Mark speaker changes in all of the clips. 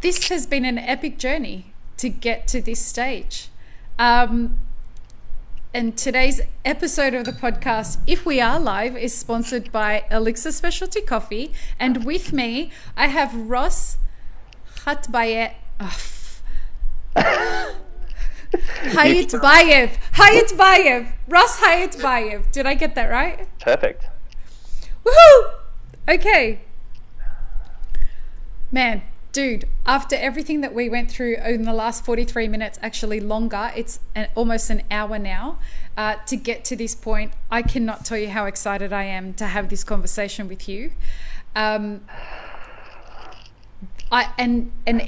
Speaker 1: this has been an epic journey to get to this stage. And today's episode of the podcast, if we are live, is sponsored by Elixir Specialty Coffee. And with me, I have Ross Khaiitbaev. Ross Khaiitbaev. Did I get that right?
Speaker 2: Perfect.
Speaker 1: Woohoo! Okay. Man, dude, after everything that we went through in the last 43 minutes, actually longer, it's almost an hour now, to get to this point, I cannot tell you how excited I am to have this conversation with you. And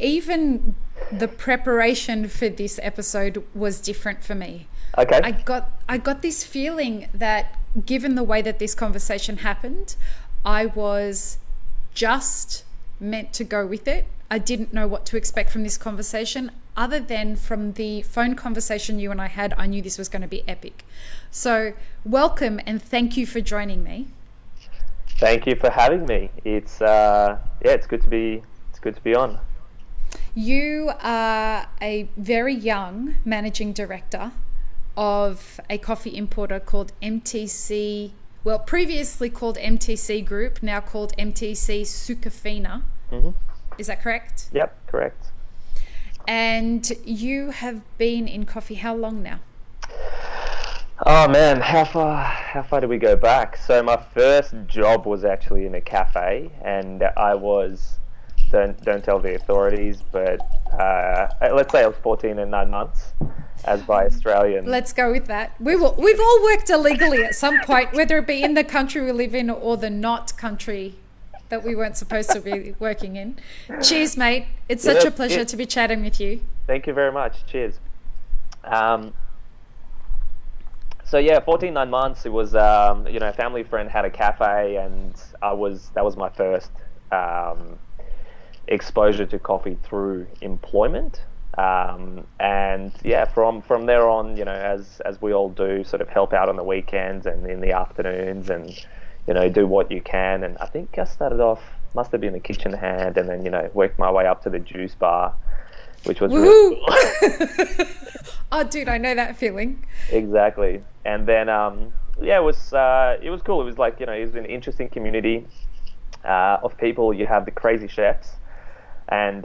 Speaker 1: even the preparation for this episode was different for me.
Speaker 2: Okay.
Speaker 1: I got this feeling that given the way that this conversation happened, I was just meant to go with it. I didn't know what to expect from this conversation, other than from the phone conversation you and I had. I knew this was going to be epic. So welcome and thank you for joining me.
Speaker 2: Thank you for having me. It's good to be on.
Speaker 1: You are a very young managing director of a coffee importer called MTC, well, previously called MTC Group, now called MTC Sucafina.
Speaker 2: Mm-hmm.
Speaker 1: Is that correct?
Speaker 2: Yep, correct.
Speaker 1: And you have been in coffee how long now?
Speaker 2: Oh man, how far do we go back? So my first job was actually in a cafe, and I was, don't tell the authorities, but let's say I was 14 and 9 months, as by Australian.
Speaker 1: Let's go with that. We've all worked illegally at some point, whether it be in the country we live in or the not country that we weren't supposed to be working in. Cheers, mate. It's such a pleasure to be chatting with you.
Speaker 2: Thank you very much. Cheers. So yeah, 14, 9 months. It was, a family friend had a cafe, and that was my first exposure to coffee through employment. And yeah, from there on, as we all do, sort of help out on the weekends and in the afternoons, and do what you can. And I think I started off, must have been a kitchen hand, and then worked my way up to the juice bar, which was really cool.
Speaker 1: Oh, dude, I know that feeling.
Speaker 2: Exactly. And then it was cool. It was like it was an interesting community of people. You have the crazy chefs, and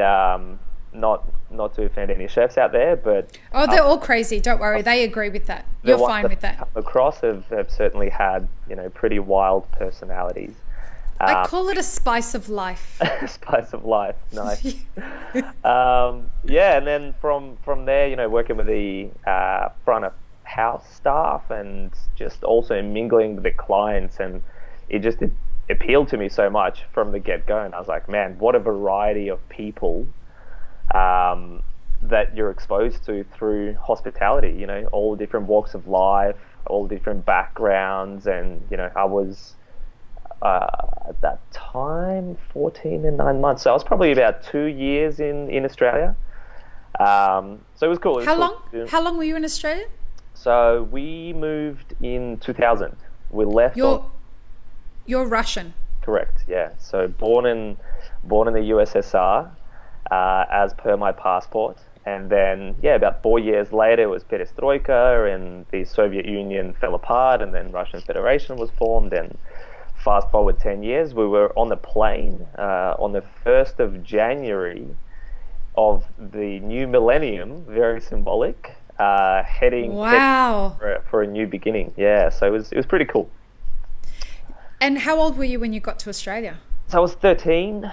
Speaker 2: not to offend any chefs out there, but
Speaker 1: they're all crazy. Don't worry, they agree with that. You're fine with that.
Speaker 2: Across have certainly had pretty wild personalities.
Speaker 1: I call it a spice of life.
Speaker 2: Spice of life, nice. And then from there, working with the front of house staff, and just also mingling with the clients, and it just appealed to me so much from the get-go. And I was like, man, what a variety of people that you're exposed to through hospitality, all different walks of life, all different backgrounds. And I was at that time 14 and 9 months, so I was probably about 2 years in Australia. So it was cool.
Speaker 1: How long were you in Australia?
Speaker 2: So we moved in 2000. We left.
Speaker 1: You're Russian.
Speaker 2: Correct, yeah. So born in the USSR, as per my passport. And then, about 4 years later, it was perestroika, and the Soviet Union fell apart, and then Russian Federation was formed. And fast forward 10 years, we were on the plane on the 1st of January of the new millennium, very symbolic, heading for a new beginning. Yeah, so it was pretty cool.
Speaker 1: And how old were you when you got to Australia?
Speaker 2: So I was 13.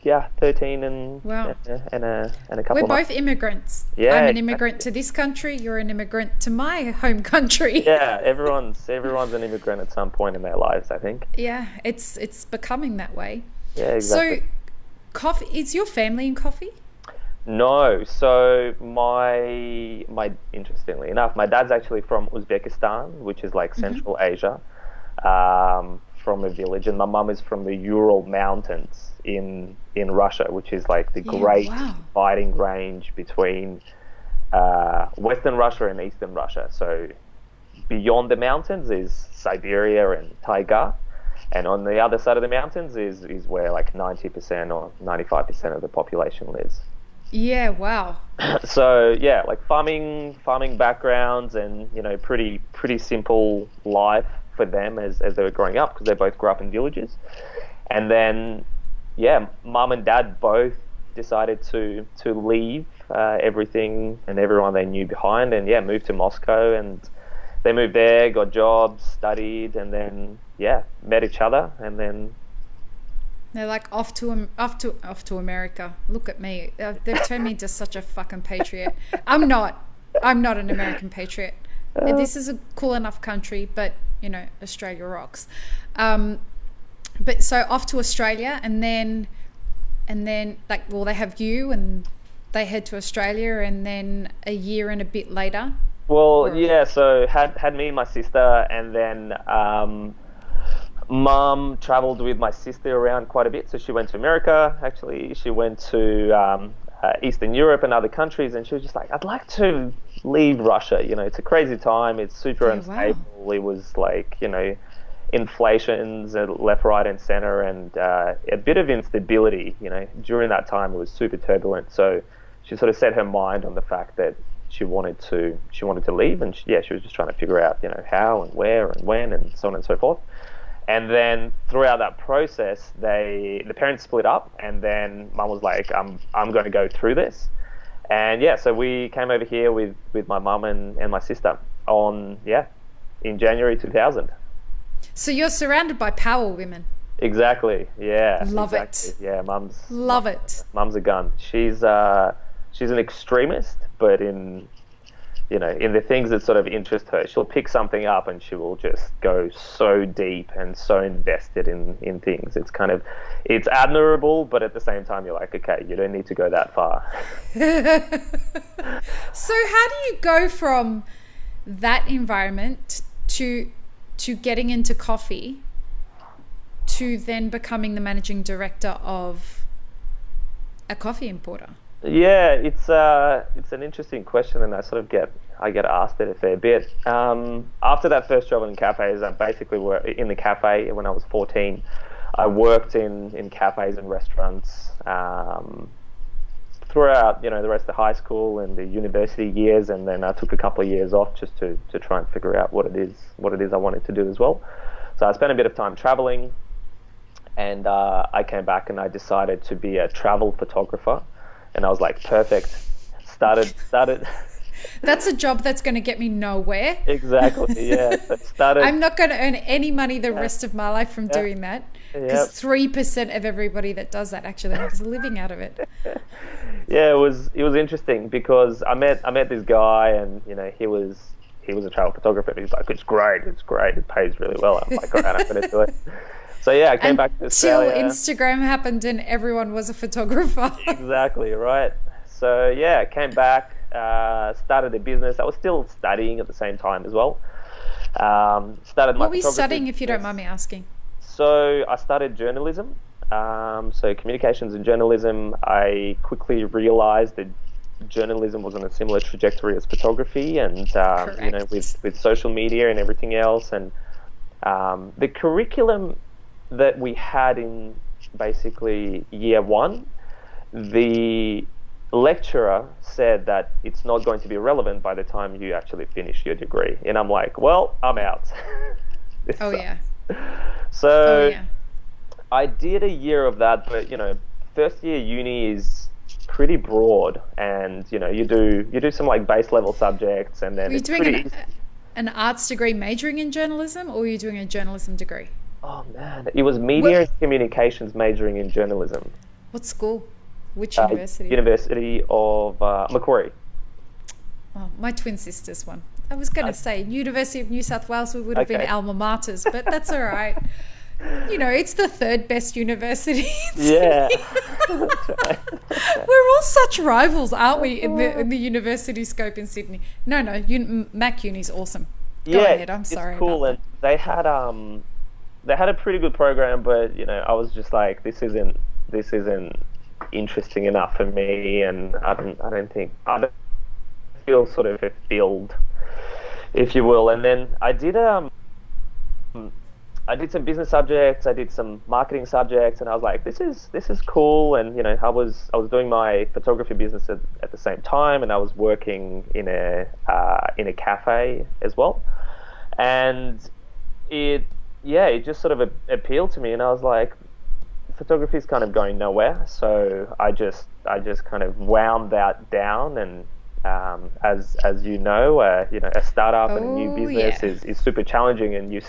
Speaker 2: Yeah, 13 and
Speaker 1: wow.
Speaker 2: and a couple.
Speaker 1: We're both immigrants.
Speaker 2: Yeah,
Speaker 1: I'm an immigrant to this country. You're an immigrant to my home country.
Speaker 2: Yeah, everyone's an immigrant at some point in their lives, I think.
Speaker 1: Yeah, it's becoming that way.
Speaker 2: Yeah, exactly.
Speaker 1: So, coffee, is your family in coffee?
Speaker 2: No. So my interestingly enough, my dad's actually from Uzbekistan, which is like Central Asia, from a village, and my mum is from the Ural Mountains in Russia, which is like the great dividing range between Western Russia and Eastern Russia. So beyond the mountains is Siberia and taiga, And on the other side of the mountains is where like 90% or 95% of the population lives.
Speaker 1: Yeah, wow.
Speaker 2: So yeah, like farming backgrounds, and pretty simple life for them as they were growing up, because they both grew up in villages. And then yeah, mum and dad both decided to leave everything and everyone they knew behind, and yeah, moved to Moscow. And they moved there, got jobs, studied, and then yeah, met each other. And then
Speaker 1: They're like off to America. Look at me. They've turned me into such a fucking patriot. I'm not an American patriot. This is a cool enough country, but Australia rocks. But so off to Australia, and then like, well, they have you, and they head to Australia, and then a year and a bit later.
Speaker 2: Well, yeah, so had me and my sister, and then mum traveled with my sister around quite a bit. So she went to America, actually. She went to Eastern Europe and other countries, and she was just like, I'd like to leave Russia. It's a crazy time. It's super unstable. Wow. It was like, inflations left, right, and center, and a bit of instability. During that time, it was super turbulent. So she sort of set her mind on the fact that she wanted to leave, and she was just trying to figure out how and where and when and so on and so forth. And then throughout that process, the parents split up, and then mum was like, I'm going to go through this. And yeah, so we came over here with my mum and my sister in January 2000.
Speaker 1: So you're surrounded by power women.
Speaker 2: Exactly. Yeah.
Speaker 1: Love it.
Speaker 2: Yeah,
Speaker 1: Love it.
Speaker 2: Mum's a gun. She's an extremist, but in the things that sort of interest her, she'll pick something up and she will just go so deep and so invested in things. It's admirable, but at the same time, you're like, okay, you don't need to go that far.
Speaker 1: So how do you go from that environment to getting into coffee, to then becoming the managing director of a coffee importer?
Speaker 2: Yeah, it's an interesting question, and I get asked it a fair bit. After that first job in cafes, I basically worked in the cafe when I was 14. I worked in cafes and restaurants throughout the rest of high school and the university years, and then I took a couple of years off just to try and figure out what it is I wanted to do as well. So I spent a bit of time traveling, and I came back and I decided to be a travel photographer. And I was like, perfect. Started.
Speaker 1: That's a job that's going to get me nowhere.
Speaker 2: Exactly, yeah.
Speaker 1: I'm not going to earn any money the rest of my life from doing that. Because 3% of everybody that does that actually makes a living out of it.
Speaker 2: Yeah, it was interesting, because I met this guy, and he was a travel photographer. He's like, it's great, it pays really well. I'm like, all right, I'm going to do it. So yeah, I came back to Australia.
Speaker 1: Until Instagram happened and everyone was a photographer.
Speaker 2: Exactly, right. So yeah, I came back, started a business. I was still studying at the same time as well. What
Speaker 1: were you studying, if you don't mind me asking?
Speaker 2: So I studied journalism, so communications and journalism. I quickly realized that journalism was on a similar trajectory as photography, and with social media and everything else. And the curriculum that we had in basically year one, the lecturer said that it's not going to be relevant by the time you actually finish your degree. And I'm like, well, I'm out. So I did a year of that, but first year uni is pretty broad, and you do some like base level subjects, and then it's pretty easy.
Speaker 1: An arts degree majoring in journalism, or were you doing a journalism degree?
Speaker 2: Oh man, it was media and communications majoring in journalism.
Speaker 1: What school? Which university?
Speaker 2: University of Macquarie.
Speaker 1: Oh, my twin sister's one. I was going to say University of New South Wales, we would have been alma maters, but that's all right. It's the third best university.
Speaker 2: Yeah.
Speaker 1: We're all such rivals, aren't we, in the university scope in Sydney? No, Mac Uni's awesome. Go ahead. I'm sorry.
Speaker 2: It's cool, and they had a pretty good program, but I was just like, this isn't interesting enough for me, and I don't feel sort of fulfilled, if you will. And then I did I did some business subjects, I did some marketing subjects, and I was like, this is cool. And I was doing my photography business at the same time, and I was working in a cafe as well. And it just sort of appealed to me, and I was like, photography is kind of going nowhere. So I just kind of wound that down, and as you know, a startup and a new business is super challenging, and you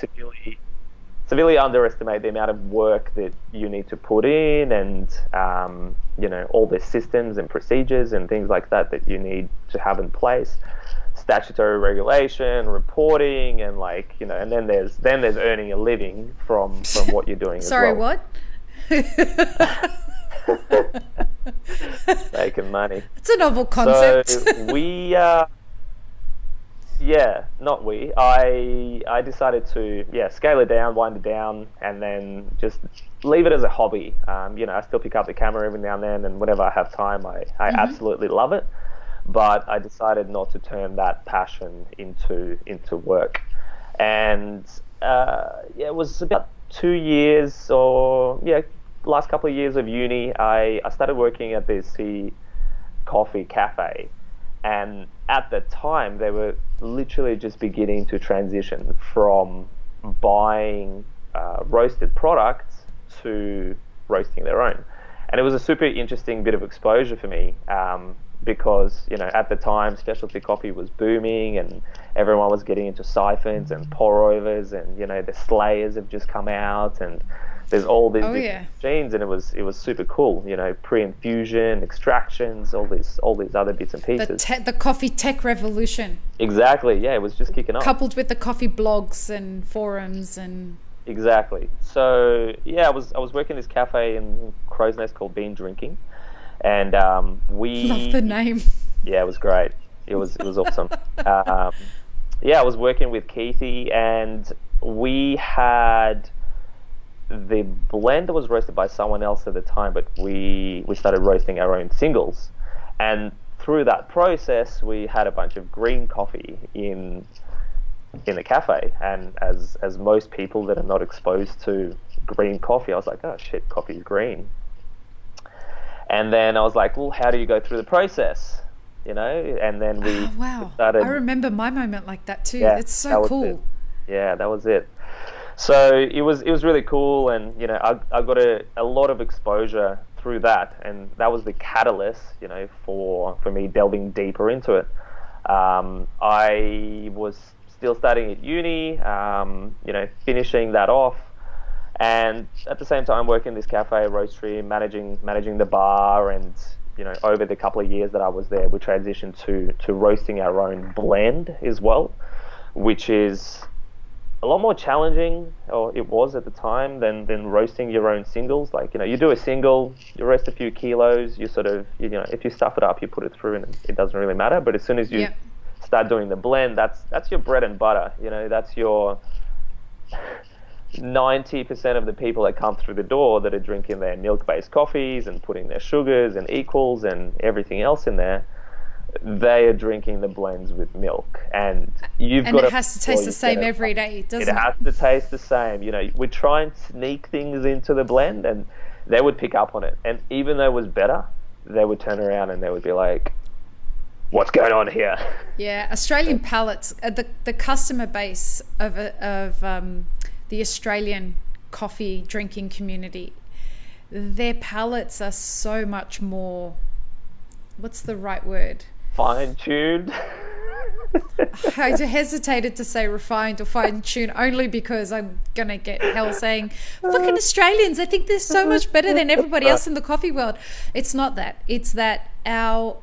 Speaker 2: severely underestimate the amount of work that you need to put in, and all the systems and procedures and things like that you need to have in place, statutory regulation, reporting, and and then there's earning a living from what you're doing.
Speaker 1: Sorry,
Speaker 2: as well.
Speaker 1: what?
Speaker 2: Making money.
Speaker 1: It's a novel concept.
Speaker 2: So I decided to scale it down, wind it down, and then just leave it as a hobby. I still pick up the camera every now and then, and whenever I have time, I absolutely love it. But I decided not to turn that passion into work. And it was about 2 years last couple of years of uni, I started working at this coffee cafe. And at the time, they were literally just beginning to transition from buying roasted products to roasting their own. And it was a super interesting bit of exposure for me because, at the time, specialty coffee was booming and everyone was getting into siphons and pour-overs, and, the Slayers have just come out, and there's all these different machines, and it was super cool. Pre-infusion, extractions, all these other bits and pieces.
Speaker 1: The coffee tech revolution.
Speaker 2: Exactly. Yeah, it was just kicking off.
Speaker 1: Coupled with the coffee blogs and forums and.
Speaker 2: Exactly. So I was working in this cafe in Crow's Nest called Bean Drinking, and we
Speaker 1: love the name.
Speaker 2: Yeah, it was great. It was awesome. I was working with Keithy, and we had. The blend was roasted by someone else at the time, but we started roasting our own singles, and through that process we had a bunch of green coffee in the cafe. And as most people that are not exposed to green coffee, I was like, oh shit, coffee's green. And then I was like, well, how do you go through the process? And then we started.
Speaker 1: I remember my moment like that too.
Speaker 2: Yeah,
Speaker 1: it's so cool.
Speaker 2: Yeah, that was it. So it was really cool, and I got a lot of exposure through that, and that was the catalyst, for me delving deeper into it. I was still studying at uni, finishing that off, and at the same time working in this cafe, roastery, managing the bar, and over the couple of years that I was there, we transitioned to roasting our own blend as well, which is a lot more challenging, or it was at the time, than roasting your own singles. You do a single, you roast a few kilos, you sort of, if you stuff it up, you put it through, and it doesn't really matter. But as soon as you start doing the blend, that's your bread and butter. That's your 90% of the people that come through the door that are drinking their milk-based coffees and putting their sugars and equals and everything else in there. They are drinking the blends with milk, and it
Speaker 1: has to taste the same every day, doesn't it?
Speaker 2: It has to taste the same. We try and sneak things into the blend, and they would pick up on it. And even though it was better, they would turn around and they would be like, "What's going on here?"
Speaker 1: Yeah, Australian palates, the customer base of the Australian coffee drinking community, their palates are so much more. What's the right word?
Speaker 2: Fine-tuned.
Speaker 1: I hesitated to say refined or fine-tuned only because I'm going to get hell saying, fucking Australians, I think they're so much better than everybody else in the coffee world. It's not that. It's that our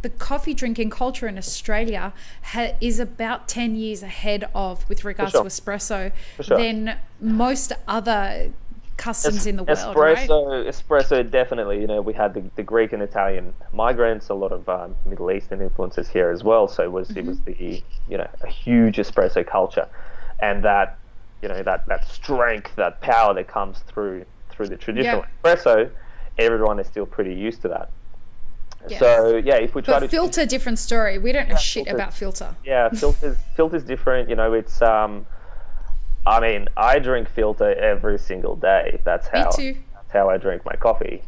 Speaker 1: the coffee drinking culture in Australia is about 10 years ahead of, with regards to espresso, than most other customs in the world, right?
Speaker 2: Espresso, definitely. We had the Greek and Italian migrants, a lot of Middle Eastern influences here as well. So it was the a huge espresso culture, and that that strength, that power that comes through the traditional espresso, everyone is still pretty used to that. Yeah. So if we try to
Speaker 1: filter, different story. We don't know shit about filter.
Speaker 2: Yeah, filter's different. It's I mean, I drink filter every single day.
Speaker 1: Me too.
Speaker 2: That's how I drink my coffee,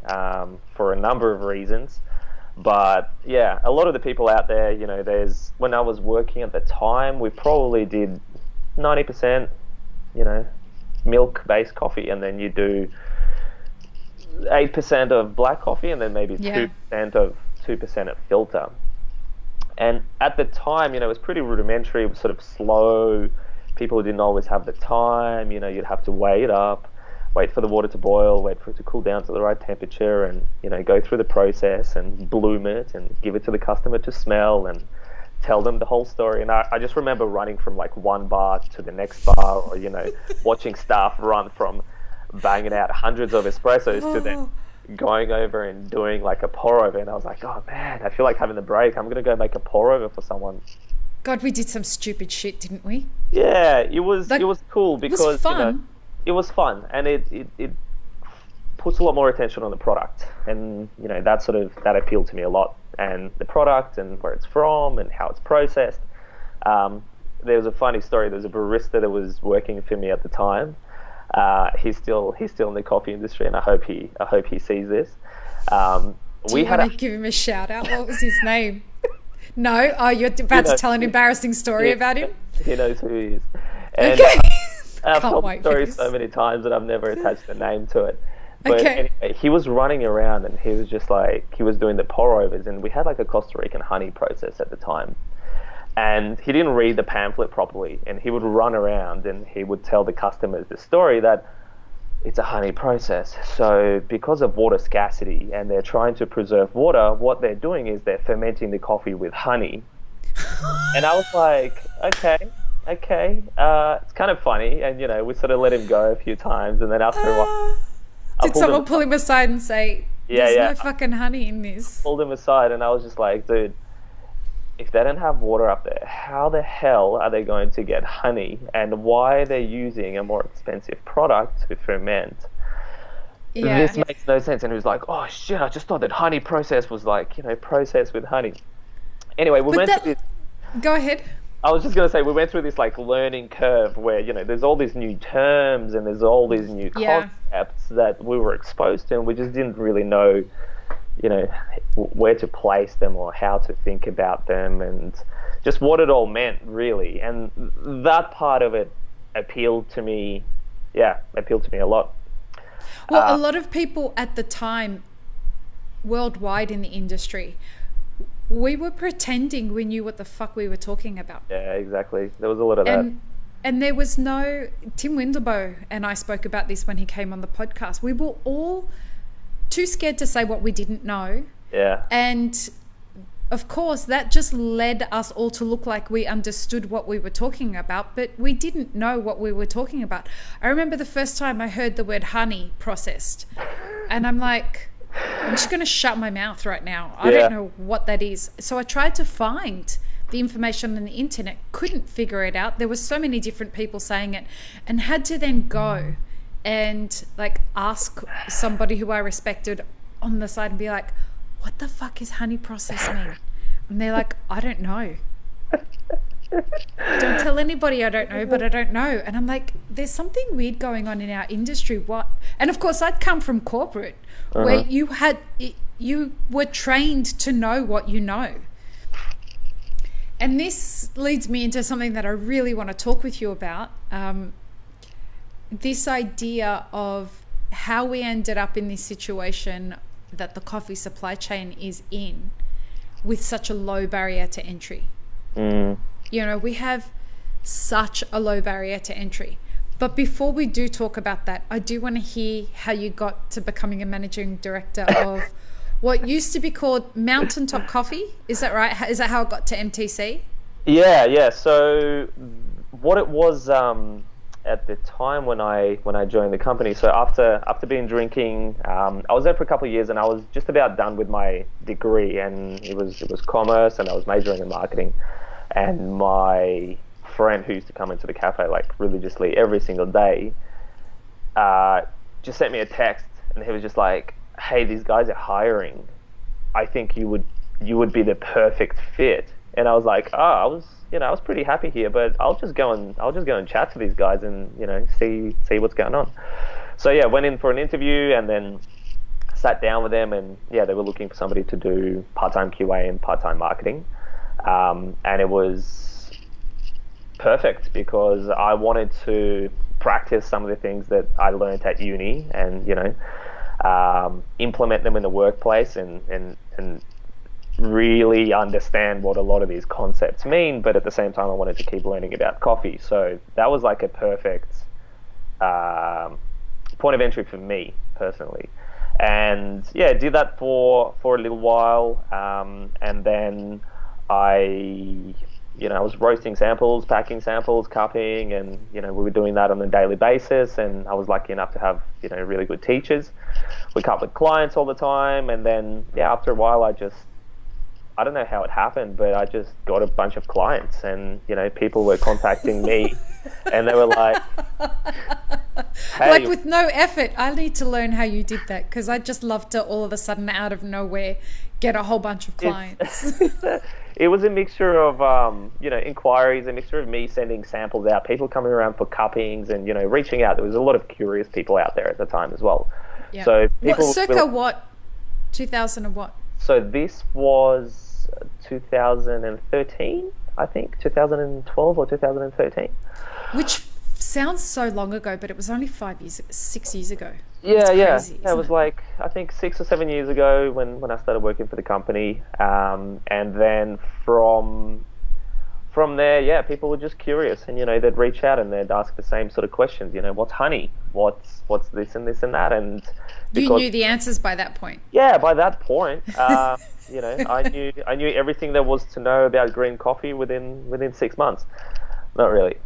Speaker 2: for a number of reasons. But yeah, a lot of the people out there, when I was working at the time, we probably did 90%, milk-based coffee, and then you do 8% of black coffee, and then maybe 2% of filter. And at the time, it was pretty rudimentary. It was sort of slow. People didn't always have the time. You'd have to wait up, wait for the water to boil, wait for it to cool down to the right temperature, and go through the process and bloom it and give it to the customer to smell and tell them the whole story. And I just remember running from like one bar to the next bar, or watching staff run from banging out hundreds of espressos to then going over and doing like a pour over. And I was like, oh man, I feel like having the break. I'm gonna go make a pour over for someone.
Speaker 1: God, we did some stupid shit, didn't we?
Speaker 2: Yeah, it was cool because
Speaker 1: it was fun.
Speaker 2: It was fun, and it puts a lot more attention on the product, and that appealed to me a lot, and the product and where it's from and how it's processed. There was a funny story. There was a barista that was working for me at the time. He's still in the coffee industry, and I hope he sees this.
Speaker 1: Do you want to give him a shout out? What was his name? No? Oh, you're about to tell an embarrassing story about him?
Speaker 2: He knows who he is. And,
Speaker 1: okay.
Speaker 2: I've told the story so many times that I've never attached a name to it. But anyway, he was running around, and he was just like, he was doing the pour overs, and we had like a Costa Rican honey process at the time. And he didn't read the pamphlet properly, and he would run around and he would tell the customers the story that it's a honey process. So because of water scarcity and they're trying to preserve water, what they're doing is they're fermenting the coffee with honey. And I was like, okay, it's kind of funny. And, we sort of let him go a few times. And then after a while...
Speaker 1: Did someone pull him aside and say, there's no fucking honey in this?
Speaker 2: Pulled him aside, and I was just like, dude, if they don't have water up there, how the hell are they going to get honey? And why are they using a more expensive product to ferment? Yeah. This makes no sense. And he was like, oh shit, I just thought that honey process was like, processed with honey. Anyway,
Speaker 1: Go ahead.
Speaker 2: I was just going to say, we went through this like learning curve where, there's all these new terms and there's all these new concepts that we were exposed to, and we just didn't really know, where to place them or how to think about them and just what it all meant, really. And that part of it appealed to me a lot.
Speaker 1: Well, a lot of people at the time worldwide in the industry, we were pretending we knew what the fuck we were talking about.
Speaker 2: Yeah, exactly. There was a lot of that.
Speaker 1: And there was no... Tim Windelbow and I spoke about this when he came on the podcast. We were all too scared to say what we didn't know.
Speaker 2: Yeah.
Speaker 1: And of course, that just led us all to look like we understood what we were talking about, but we didn't know what we were talking about. I remember the first time I heard the word honey processed, and I'm like... I'm just going to shut my mouth right now. I don't know what that is. So I tried to find the information on the internet, couldn't figure it out. There were so many different people saying it, and had to then go and like ask somebody who I respected on the side and be like, what the fuck is honey process mean? And they're like, I don't know. Don't tell anybody I don't know, but I don't know. And I'm like, there's something weird going on in our industry. What? And of course, I'd come from corporate where you were trained to know what you know. And this leads me into something that I really want to talk with you about. This idea of how we ended up in this situation that the coffee supply chain is in with such a low barrier to entry. We have such a low barrier to entry. But before we do talk about that, I do want to hear how you got to becoming a managing director of what used to be called Mountaintop Coffee. Is that right? Is that how it got to MTC?
Speaker 2: Yeah. So what it was at the time when I joined the company. So after being drinking, I was there for a couple of years, and I was just about done with my degree, and it was commerce, and I was majoring in marketing. And my friend who used to come into the cafe like religiously every single day just sent me a text, and he was just like, hey, these guys are hiring. I think you would be the perfect fit. and I was like, oh, I was pretty happy here, but I'll just go and chat to these guys and see what's going on. So yeah, went in for an interview and then sat down with them, and yeah, they were looking for somebody to do part-time QA and part-time marketing, and it was perfect because I wanted to practice some of the things that I learned at uni, and implement them in the workplace, and really understand what a lot of these concepts mean. But at the same time, I wanted to keep learning about coffee, so that was like a perfect point of entry for me personally. And yeah, did that for a little while, and then I was roasting samples, packing samples, cupping, and we were doing that on a daily basis. And I was lucky enough to have really good teachers. We cut with clients all the time, and then yeah, after a while, I don't know how it happened, but I just got a bunch of clients, and people were contacting me, and they were like, "Hey,"
Speaker 1: like with no effort. I need to learn how you did that, because I'd just love to all of a sudden out of nowhere get a whole bunch of clients.
Speaker 2: It was a mixture of inquiries, a mixture of me sending samples out, people coming around for cuppings, and reaching out. There was a lot of curious people out there at the time as well.
Speaker 1: Yeah.
Speaker 2: So
Speaker 1: circa what? 2000 and what?
Speaker 2: So this was 2013, I think, 2012 or 2013.
Speaker 1: Which sounds so long ago, but it was only 6 years ago.
Speaker 2: Yeah,
Speaker 1: crazy,
Speaker 2: it was like, I think 6 or 7 years ago when I started working for the company, and then from there, yeah, people were just curious, and they'd reach out and they'd ask the same sort of questions. What's honey? What's this and this and that? And
Speaker 1: you knew the answers by that point.
Speaker 2: Yeah, by that point, I knew everything there was to know about green coffee within 6 months. Not really.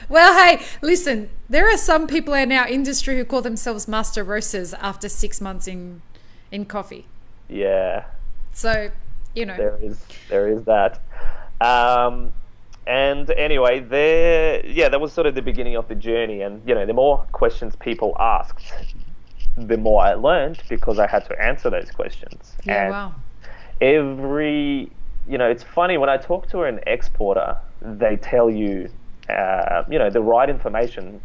Speaker 1: Well, hey, listen, there are some people in our industry who call themselves master roasters after 6 months in coffee.
Speaker 2: Yeah.
Speaker 1: So,
Speaker 2: there is that. And anyway, that was sort of the beginning of the journey. And the more questions people asked, the more I learned, because I had to answer those questions.
Speaker 1: Yeah,
Speaker 2: and
Speaker 1: wow.
Speaker 2: It's funny when I talk to an exporter, they tell you the right information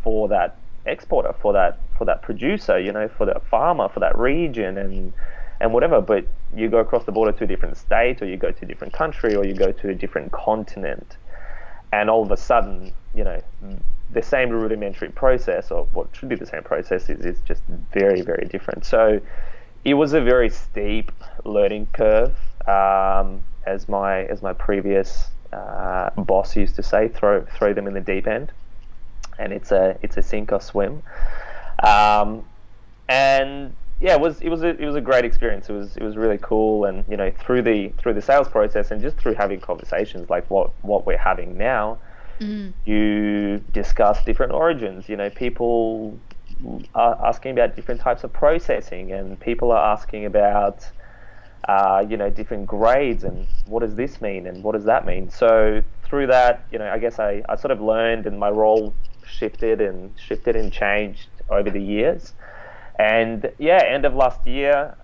Speaker 2: for that exporter, for that producer, for that farmer, for that region, and whatever. But you go across the border to a different state, or you go to a different country, or you go to a different continent, and all of a sudden, the same rudimentary process, or what should be the same process, is just very, very different. So it was a very steep learning curve, as my previous boss used to say, throw them in the deep end, and it's a sink or swim. And yeah, it was a great experience. It was really cool, and through the sales process, and just through having conversations like what we're having now, you discuss different origins. People are asking about different types of processing, and people are asking about different grades, and what does this mean, and what does that mean. So through that, I guess I sort of learned, and my role shifted and changed over the years. And yeah, end of last year,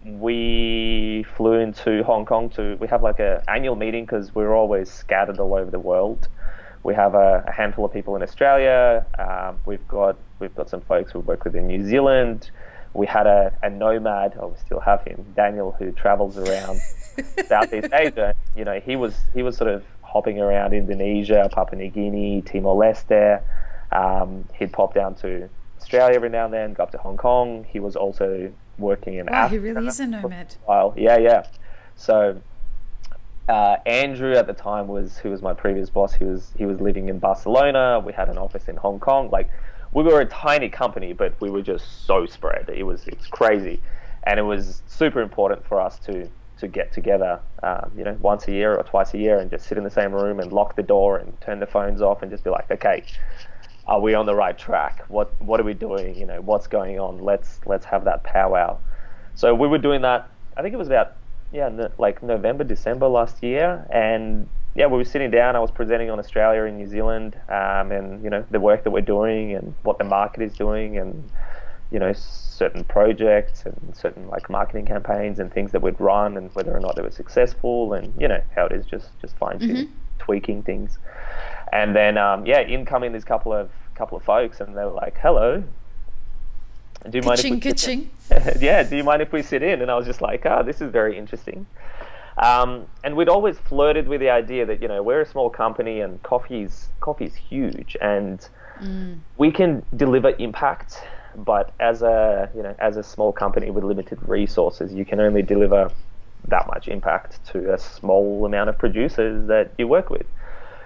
Speaker 2: we flew into Hong Kong we have like a annual meeting, because we're always scattered all over the world. We have a handful of people in Australia. We've got some folks we work with in New Zealand. We had a nomad, we still have him, Daniel, who travels around Southeast Asia. He was sort of hopping around Indonesia, Papua New Guinea, Timor-Leste. He'd pop down to Australia every now and then, go up to Hong Kong. He was also working in Africa.
Speaker 1: He really is a nomad.
Speaker 2: Yeah. So Andrew at the time who was my previous boss. He was living in Barcelona. We had an office in Hong Kong. Like, we were a tiny company, but we were just so spread. It was crazy, and it was super important for us to get together, once a year or twice a year, and just sit in the same room and lock the door and turn the phones off and just be like, okay, are we on the right track? What are we doing? What's going on? Let's have that powwow. So we were doing that. I think it was about like November, December last year, and yeah, we were sitting down. I was presenting on Australia and New Zealand, and the work that we're doing and what the market is doing, and certain projects and certain like marketing campaigns and things that we'd run, and whether or not they were successful, and how it is, just fine tuning, tweaking things. And then in come in this couple of folks, and they were like, hello, do you mind if we sit in? Yeah, do you mind if we sit in? And I was just like, this is very interesting. And we'd always flirted with the idea that we're a small company and coffee's huge, and we can deliver impact, but as a small company with limited resources, you can only deliver that much impact to a small amount of producers that you work with.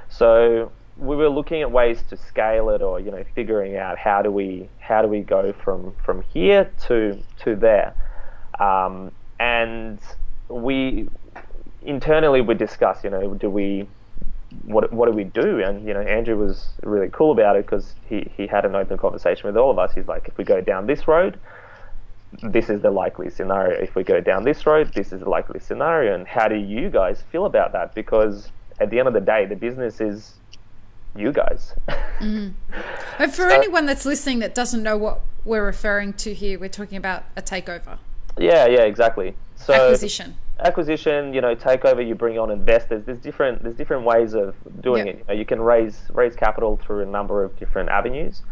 Speaker 2: So we were looking at ways to scale it, or figuring out how do we go from here to there. And we internally we discussed, what do we do? And Andrew was really cool about it, because he had an open conversation with all of us. He's like, if we go down this road, this is the likely scenario. If we go down this road, this is the likely scenario. And how do you guys feel about that? Because at the end of the day, the business is you guys.
Speaker 1: But for anyone that's listening that doesn't know what we're referring to here, we're talking about a takeover.
Speaker 2: Yeah, exactly. So
Speaker 1: acquisition,
Speaker 2: takeover. You bring on investors. There's different ways of doing it. You can raise capital through a number of different avenues.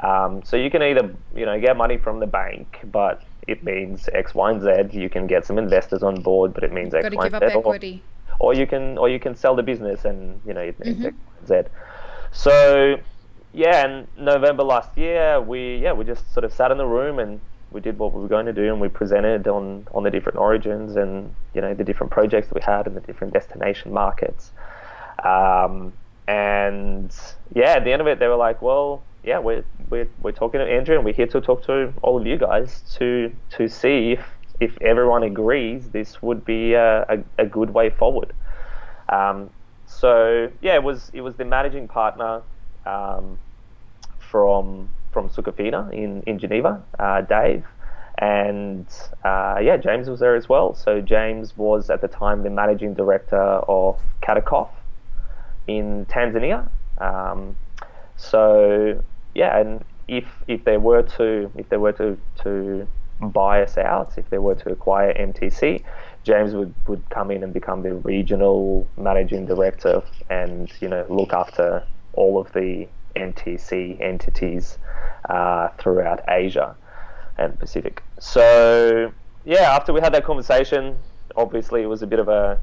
Speaker 2: So you can either get money from the bank, but it means X, Y, and Z. You can get some investors on board, but it means X, Y, and Z. Got to give up equity. Or you can sell the business, and it means X, Y, and Z. So in November last year, we just sort of sat in the room and we did what we were going to do, and we presented on the different origins and the different projects that we had and the different destination markets. And at the end of it, they were like, well, we're talking to Andrew, and we're here to talk to all of you guys to see if everyone agrees this would be a good way forward. It was the managing partner from Sucafina in Geneva, Dave, and James was there as well. So James was at the time the managing director of Khaiitbaev in Tanzania. And if they were to buy us out, if they were to acquire MTC, James would come in and become the regional managing director and look after all of the MTC entities throughout Asia and Pacific. So after we had that conversation, obviously it was a bit of a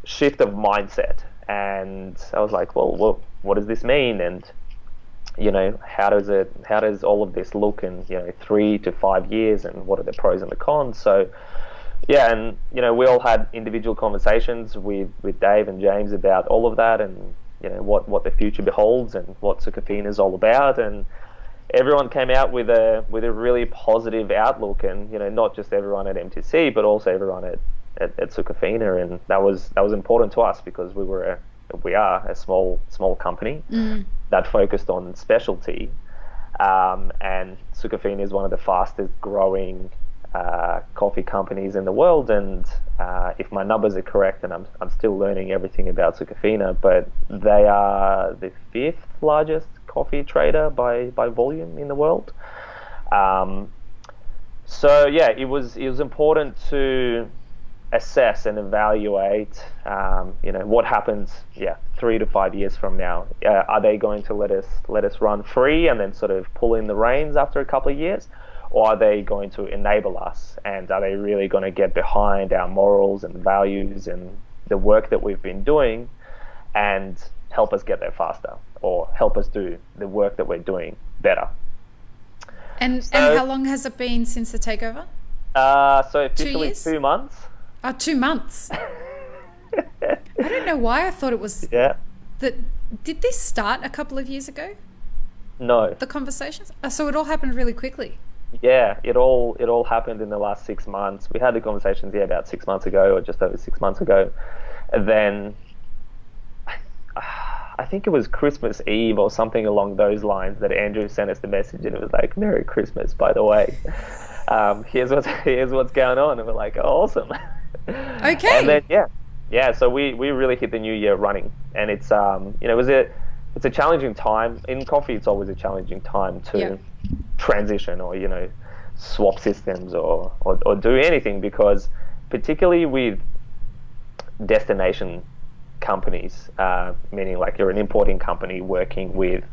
Speaker 2: shift of mindset, and I was like, well, what does this mean? And how does all of this look in 3 to 5 years, and what are the pros and the cons? So we all had individual conversations with Dave and James about all of that, and what the future beholds and what Sucafina is all about, and everyone came out with a really positive outlook, and not just everyone at MTC, but also everyone at Sucafina, and that was important to us, because we are a small company that focused on specialty, and Sucafina is one of the fastest growing coffee companies in the world, and if my numbers are correct, and I'm still learning everything about Sucafina, but they are the 5th largest coffee trader by volume in the world. It was important to assess and evaluate what happens 3 to 5 years from now. Are they going to let us run free and then sort of pull in the reins after a couple of years, or are they going to enable us, and are they really going to get behind our morals and values and the work that we've been doing and help us get there faster, or help us do the work that we're doing better?
Speaker 1: And how long has it been since the takeover?
Speaker 2: So officially 2 months.
Speaker 1: 2 months. I don't know why I thought it was.
Speaker 2: Yeah.
Speaker 1: Did this start a couple of years ago?
Speaker 2: No.
Speaker 1: The conversations? So it all happened really quickly.
Speaker 2: Yeah, it all happened in the last 6 months. We had the conversations about 6 months ago, or just over 6 months ago, and then I think it was Christmas Eve or something along those lines that Andrew sent us the message, and it was like, "Merry Christmas, by the way. Here's what's going on," and we're like, "Oh, awesome."
Speaker 1: Okay.
Speaker 2: And then so we really hit the new year running, and it's it's a challenging time in coffee. It's always a challenging time to transition or swap systems or do anything, because particularly with destination companies, meaning like you're an importing company working with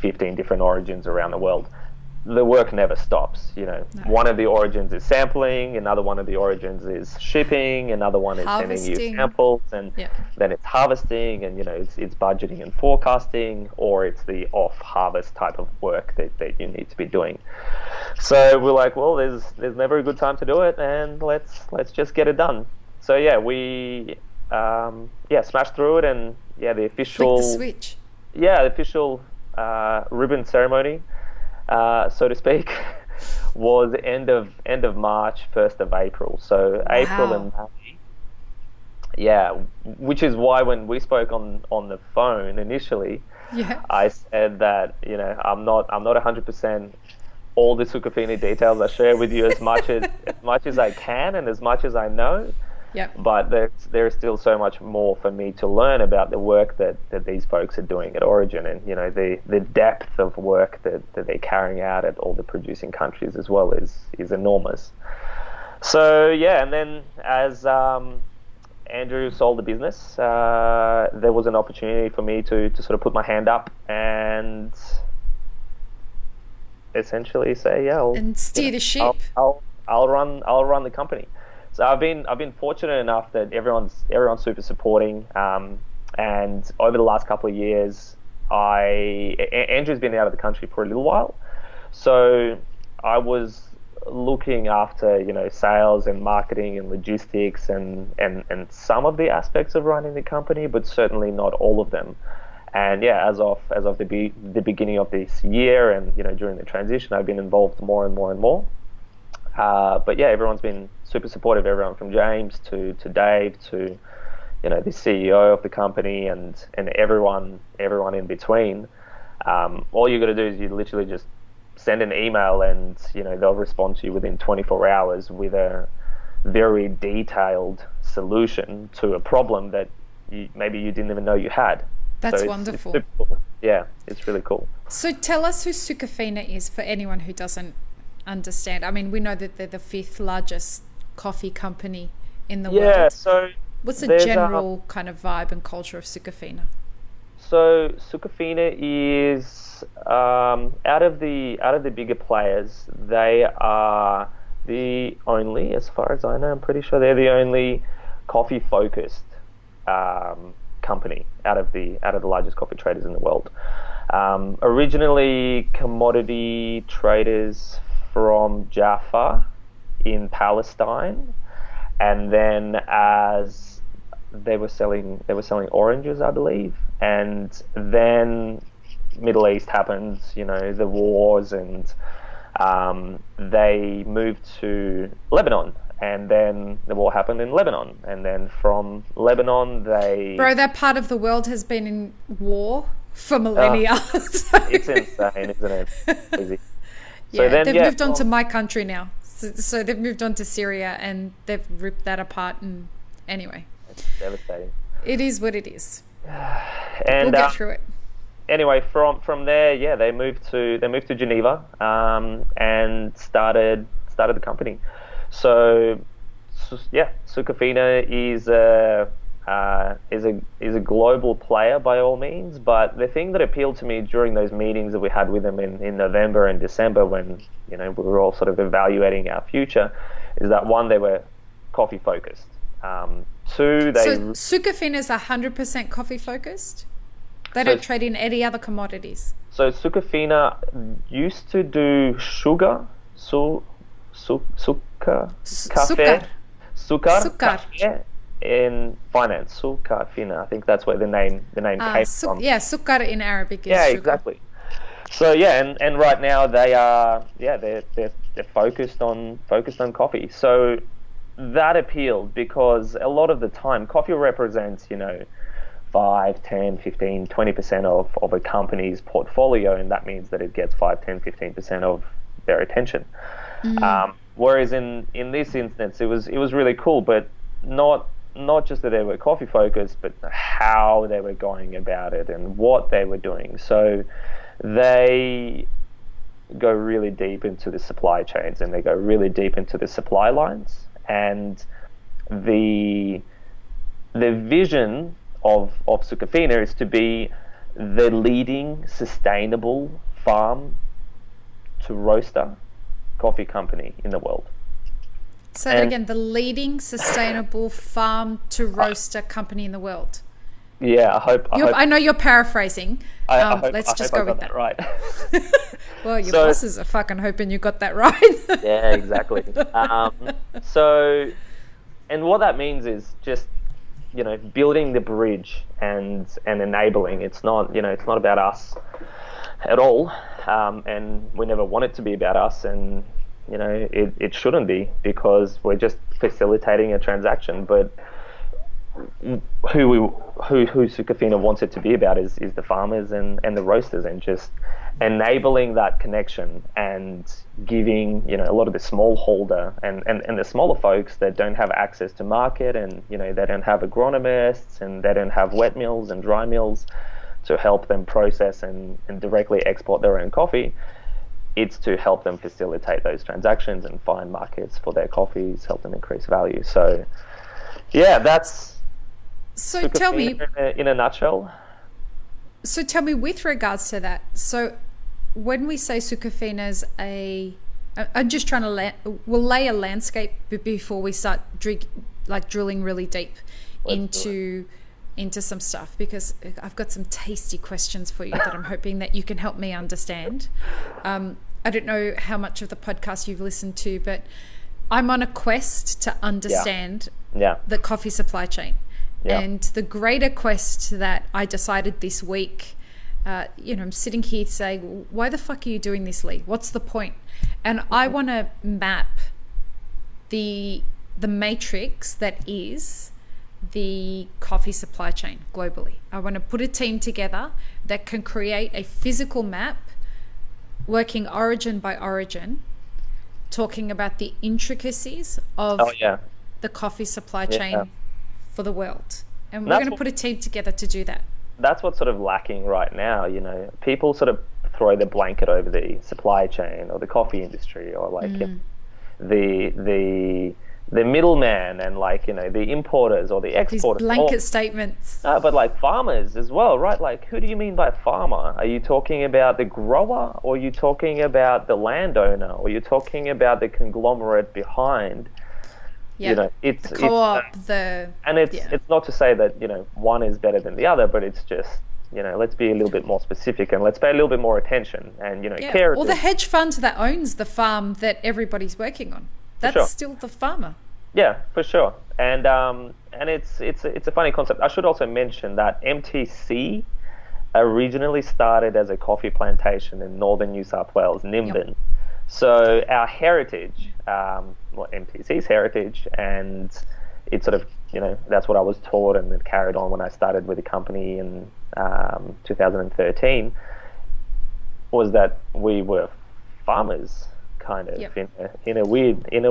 Speaker 2: 15 different origins around the world, the work never stops.
Speaker 1: No.
Speaker 2: One of the origins is sampling, another one of the origins is shipping, another one is sending you samples, and then it's harvesting, and it's budgeting and forecasting, or it's the off-harvest type of work that you need to be doing. So we're like, well, there's never a good time to do it, and let's just get it done. So yeah, we smashed through it, and the official
Speaker 1: flick the switch.
Speaker 2: The official ribbon ceremony, so to speak, was end of March, 1st of April. So wow. April and May. Which is why when we spoke on the phone initially, I said that I'm not 100% all the Sucafina details. I share with you as much as I can and as much as I know. Yep. But there's still so much more for me to learn about the work that these folks are doing at Origin, and the depth of work that they're carrying out at all the producing countries as well is enormous. So and then as Andrew sold the business, there was an opportunity for me to sort of put my hand up and essentially say,
Speaker 1: and steer the ship.
Speaker 2: I'll run the company. So I've been fortunate enough that everyone's super supporting, and over the last couple of years, Andrew's been out of the country for a little while, so I was looking after sales and marketing and logistics and some of the aspects of running the company, but certainly not all of them. And as of the beginning of this year, and during the transition, I've been involved more and more and more. But everyone's been super supportive. Everyone from James to Dave to the CEO of the company and everyone in between. All you got to do is you literally just send an email, and they'll respond to you within 24 hours with a very detailed solution to a problem that maybe you didn't even know you had.
Speaker 1: That's wonderful.
Speaker 2: It's super cool. Yeah, it's really cool.
Speaker 1: So tell us who Sucafina is for anyone who doesn't understand. I mean, we know that they're the 5th largest coffee company in the world.
Speaker 2: Yeah, so
Speaker 1: what's the general kind of vibe and culture of Sucafina?
Speaker 2: So Sucafina is out of the bigger players, they are the only, as far as I know, I'm pretty sure they're the only coffee focused company out of the largest coffee traders in the world. Originally commodity traders from Jaffa in Palestine, and then as they were selling oranges, I believe, and then Middle East happened, the wars, and they moved to Lebanon, and then the war happened in Lebanon, and then from Lebanon
Speaker 1: that part of the world has been in war for millennia.
Speaker 2: It's insane, isn't it? Crazy.
Speaker 1: So then, they've moved on to my country now. So they've moved on to Syria, and they've ripped that apart. And anyway,
Speaker 2: it's devastating.
Speaker 1: It is what it is.
Speaker 2: And
Speaker 1: we'll get through it.
Speaker 2: Anyway, from there, they moved to Geneva, and started the company. So Sucafina is a global player by all means, but the thing that appealed to me during those meetings that we had with them in November and December, when we were all sort of evaluating our future, is that one, they were coffee focused. Two,
Speaker 1: so Sucafina is 100% coffee focused. They don't trade in any other commodities. So
Speaker 2: Sucafina used to do sugar, succar in finance, Sucafina. I think that's where the name came from.
Speaker 1: Yeah, sukkar in Arabic is sugar.
Speaker 2: Exactly. So and right now they are they're focused on coffee. So that appealed because a lot of the time coffee represents 5, 10, 15, 20% of a company's portfolio, and that means that it gets 5, 10, 15% of their attention. Whereas in this instance, it was really cool, but not just that they were coffee focused, but how they were going about it and what they were doing. So they go really deep into the supply chains, and they go really deep into the supply lines. And the vision of Sucafina is to be the leading sustainable farm to roaster coffee company in the world.
Speaker 1: So that again, the leading sustainable farm to roaster company in the world.
Speaker 2: Yeah,
Speaker 1: I know you're paraphrasing. Let's just go with that.
Speaker 2: Right.
Speaker 1: Well, your bosses are fucking hoping you got that right.
Speaker 2: Yeah, exactly. So, and what that means is just, building the bridge and enabling. It's not about us at all, and we never want it to be about us, and it shouldn't be, because we're just facilitating a transaction. But who Sucafina wants it to be about is the farmers and the roasters, and just enabling that connection, and giving a lot of the smallholder and the smaller folks that don't have access to market, and they don't have agronomists, and they don't have wet mills and dry mills to help them process and directly export their own coffee. It's to help them facilitate those transactions and find markets for their coffees, help them increase value. So yeah, that's
Speaker 1: so Sucafina, tell me
Speaker 2: in a nutshell.
Speaker 1: So tell me, with regards to that, so when we say Sucafina's I'm just trying to we'll lay a landscape before we start drilling really deep into some stuff, because I've got some tasty questions for you that I'm hoping that you can help me understand. I don't know how much of the podcast you've listened to, but I'm on a quest to understand the coffee supply chain. Yeah. And the greater quest that I decided this week, I'm sitting here saying, why the fuck are you doing this, Lee? What's the point? And I want to map the matrix that is the coffee supply chain globally. I want to put a team together that can create a physical map, working origin by origin, talking about the intricacies of the coffee supply chain for the world. And we're going to put a team together to do that.
Speaker 2: That's what's sort of lacking right now. People sort of throw the blanket over the supply chain or the coffee industry, or the middleman, and the importers or the exporters.
Speaker 1: These blanket statements.
Speaker 2: But farmers as well, right? Who do you mean by farmer? Are you talking about the grower, or are you talking about the landowner, or are you talking about the conglomerate behind?
Speaker 1: Yeah, it's the co-op,
Speaker 2: it's not to say that one is better than the other, but it's just let's be a little bit more specific, and let's pay a little bit more attention, and care.
Speaker 1: Or the hedge fund that owns the farm that everybody's working on. That's still the farmer.
Speaker 2: Yeah, for sure. And it's a funny concept. I should also mention that MTC originally started as a coffee plantation in northern New South Wales, Nimbin. Yep. So our heritage, MTC's heritage, and it's sort of, that's what I was taught, and it carried on when I started with the company in 2013, was that we were farmers, kind of, in a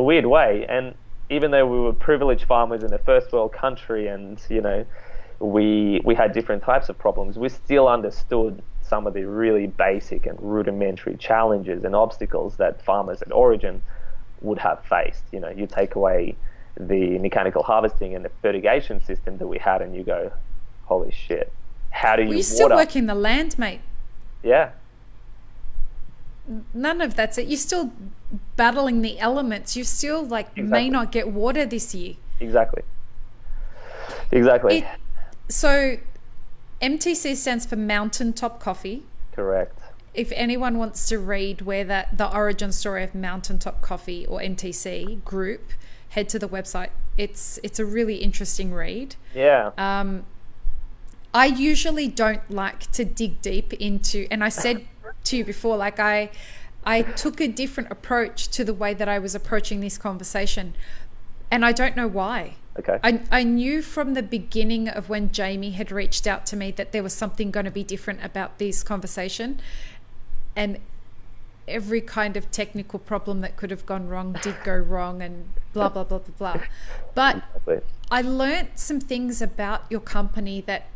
Speaker 2: weird way. And even though we were privileged farmers in a first world country, and we had different types of problems, we still understood some of the really basic and rudimentary challenges and obstacles that farmers at origin would have faced. You take away the mechanical harvesting and the fertigation system that we had, and you go, holy shit, how do you water?
Speaker 1: You're still working the land, mate.
Speaker 2: Yeah.
Speaker 1: None of that's it. You're still battling the elements. You still may not get water this year.
Speaker 2: Exactly.
Speaker 1: So MTC stands for Mountaintop Coffee.
Speaker 2: Correct.
Speaker 1: If anyone wants to read where the origin story of Mountaintop Coffee or MTC group, head to the website. It's a really interesting read.
Speaker 2: Yeah.
Speaker 1: I usually don't like to dig deep into, and I said to you before, I took a different approach to the way that I was approaching this conversation, and I don't know why.
Speaker 2: Okay.
Speaker 1: I knew from the beginning of when Jamie had reached out to me that there was something going to be different about this conversation, and every kind of technical problem that could have gone wrong did go wrong, and blah, blah, blah, blah, blah. But I learnt some things about your company that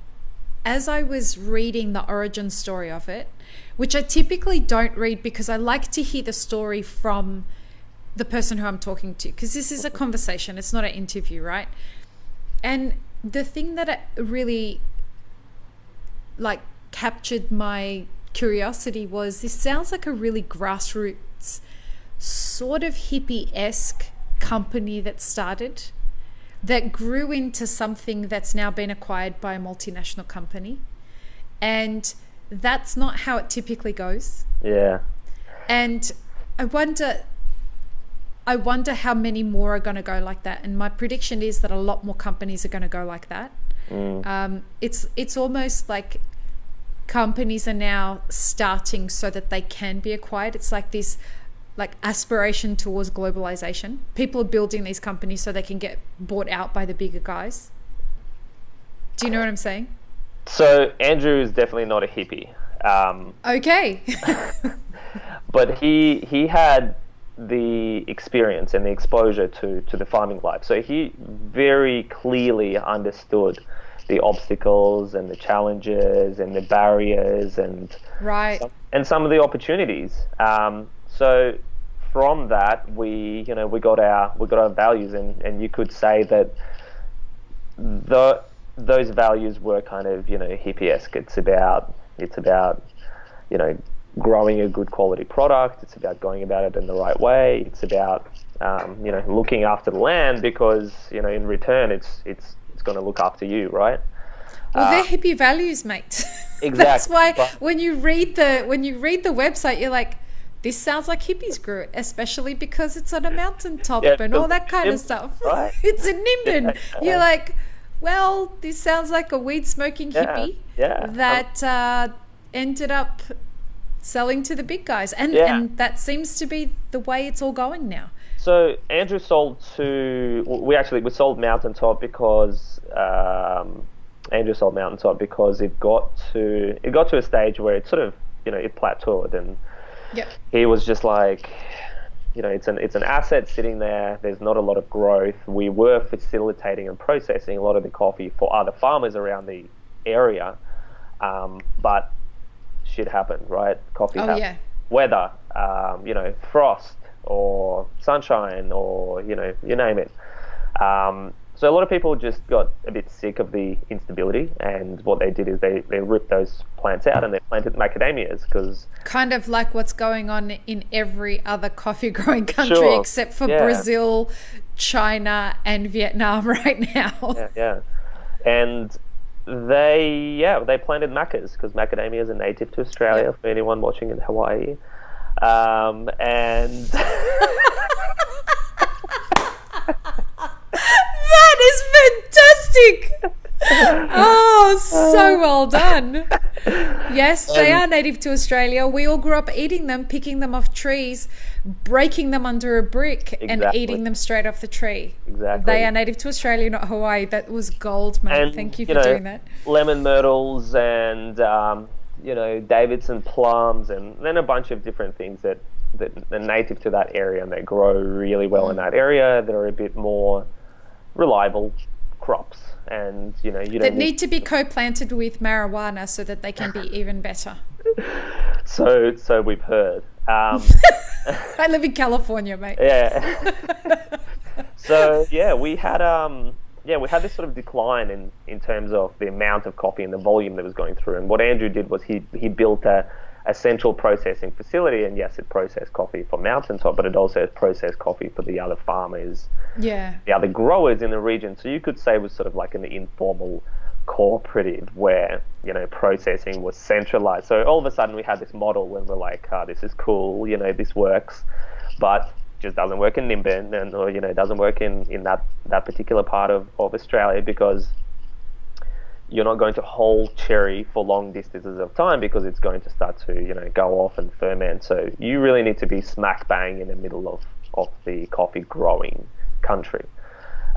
Speaker 1: as I was reading the origin story of it, which I typically don't read because I like to hear the story from the person who I'm talking to, because this is a conversation, it's not an interview, right? And the thing that really like captured my curiosity was, this sounds like a really grassroots sort of hippie-esque company that started, that grew into something that's now been acquired by a multinational company. And that's not how it typically goes.
Speaker 2: Yeah.
Speaker 1: And I wonder how many more are going to go like that. And my prediction is that a lot more companies are going to go like that. It's almost like companies are now starting so that they can be acquired. It's like this like aspiration towards globalization. People are building these companies so they can get bought out by the bigger guys. Do you know what I'm saying?
Speaker 2: So Andrew is definitely not a hippie.
Speaker 1: Okay.
Speaker 2: But he had the experience and the exposure to the farming life. So he very clearly understood the obstacles and the challenges and the barriers and some of the opportunities. So from that, we got our values, and you could say that those values were kind of hippie-esque. It's about growing a good quality product. It's about going about it in the right way. It's about looking after the land, because in return it's going to look after you, right?
Speaker 1: Well, they're hippie values, mate.
Speaker 2: Exactly.
Speaker 1: That's why when you read the website, you're like, this sounds like hippies grew it, especially because it's on a mountaintop and all that kind of stuff.
Speaker 2: Right?
Speaker 1: It's in Nimbin. You're like, well, this sounds like a weed smoking hippie that ended up selling to the big guys, and that seems to be the way it's all going now.
Speaker 2: So Andrew sold we sold Mountaintop because Andrew sold Mountaintop because it got to a stage where it sort of it plateaued, and he was just like, it's an asset sitting there. There's not a lot of growth. We were facilitating and processing a lot of the coffee for other farmers around the area, but shit happened, right? Coffee happened. Weather, frost or sunshine, or you name it. So a lot of people just got a bit sick of the instability, and what they did is they ripped those plants out and they planted macadamias, because
Speaker 1: kind of like what's going on in every other coffee growing country except for Brazil, China and Vietnam right now.
Speaker 2: And they planted macas, because macadamias are native to Australia for anyone watching in Hawaii. And
Speaker 1: that is fantastic. Oh, so well done. Yes, they are native to Australia. We all grew up eating them, picking them off trees, breaking them under a brick and eating them straight off the tree.
Speaker 2: Exactly.
Speaker 1: They are native to Australia, not Hawaii. That was gold, mate. And, thank you for doing that.
Speaker 2: Lemon myrtles and Davidson plums, and then a bunch of different things that are native to that area, and they grow really well in that area. They're a bit more reliable crops, and that
Speaker 1: need to be co-planted with marijuana so that they can be even better.
Speaker 2: So we've heard.
Speaker 1: I live in California, mate.
Speaker 2: Yeah. So we had this sort of decline in terms of the amount of coffee and the volume that was going through. And what Andrew did was he built a central processing facility, and yes, it processed coffee for Mountaintop, but it also processed coffee for the other farmers, the other growers in the region. So you could say it was sort of like an informal cooperative where processing was centralized. So all of a sudden we had this model when we're like, this is cool, this works, but just doesn't work in Nimbin, and or doesn't work in that particular part of Australia, because you're not going to hold cherry for long distances of time, because it's going to start to go off and ferment. So you really need to be smack bang in the middle of the coffee growing country.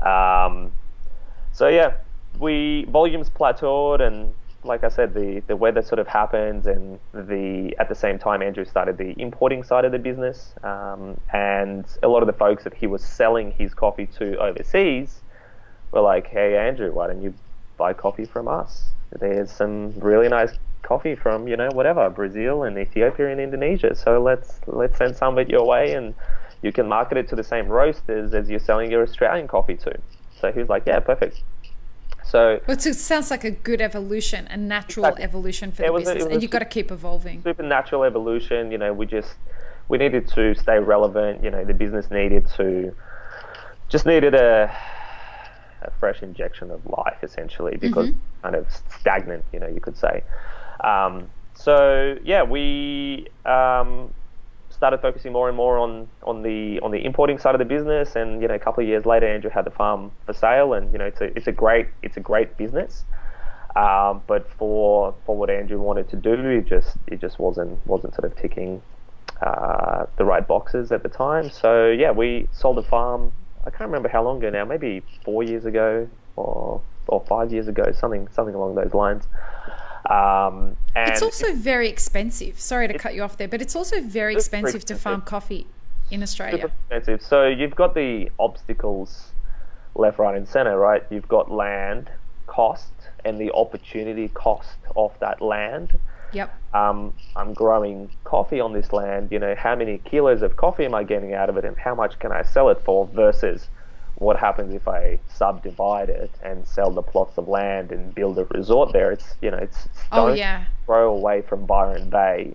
Speaker 2: Volumes plateaued, and like I said, the weather sort of happened, and at the same time Andrew started the importing side of the business, and a lot of the folks that he was selling his coffee to overseas were like, hey Andrew, why don't you buy coffee from us? there's some really nice coffee from, whatever, Brazil and Ethiopia and Indonesia. So let's send some of it your way, and you can market it to the same roasters as you're selling your Australian coffee to. So he was like, yeah, perfect. So
Speaker 1: it sounds like a good evolution, a natural evolution for the business, and you've got to keep evolving.
Speaker 2: Supernatural evolution. We needed to stay relevant. The business needed a fresh injection of life, essentially, because kind of stagnant, you could say. So yeah, we started focusing more and more on the importing side of the business, and a couple of years later, Andrew had the farm for sale, and it's a great business. But for what Andrew wanted to do, it just wasn't sort of ticking the right boxes at the time. So yeah, we sold the farm. I can't remember how long ago now, maybe 4 years ago or 5 years ago, something along those lines. And
Speaker 1: it's also very expensive. Sorry to cut you off there, but it's also very expensive to farm coffee in Australia.
Speaker 2: Super expensive. So you've got the obstacles left, right, and centre, right? You've got land cost and the opportunity cost of that land.
Speaker 1: Yep.
Speaker 2: I'm growing coffee on this land. How many kilos of coffee am I getting out of it, and how much can I sell it for? Versus what happens if I subdivide it and sell the plots of land and build a resort there? It's throw away from Byron Bay.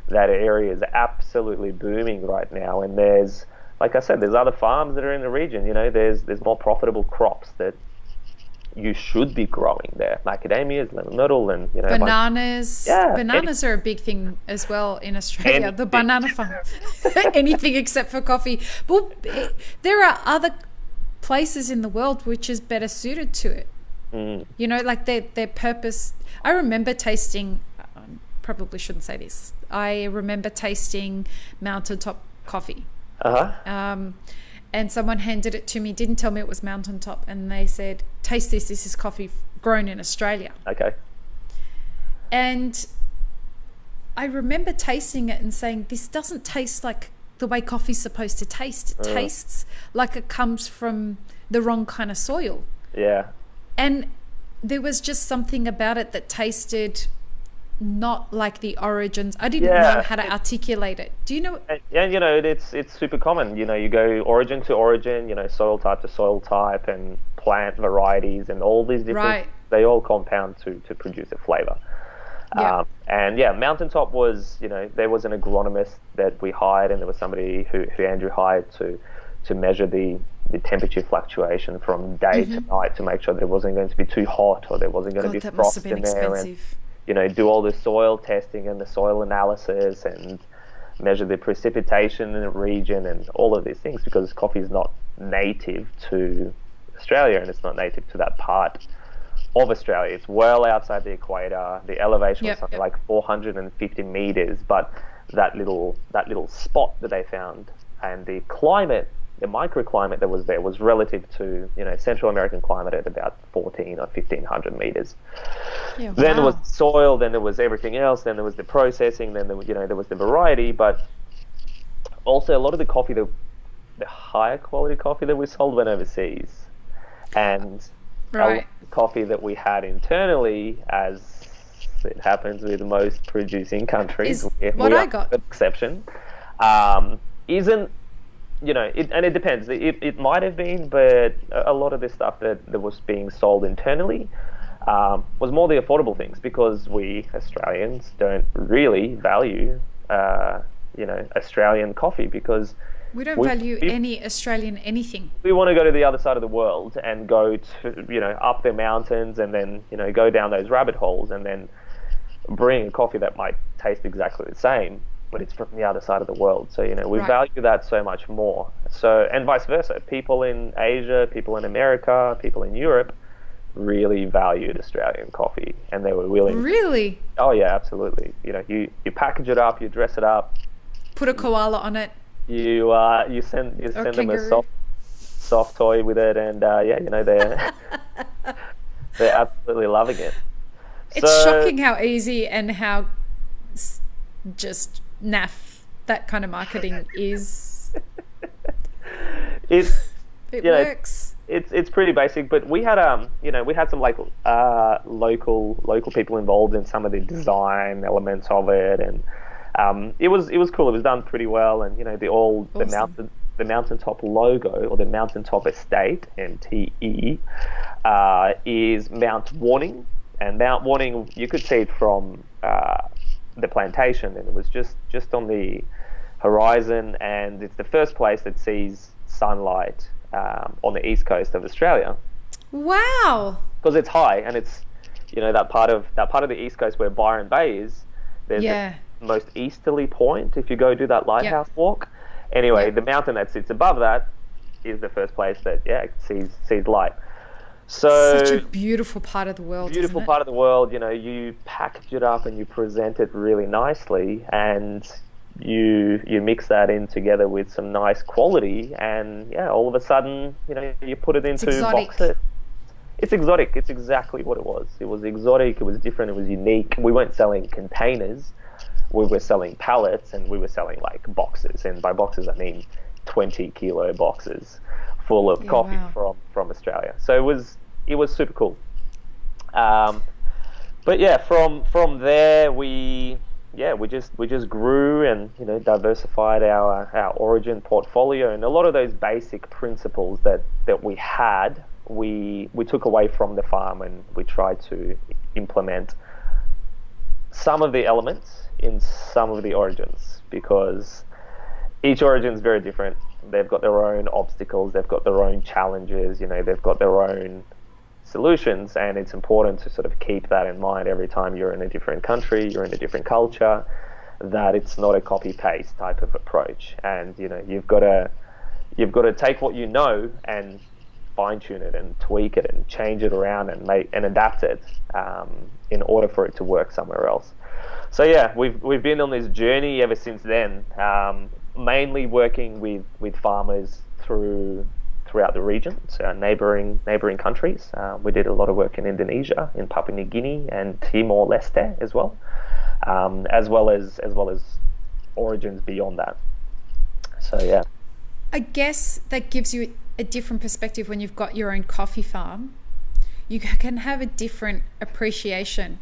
Speaker 2: That area is absolutely booming right now, and there's, like I said, there's other farms that are in the region. There's more profitable crops that you should be growing there. Macadamias, lemon myrtle, and
Speaker 1: bananas. Bananas are a big thing as well in Australia. The banana farm, anything except for coffee. But there are other places in the world which is better suited to it. Like their purpose. I remember tasting. Probably shouldn't say this. I remember tasting mountaintop coffee. And someone handed it to me, didn't tell me it was mountaintop, and they said, taste this is coffee grown in Australia.
Speaker 2: Okay.
Speaker 1: And I remember tasting it and saying, this doesn't taste like the way coffee's supposed to taste. It tastes like it comes from the wrong kind of soil.
Speaker 2: Yeah.
Speaker 1: And there was just something about it that tasted not like the origins. I didn't know how to articulate it. Do you know?
Speaker 2: Yeah, it's super common. You go origin to origin, soil type to soil type, and plant varieties, and all these different, they all compound to produce a flavor. Mountaintop was, there was an agronomist that we hired, and there was somebody who Andrew hired to measure the temperature fluctuation from day to night to make sure that it wasn't going to be too hot, or there wasn't going to be frost in there.
Speaker 1: Expensive.
Speaker 2: And do all the soil testing and the soil analysis, and measure the precipitation in the region, and all of these things, because coffee is not native to Australia, and it's not native to that part of Australia. It's well outside the equator. The elevation was something like 450 meters, but that little spot that they found, and the climate, the microclimate that was there, was relative to Central American climate at about 14 or 1500 meters. Then there was soil, then there was everything else, then there was the processing, then there was the variety, but also a lot of the coffee, the higher quality coffee that we sold went overseas, and a lot of the coffee that we had internally, as it happens with most producing countries,
Speaker 1: what I got
Speaker 2: an exception, isn't. It depends. It might have been, but a lot of this stuff that was being sold internally was more the affordable things, because we Australians don't really value, Australian coffee, because
Speaker 1: we don't value any Australian anything.
Speaker 2: We want to go to the other side of the world and go to, up the mountains, and then, go down those rabbit holes, and then bring a coffee that might taste exactly the same, but it's from the other side of the world. So, we value that so much more. So, and vice versa. People in Asia, people in America, people in Europe really valued Australian coffee, and they were willing.
Speaker 1: Really?
Speaker 2: Oh yeah, absolutely. You package it up, you dress it up,
Speaker 1: put a koala on it.
Speaker 2: You send them a soft toy with it, and they're they're absolutely loving it.
Speaker 1: It's shocking how easy and how just naff that kind of marketing is.
Speaker 2: It
Speaker 1: works.
Speaker 2: it's pretty basic, but we had we had some like local people involved in some of the design elements of it, and it was cool. It was done pretty well, and
Speaker 1: Awesome.
Speaker 2: the mountaintop logo, or the mountaintop estate, MTE, is Mount Warning, and Mount Warning, you could see it from the plantation, and it was just on the horizon, and it's the first place that sees sunlight on the east coast of Australia,
Speaker 1: Wow.
Speaker 2: because it's high, and it's that part of the east coast where Byron Bay is. There's
Speaker 1: Yeah.
Speaker 2: the most easterly point if you go do that lighthouse
Speaker 1: Yep.
Speaker 2: walk. Anyway,
Speaker 1: Yep.
Speaker 2: the mountain that sits above that is the first place that sees light. So
Speaker 1: Such a beautiful part of the world,
Speaker 2: beautiful
Speaker 1: isn't
Speaker 2: part
Speaker 1: it?
Speaker 2: of the world. You package it up and you present it really nicely, and you mix that in together with some nice quality, and all of a sudden, you put it into
Speaker 1: exotic.
Speaker 2: boxes. It's exotic. It's exactly what it was. It was exotic. It was different. It was unique. We weren't selling containers. We were selling pallets, and we were selling like boxes. And by boxes, I mean 20-kilo boxes full of
Speaker 1: Yeah,
Speaker 2: coffee
Speaker 1: wow.
Speaker 2: from Australia. So it was super cool. But yeah, from there we just grew, and diversified our origin portfolio, and a lot of those basic principles that we had, we took away from the farm, and we tried to implement some of the elements in some of the origins, because each origin is very different. They've got their own obstacles, they've got their own challenges, they've got their own solutions, and it's important to sort of keep that in mind every time you're in a different country, you're in a different culture, that it's not a copy paste type of approach, and you've got to take what and fine tune it and tweak it and change it around and make and adapt it in order for it to work somewhere else. So yeah, we've been on this journey ever since then, mainly working with farmers throughout the region, so neighboring countries. We did a lot of work in Indonesia, in Papua New Guinea, and Timor-Leste as well, as well as origins beyond that. So yeah.
Speaker 1: I guess that gives you a different perspective when you've got your own coffee farm. You can have a different appreciation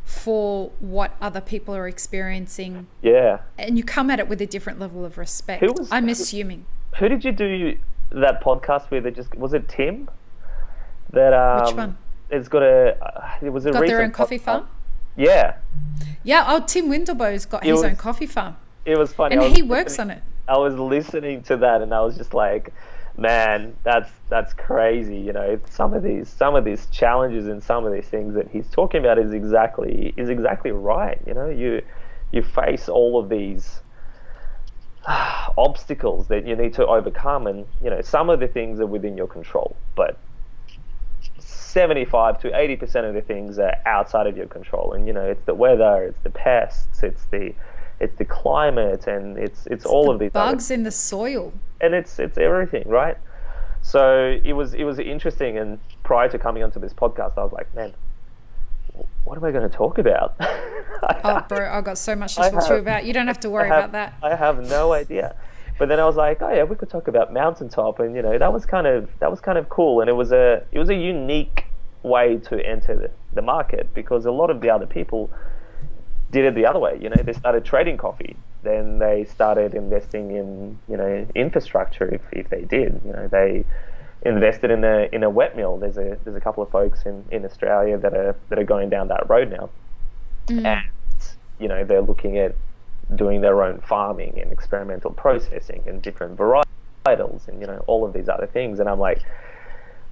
Speaker 1: for what other people are experiencing,
Speaker 2: Yeah.
Speaker 1: and you come at it with a different level of respect. I'm assuming.
Speaker 2: Who did you do that podcast with? Was it Tim? That
Speaker 1: Which one?
Speaker 2: It's got it was a
Speaker 1: Got their
Speaker 2: recent
Speaker 1: own coffee
Speaker 2: podcast.
Speaker 1: farm?
Speaker 2: Yeah.
Speaker 1: Yeah, Tim Windelbow's got his own coffee farm,
Speaker 2: It was funny.
Speaker 1: and he works on it.
Speaker 2: I was listening to that, and I was just like, man, that's crazy. Some of these challenges and some of these things that he's talking about is exactly right. You face all of these obstacles that you need to overcome, and some of the things are within your control, but 75 to 80% of the things are outside of your control, and it's the weather, it's the pests, it's the climate, and it's all of these
Speaker 1: bugs in the soil,
Speaker 2: and it's everything, right? So it was interesting, and prior to coming onto this podcast, I was like, man, what am I going to talk about?
Speaker 1: Oh, bro, I've got so much to talk to you about. You don't have to worry about that.
Speaker 2: I have no idea. But then I was like, oh yeah, we could talk about mountaintop, and that was kind of cool, and it was a unique way to enter the market, because a lot of the other people did it the other way. They started trading coffee, then they started investing in infrastructure. If they did, they invested in a wet mill. There's a couple of folks in Australia that are going down that road now, and they're looking at doing their own farming and experimental processing and different varietals and all of these other things. And I'm like,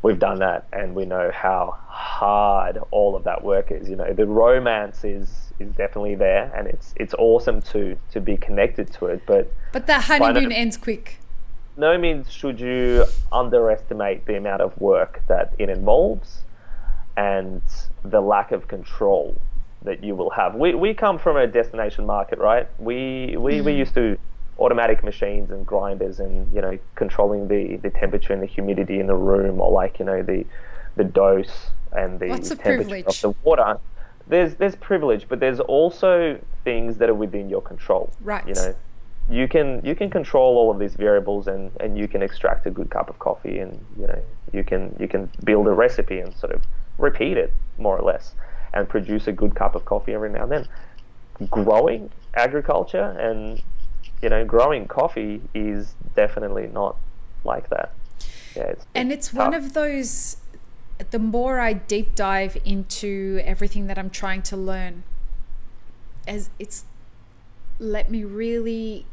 Speaker 2: we've done that, and we know how hard all of that work is. The romance is definitely there, and it's awesome to be connected to it, but
Speaker 1: that honeymoon ends quick.
Speaker 2: No means should you underestimate the amount of work that it involves and the lack of control that you will have. We come from a destination market, right? We used to automatic machines and grinders, and controlling the temperature and the humidity in the room, or the dose and the
Speaker 1: Lots of
Speaker 2: temperature
Speaker 1: privilege.
Speaker 2: of the water. There's privilege, but there's also things that are within your control.
Speaker 1: Right.
Speaker 2: you can control all of these variables, and you can extract a good cup of coffee, and you can build a recipe and sort of repeat it more or less, and produce a good cup of coffee every now and then. Growing agriculture and growing coffee is definitely not like that. Yeah,
Speaker 1: it's one of those. The more I deep dive into everything that I'm trying to learn, as it's let me really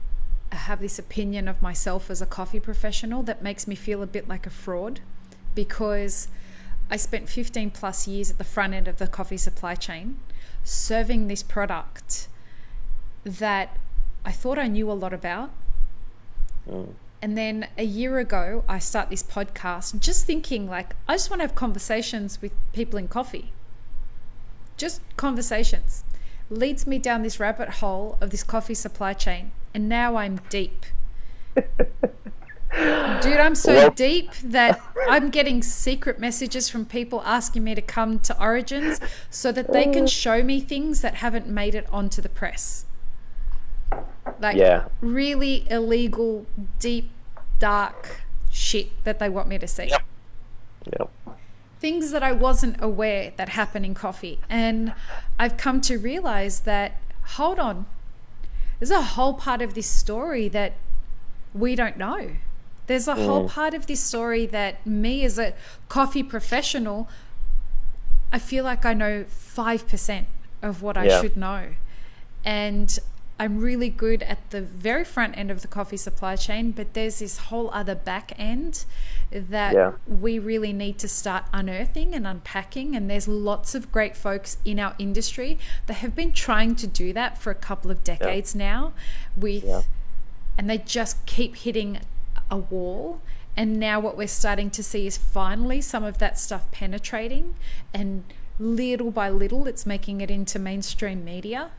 Speaker 1: have this opinion of myself as a coffee professional that makes me feel a bit like a fraud, because I spent 15 plus years at the front end of the coffee supply chain serving this product that I thought I knew a lot about. And then a year ago, I start this podcast just thinking I just want to have conversations with people in coffee. Just conversations. Leads me down this rabbit hole of this coffee supply chain. And now I'm deep. Dude, I'm so deep that I'm getting secret messages from people asking me to come to Origins so that they can show me things that haven't made it onto the press. Really illegal, deep, dark shit that they want me to see.
Speaker 2: Yep.
Speaker 1: Things that I wasn't aware that happen in coffee. And I've come to realize that, hold on, there's a whole part of this story that we don't know. There's a whole part of this story that me as a coffee professional, I feel like I know 5% of what I should know. And I'm really good at the very front end of the coffee supply chain, but there's this whole other back end that we really need to start unearthing and unpacking. And there's lots of great folks in our industry that have been trying to do that for a couple of decades now and they just keep hitting a wall. And now what we're starting to see is finally some of that stuff penetrating, and little by little it's making it into mainstream media,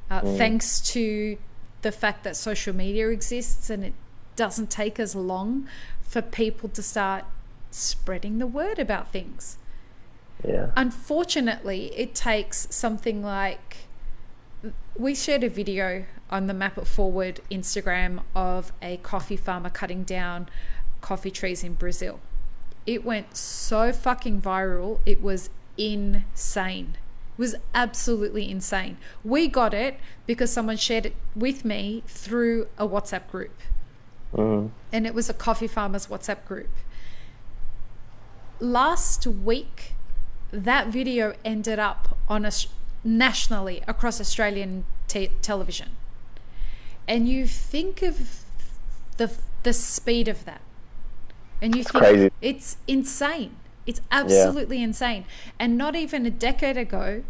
Speaker 1: thanks to the fact that social media exists, and it doesn't take as long for people to start spreading the word about things. Unfortunately, it takes something like, we shared a video on the Map It Forward Instagram of a coffee farmer cutting down coffee trees in Brazil. It went so fucking viral. It was insane. It was absolutely insane. We got it because someone shared it with me through a WhatsApp group. And it was a coffee farmers WhatsApp group. Last week, that video ended up on nationally across Australian television. And you think of the speed of that, and you think
Speaker 2: crazy.
Speaker 1: It's insane. It's absolutely insane. And not even a decade ago,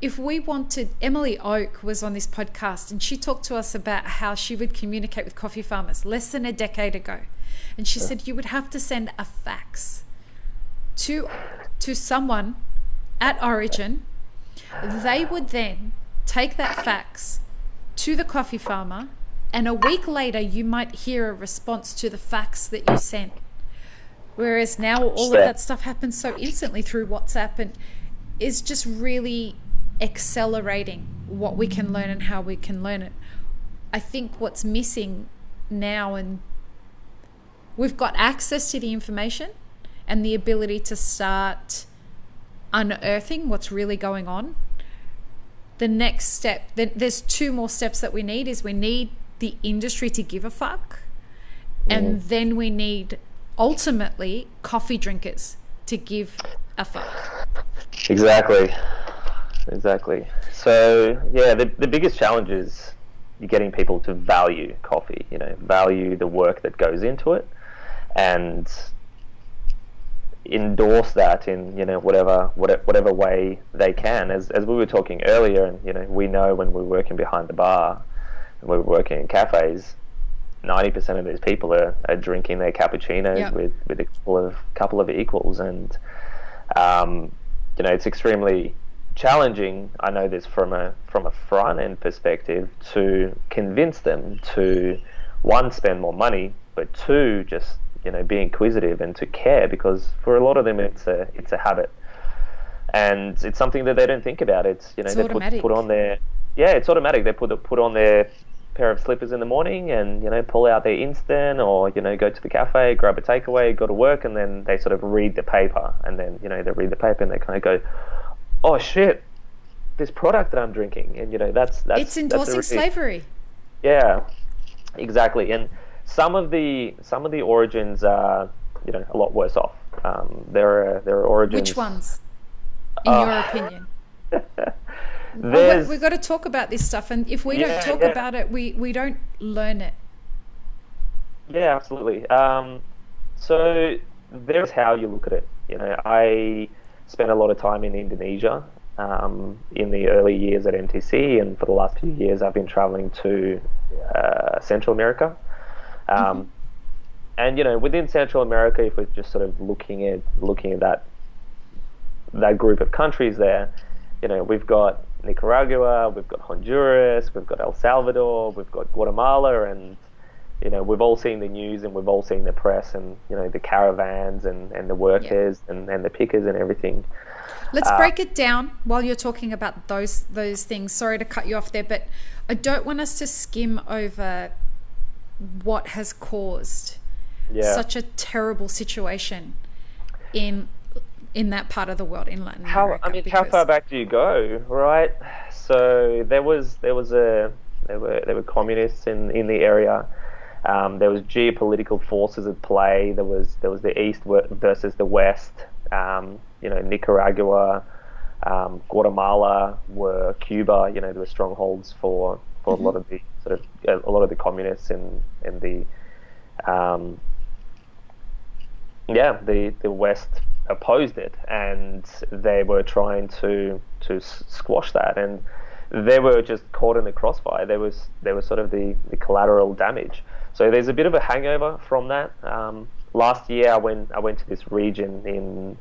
Speaker 1: if we wanted, Emily Oak was on this podcast and she talked to us about how she would communicate with coffee farmers less than a decade ago. And she said you would have to send a fax to someone at Origin. They would then take that fax to the coffee farmer, and a week later you might hear a response to the fax that you sent. Whereas now all of that stuff happens so instantly through WhatsApp, and is just really accelerating what we can learn and how we can learn it. I think what's missing now, and we've got access to the information and the ability to start unearthing what's really going on. The next step, there's two more steps that we need, is we need the industry to give a fuck, and then we need ultimately coffee drinkers to give a fuck.
Speaker 2: Exactly. So the biggest challenge is you're getting people to value coffee, value the work that goes into it, and endorse that in whatever way they can. As we were talking earlier, and we know when we're working behind the bar and we're working in cafes, 90% of these people are drinking their cappuccinos with a couple of equals, and it's extremely challenging. I know this from a front end perspective, to convince them to, one, spend more money, but two, just be inquisitive and to care, because for a lot of them it's a habit, and it's something that they don't think about. It's
Speaker 1: it's automatic.
Speaker 2: put on their it's automatic. They put on their pair of slippers in the morning and, pull out their Instant or, go to the cafe, grab a takeaway, go to work, and then they sort of read the paper. And then, they read the paper and they kind of go, oh, shit, this product that I'm drinking. And, that's
Speaker 1: it's endorsing slavery.
Speaker 2: Yeah, exactly. And some of the origins are, a lot worse off. There are origins.
Speaker 1: Which ones, in your opinion? We've got to talk about this stuff, and if we don't talk about it, we don't learn it.
Speaker 2: Yeah, absolutely. So there's how you look at it. I spent a lot of time in Indonesia in the early years at MTC, and for the last few years I've been traveling to Central America. And within Central America, if we're just sort of looking at that group of countries there, we've got Nicaragua, we've got Honduras, we've got El Salvador, we've got Guatemala, and we've all seen the news and we've all seen the press and the caravans and the workers and the pickers and everything.
Speaker 1: Let's break it down while you're talking about those things. Sorry to cut you off there, but I don't want us to skim over what has caused such a terrible situation in that part of the world, in Latin America.
Speaker 2: How far back do you go, right? So there were communists in the area. There was geopolitical forces at play. There was the East versus the West. Nicaragua, Guatemala, Cuba. There were strongholds for a lot of the communists and the West opposed it, and they were trying to squash that, and they were just caught in the crossfire. There was sort of the collateral damage. So there's a bit of a hangover from that. Last year I went to this region in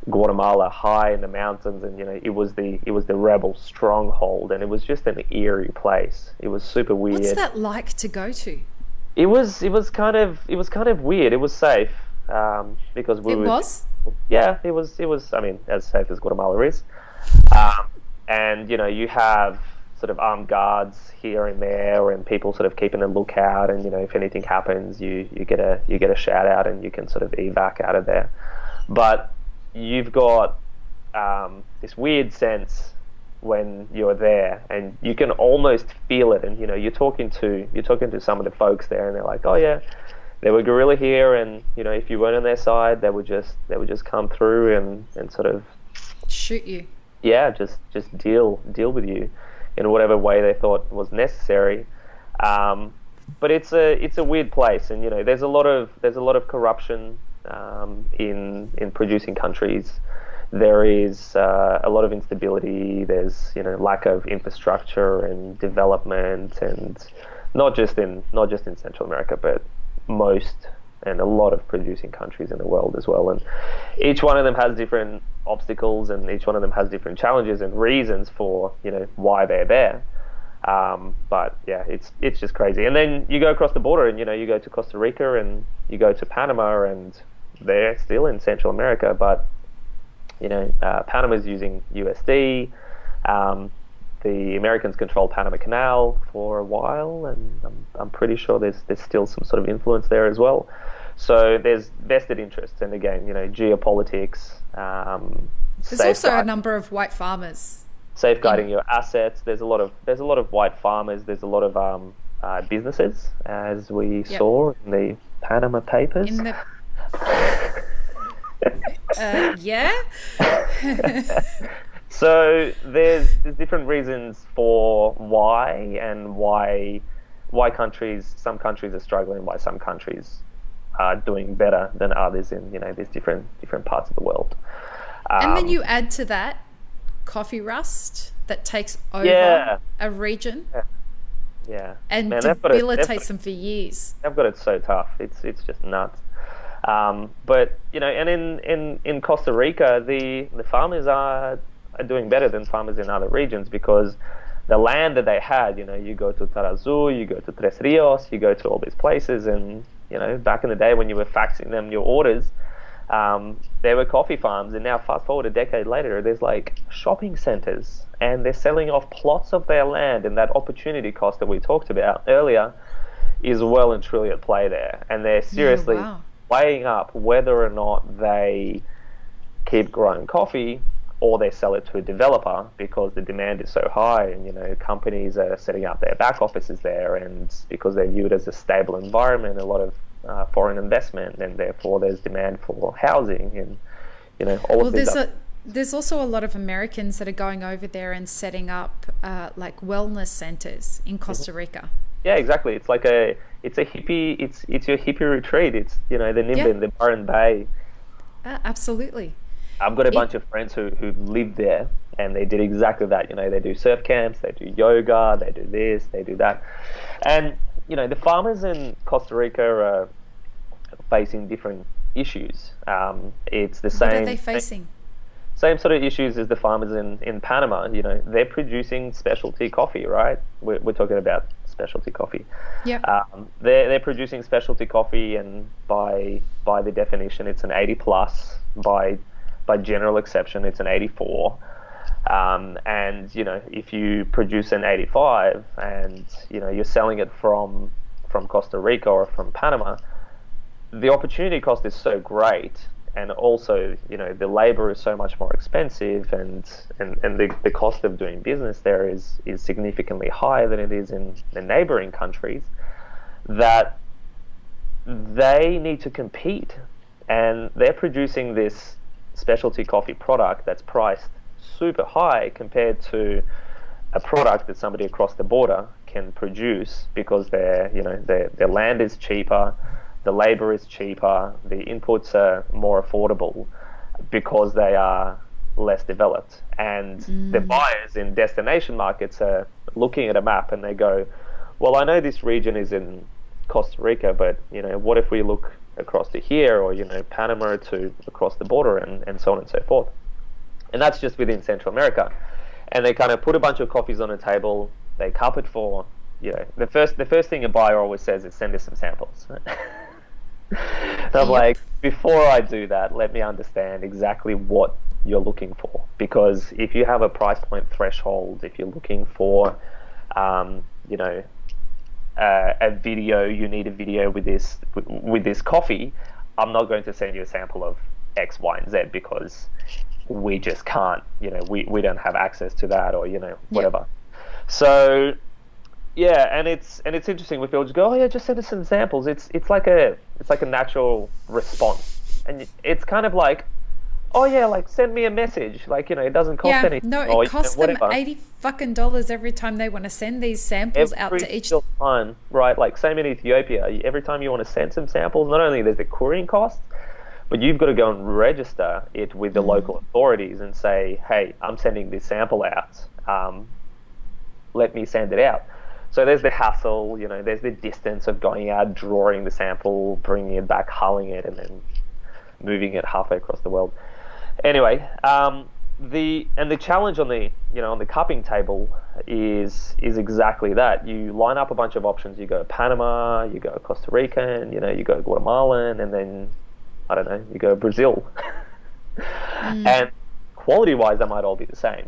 Speaker 2: Guatemala, high in the mountains, and it was the rebel stronghold, and it was just an eerie place. It was super weird.
Speaker 1: What's that like to go to?
Speaker 2: It was kind of weird. It was safe because it was as safe as Guatemala is, and you have sort of armed guards here and there, and people sort of keeping a lookout, and if anything happens, you get a shout out, and you can sort of evac out of there. But you've got this weird sense when you're there, and you can almost feel it. And you're talking to some of the folks there, and they're like, oh yeah, there were guerrilla here, and if you weren't on their side, they would just come through and sort of
Speaker 1: shoot you.
Speaker 2: Yeah, just deal with you in whatever way they thought was necessary. But it's a weird place, and there's a lot of corruption in producing countries. There is a lot of instability. There's lack of infrastructure and development, and not just in Central America, but most and a lot of producing countries in the world as well. And each one of them has different obstacles, and each one of them has different challenges and reasons for why they're there. But yeah, it's just crazy. And then you go across the border, and you go to Costa Rica, and you go to Panama, and they're still in Central America, but Panama's using USD. The Americans controlled Panama Canal for a while, and I'm pretty sure there's still some sort of influence there as well. So there's vested interests, and again, geopolitics.
Speaker 1: There's also a number of white farmers
Speaker 2: safeguarding your assets. There's a lot of white farmers. There's a lot of businesses, as we saw in the Panama Papers.
Speaker 1: Yeah.
Speaker 2: So there's different reasons for why some countries are struggling, why some countries are doing better than others in these different parts of the world.
Speaker 1: And then you add to that coffee rust that takes over a region.
Speaker 2: Yeah.
Speaker 1: And debilitates them for years.
Speaker 2: They've got it so tough. It's just nuts. But and in Costa Rica, the farmers are doing better than farmers in other regions, because the land that they had, you go to Tarazul, you go to Tres Rios, you go to all these places, and back in the day when you were faxing them your orders, there were coffee farms, and now fast forward a decade later, there's like shopping centers, and they're selling off plots of their land, and that opportunity cost that we talked about earlier is well and truly at play there. And they're seriously weighing up whether or not they keep growing coffee or they sell it to a developer, because the demand is so high, and companies are setting up their back offices there, and because they view it as a stable environment, a lot of foreign investment, and therefore there's demand for housing, and all of this.
Speaker 1: There's also a lot of Americans that are going over there and setting up like wellness centers in Costa Rica.
Speaker 2: Yeah, exactly. It's like it's a hippie, it's your hippie retreat. It's the Nimbin, the Byron Bay.
Speaker 1: Absolutely.
Speaker 2: I've got a bunch of friends who live there, and they did exactly that. They do surf camps, they do yoga, they do this, they do that. And, the farmers in Costa Rica are facing different issues. It's the same.
Speaker 1: What are they facing?
Speaker 2: Same sort of issues as the farmers in Panama. They're producing specialty coffee, right? We're talking about specialty coffee.
Speaker 1: Yeah.
Speaker 2: They're producing specialty coffee, and by the definition, it's an 80 plus. By general exception, it's an 84. And if you produce an 85 and you're selling it from Costa Rica or from Panama, the opportunity cost is so great, and also the labor is so much more expensive, and the cost of doing business there is significantly higher than it is in the neighboring countries, that they need to compete, and they're producing this specialty coffee product that's priced super high compared to a product that somebody across the border can produce, because their land is cheaper, the labor is cheaper, the inputs are more affordable because they are less developed. And the buyers in destination markets are looking at a map and they go, well, I know this region is in Costa Rica, but what if we look across to here, or Panama to across the border, and so on and so forth. And that's just within Central America. And they kind of put a bunch of coffees on a table, they cup it for the first thing a buyer always says is, send us some samples. And I'm like, before I do that, let me understand exactly what you're looking for, because if you have a price point threshold, if you're looking for a video, you need a video with this coffee, I'm not going to send you a sample of X, Y, and Z, because we just can't, we don't have access to that, or whatever. So and it's interesting when people just go, oh yeah, just send us some samples. It's like a natural response, and it's kind of like, oh yeah, like send me a message, like it doesn't cost anything.
Speaker 1: No, it costs them $80 every time they want to send these samples out to each
Speaker 2: time, right? Like same in Ethiopia, every time you want to send some samples, not only there's the couriering cost, but you've got to go and register it with the local authorities and say, hey, I'm sending this sample out, let me send it out. So there's the hassle, there's the distance of going out, drawing the sample, bringing it back, hulling it, and then moving it halfway across the world. Anyway, the challenge on the cupping table is exactly that. You line up a bunch of options. You go Panama, you go Costa Rican, you go Guatemalan, and then I don't know, you go Brazil. And quality-wise, they might all be the same,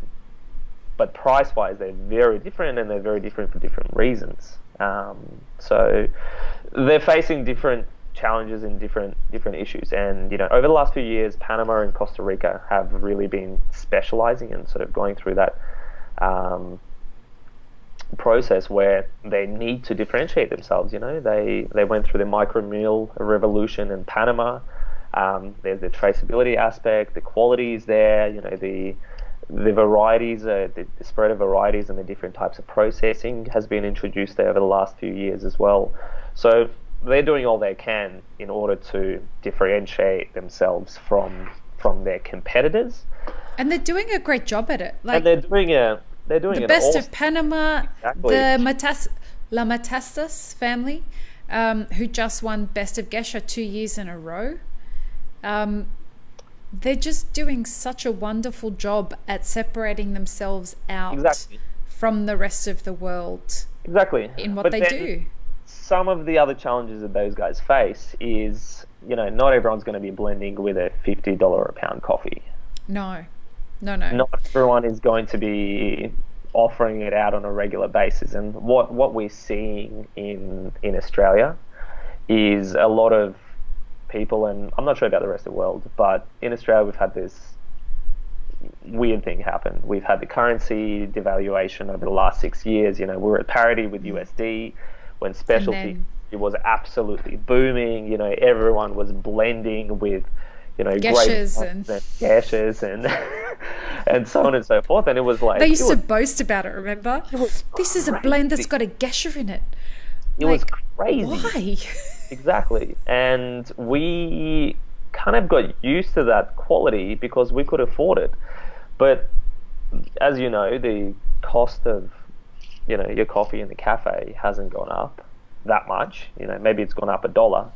Speaker 2: but price-wise, they're very different, and they're very different for different reasons. So they're facing different challenges and different issues. And over the last few years, Panama and Costa Rica have really been specializing and sort of going through that process where they need to differentiate themselves. They went through the micromeal revolution in Panama. There's the traceability aspect, the quality is there, the varieties, the spread of varieties and the different types of processing has been introduced there over the last few years as well. So they're doing all they can in order to differentiate themselves from their competitors.
Speaker 1: And they're doing a great job at it.
Speaker 2: And they're doing
Speaker 1: the best of Panama,
Speaker 2: exactly.
Speaker 1: The La Matastas family, who just won Best of Gesha 2 years in a row. They're just doing such a wonderful job at separating themselves out from the rest of the world.
Speaker 2: Exactly.
Speaker 1: In what they do.
Speaker 2: some of the other challenges that those guys face is, not everyone's going to be blending with a $50 a pound coffee.
Speaker 1: No.
Speaker 2: Not everyone is going to be offering it out on a regular basis. And what we're seeing in Australia is a lot of people, and I'm not sure about the rest of the world, but in Australia we've had this weird thing happen. We've had the currency devaluation over the last 6 years. We were at parity with USD when specialty it was absolutely booming. Everyone was blending with
Speaker 1: Geshes and
Speaker 2: Geshes and and so on and so forth. And it was like
Speaker 1: they used to boast about it. Remember, this is a blend that's got a Gesher in it.
Speaker 2: It was crazy.
Speaker 1: Why?
Speaker 2: Exactly. And we kind of got used to that quality because we could afford it. But as you know, the cost of your coffee in the cafe hasn't gone up that much. Maybe it's gone up $1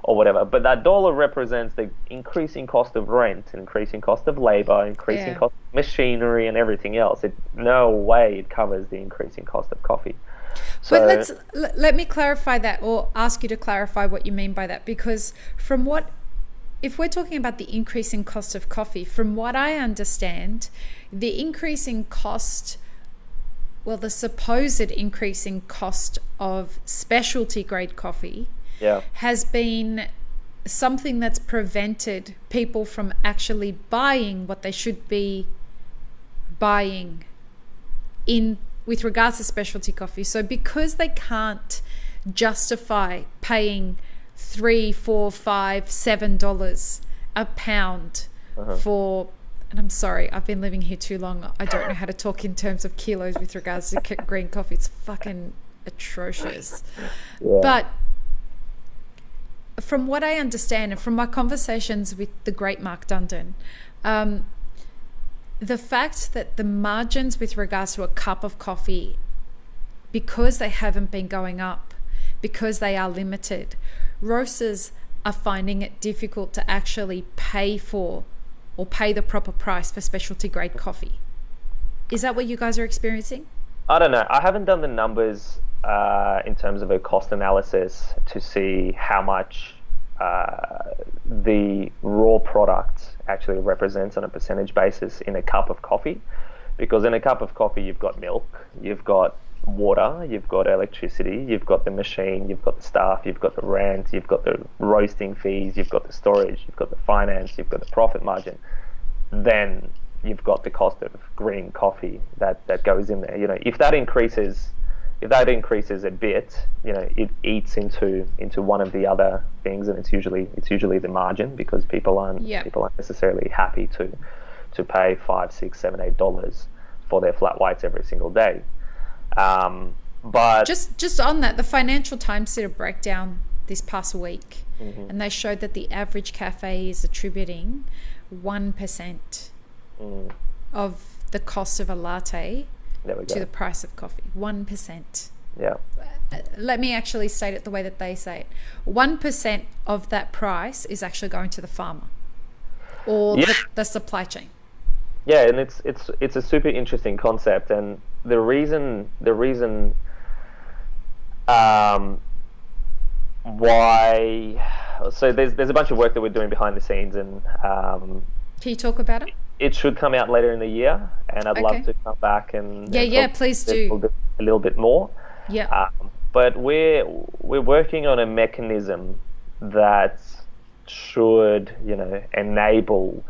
Speaker 2: or whatever, but that dollar represents the increasing cost of rent, increasing cost of labor, increasing cost of machinery and everything else. No way it covers the increasing cost of coffee.
Speaker 1: But let me clarify that, or ask you to clarify what you mean by that, because if we're talking about the increasing cost of coffee, from what I understand, the increasing cost, the supposed increasing cost of specialty grade coffee has been something that's prevented people from actually buying what they should be buying with regards to specialty coffee. So because they can't justify paying $3, $4, $5, $7 a pound for, and I'm sorry, I've been living here too long, I don't know how to talk in terms of kilos with regards to green coffee. It's fucking atrocious. But from what I understand, and from my conversations with the great Mark Dundon, the fact that the margins with regards to a cup of coffee, because they haven't been going up, because they are limited, roasters are finding it difficult to actually pay for or pay the proper price for specialty grade coffee. Is that what you guys are experiencing?
Speaker 2: I don't know. I haven't done the numbers in terms of a cost analysis to see how much the raw product actually represents on a percentage basis in a cup of coffee, because in a cup of coffee you've got milk, you've got water, you've got electricity, you've got the machine, you've got the staff, you've got the rent, you've got the roasting fees, you've got the storage, you've got the finance, you've got the profit margin. Then you've got the cost of green coffee that goes in there. If that increases a bit, it eats into one of the other things, and it's usually the margin, because people aren't necessarily happy to pay $5, $6, $7, $8 for their flat whites every single day. But
Speaker 1: just on that, the Financial Times did a breakdown this past week, and they showed that the average cafe is attributing 1% of the cost of a latte to the price of coffee. 1%.
Speaker 2: Yeah.
Speaker 1: Let me actually state it the way that they say it. 1% of that price is actually going to the farmer or the supply chain.
Speaker 2: Yeah, and it's a super interesting concept, and the reason why. So there's a bunch of work that we're doing behind the scenes, and
Speaker 1: can you talk about it?
Speaker 2: It should come out later in the year, and I'd love to come back and
Speaker 1: please do
Speaker 2: a little bit more.
Speaker 1: Yeah.
Speaker 2: But we're working on a mechanism that should enable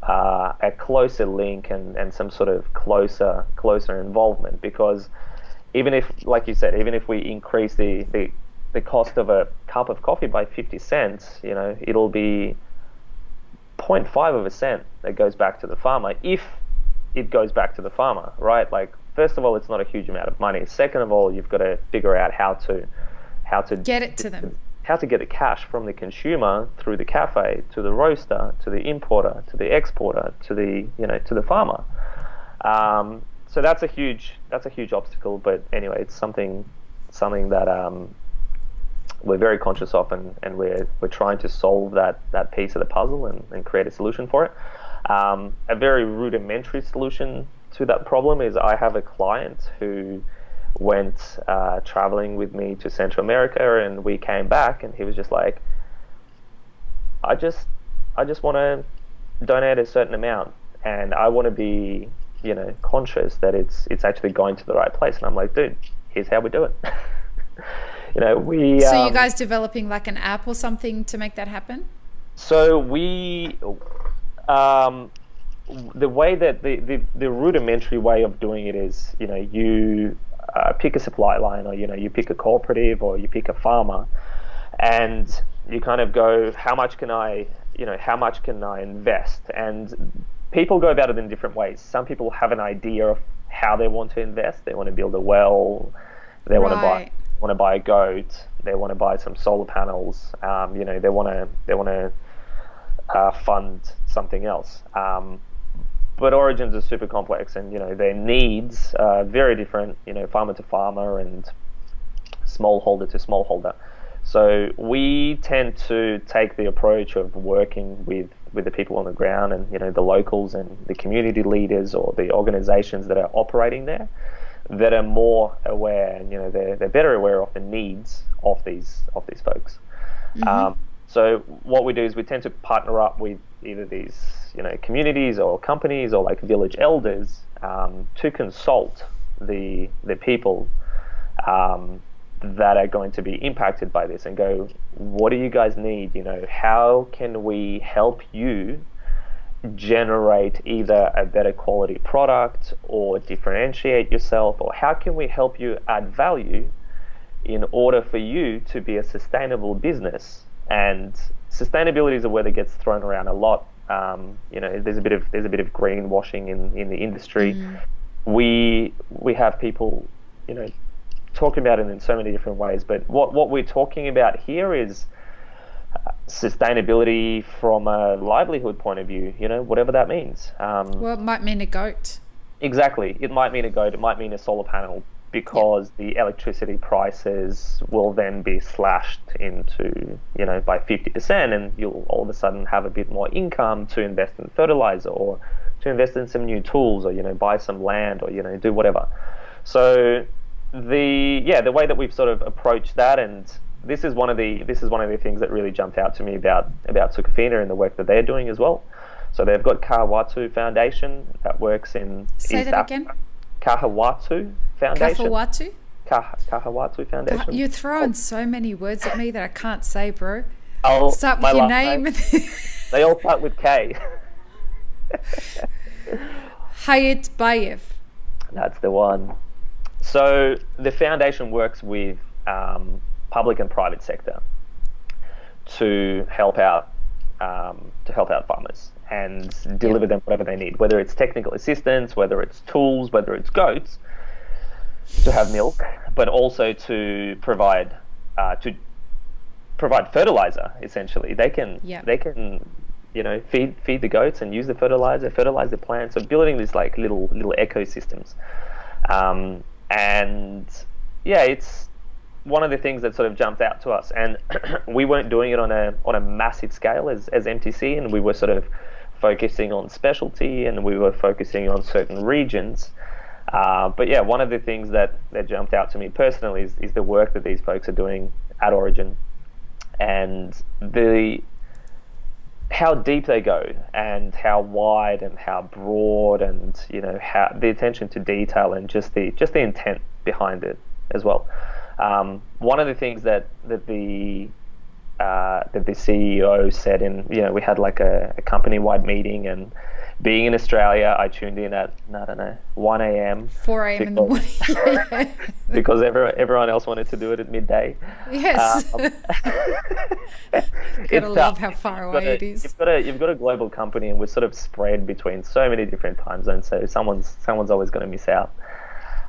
Speaker 2: a closer link and some sort of closer involvement, because even if, like you said, even if we increase the cost of a cup of coffee by 50 cents, it'll be 0.5 of a cent that goes back to the farmer, if it goes back to the farmer, right? Like, first of all, it's not a huge amount of money. Second of all, you've got to figure out how to
Speaker 1: get it to them,
Speaker 2: how to get the cash from the consumer through the cafe to the roaster to the importer to the exporter to the farmer. So that's a huge obstacle. But anyway, it's something that we're very conscious of, and we're trying to solve that piece of the puzzle and create a solution for it. A very rudimentary solution to that problem is, I have a client who went traveling with me to Central America, and we came back, and he was just like, I just want to donate a certain amount, and I want to be, conscious that it's actually going to the right place. And I'm like, dude, here's how we do it. We.
Speaker 1: So you guys developing like an app or something to make that happen?
Speaker 2: So we, the way that the rudimentary way of doing it is, you pick a supply line, or you pick a cooperative, or you pick a farmer, and you kind of go, how much can I invest? And people go about it in different ways. Some people have an idea of how they want to invest. They want to build a well. They want to buy a goat. They want to buy some solar panels. They want to fund something else. But origins are super complex, and their needs are very different. Farmer to farmer and smallholder to smallholder. So we tend to take the approach of working with the people on the ground, and the locals and the community leaders or the organizations that are operating there, that are more aware, and they're better aware of the needs of these folks. Mm-hmm. So what we do is we tend to partner up with either these communities or companies or like village elders to consult the people that are going to be impacted by this, and go, what do you guys need? How can we help you generate either a better quality product or differentiate yourself, or how can we help you add value in order for you to be a sustainable business? And sustainability is a word that gets thrown around a lot. There's a bit of greenwashing in the industry. We have people talking about it in so many different ways, but what we're talking about here is sustainability from a livelihood point of view, whatever that means.
Speaker 1: Well, it might mean a goat.
Speaker 2: Exactly. It might mean a goat. It might mean a solar panel, because the electricity prices will then be slashed into, by 50%, and you'll all of a sudden have a bit more income to invest in fertilizer, or to invest in some new tools, or, buy some land, or, do whatever. So the way that we've sort of approached that, and this is one of the things that really jumped out to me about Sucafina and the work that they're doing as well. So they've got Kahawatu Foundation that works in
Speaker 1: Say that again.
Speaker 2: Kahawatu Foundation. Kahawatu Foundation.
Speaker 1: You're throwing so many words at me that I can't say, bro.
Speaker 2: Start
Speaker 1: with your name.
Speaker 2: They all start with K.
Speaker 1: Khaiitbaev.
Speaker 2: That's the one. So the foundation works with public and private sector to help out farmers and deliver them whatever they need, whether it's technical assistance, whether it's tools, whether it's goats to have milk, but also to provide fertilizer. Essentially, they can feed the goats and use the fertilize the plants. So building these like little ecosystems. And it's one of the things that sort of jumped out to us, and we weren't doing it on a massive scale as MTC, and we were sort of focusing on specialty, and we were focusing on certain regions. But one of the things that jumped out to me personally is the work that these folks are doing at Origin, and how deep they go, and how wide and how broad, and how the attention to detail, and just the intent behind it as well. One of the things that the CEO said we had like a company-wide meeting, and being in Australia, I tuned in at 1 a.m.
Speaker 1: 4 a.m. in the morning.
Speaker 2: Because everyone else wanted to do it at midday.
Speaker 1: Yes. Gotta love how far away it is.
Speaker 2: You've got a global company, and we're sort of spread between so many different time zones, so someone's always going to miss out.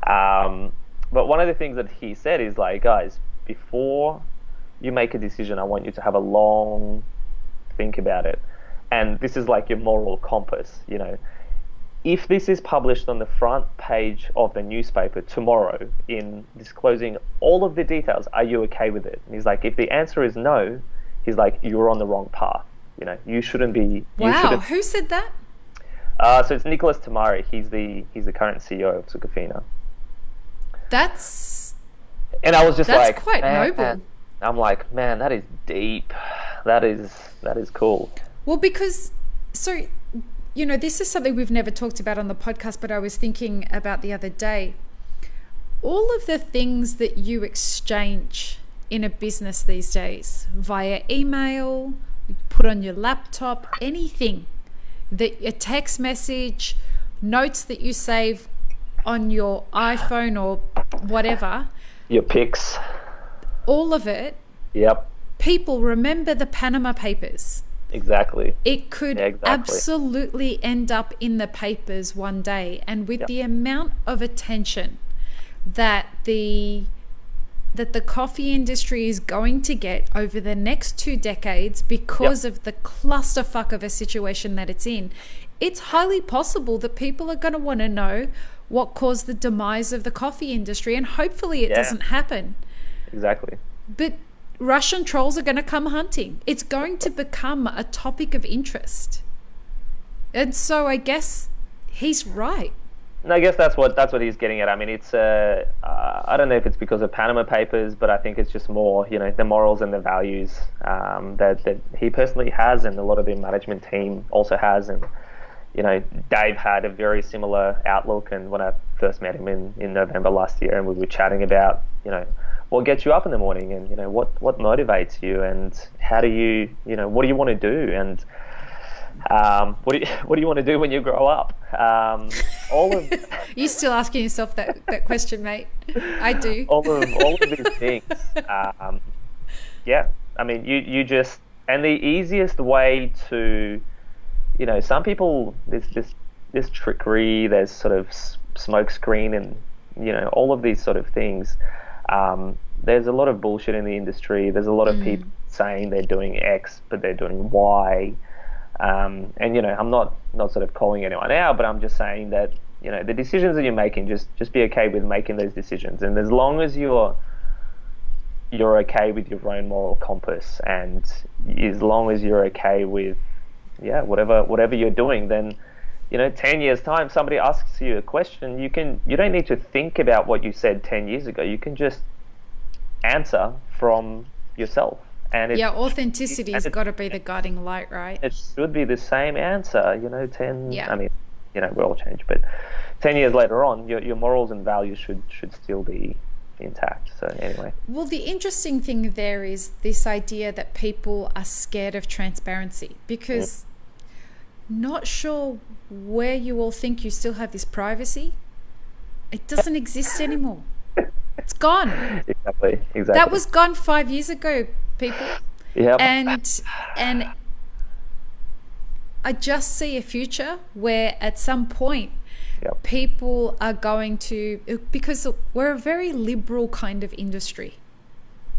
Speaker 2: But one of the things that he said is like, guys, before you make a decision, I want you to have a long think about it. And this is like your moral compass, If this is published on the front page of the newspaper tomorrow in disclosing all of the details, are you okay with it? And he's like, if the answer is no, he's like, you're on the wrong path. You shouldn't be.
Speaker 1: Wow, who said that?
Speaker 2: So it's Nicholas Tamari. He's the current CEO of Sucafina.
Speaker 1: That's
Speaker 2: And I was just
Speaker 1: that's
Speaker 2: like,
Speaker 1: quite
Speaker 2: man,
Speaker 1: noble.
Speaker 2: I'm like, man, that is deep. That is cool.
Speaker 1: Well, because so this is something we've never talked about on the podcast, but I was thinking about the other day. All of the things that you exchange in a business these days via email, you put on your laptop, anything, that a text message, notes that you save on your iPhone or whatever,
Speaker 2: Your pics.
Speaker 1: all of it,
Speaker 2: Yep.
Speaker 1: people remember the Panama Papers.
Speaker 2: Exactly.
Speaker 1: It could
Speaker 2: Yeah, exactly.
Speaker 1: absolutely end up in the papers one day. And with
Speaker 2: Yep.
Speaker 1: the amount of attention that the coffee industry is going to get over the next 2 decades because of the clusterfuck of a situation that it's in, it's highly possible that people are going to want to know what caused the demise of the coffee industry, and hopefully it doesn't happen.
Speaker 2: Exactly.
Speaker 1: But Russian trolls are going to come hunting. It's going to become a topic of interest. And so I guess he's right.
Speaker 2: And I guess that's what he's getting at. I mean, it's I don't know if it's because of Panama Papers, but I think it's just more, the morals and the values that he personally has, and a lot of the management team also has. And Dave had a very similar outlook. And when I first met him in November last year, and we were chatting about what gets you up in the morning, and what motivates you, and how do you what do you want to do, and what do you want to do when you grow up? All of
Speaker 1: You're still asking yourself that question, mate. I do.
Speaker 2: all of these things. Yeah, I mean, you just, and the easiest way to, some people, this trickery, there's sort of smoke screen, and all of these sort of things. There's a lot of bullshit in the industry. There's a lot of people saying they're doing X, but they're doing Y. And I'm not sort of calling anyone out, but I'm just saying that the decisions that you're making, just be okay with making those decisions. And as long as you're okay with your own moral compass, and as long as you're okay with whatever you're doing, then 10 years time somebody asks you a question, you don't need to think about what you said 10 years ago. You can just answer from yourself. And
Speaker 1: authenticity has got to be the guiding light, right?
Speaker 2: It should be the same answer, 10,
Speaker 1: Yeah.
Speaker 2: I mean, we all change, but 10 years later on, your morals and values should still be intact. So anyway.
Speaker 1: Well, the interesting thing there is this idea that people are scared of transparency, because not sure where you all think you still have this privacy. It doesn't exist anymore. It's gone.
Speaker 2: Exactly.
Speaker 1: That was gone 5 years ago, people.
Speaker 2: Yeah.
Speaker 1: And I just see a future where at some point people are going to, because we're a very liberal kind of industry,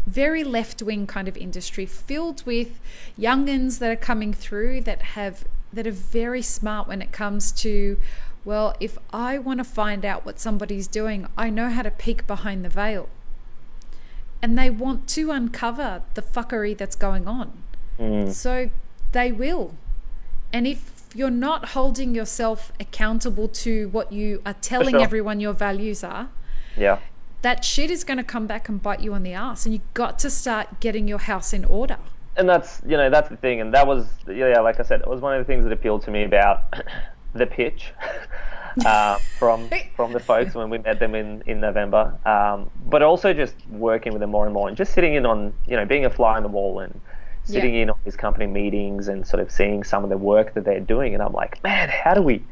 Speaker 1: very left-wing kind of industry, filled with youngins that are coming through that are very smart when it comes to, well, if I want to find out what somebody's doing, I know how to peek behind the veil. And they want to uncover the fuckery that's going on. So they will. And if you're not holding yourself accountable to what you are telling everyone your values are, that shit is going to come back and bite you on the ass. And you've got to start getting your house in order.
Speaker 2: And that's the thing. And that was, like I said, it was one of the things that appealed to me about the pitch from the folks when we met them in November. But also just working with them more and more, and just sitting in on, being a fly on the wall, and sitting in on these company meetings, and sort of seeing some of the work that they're doing. And I'm like, man, how do we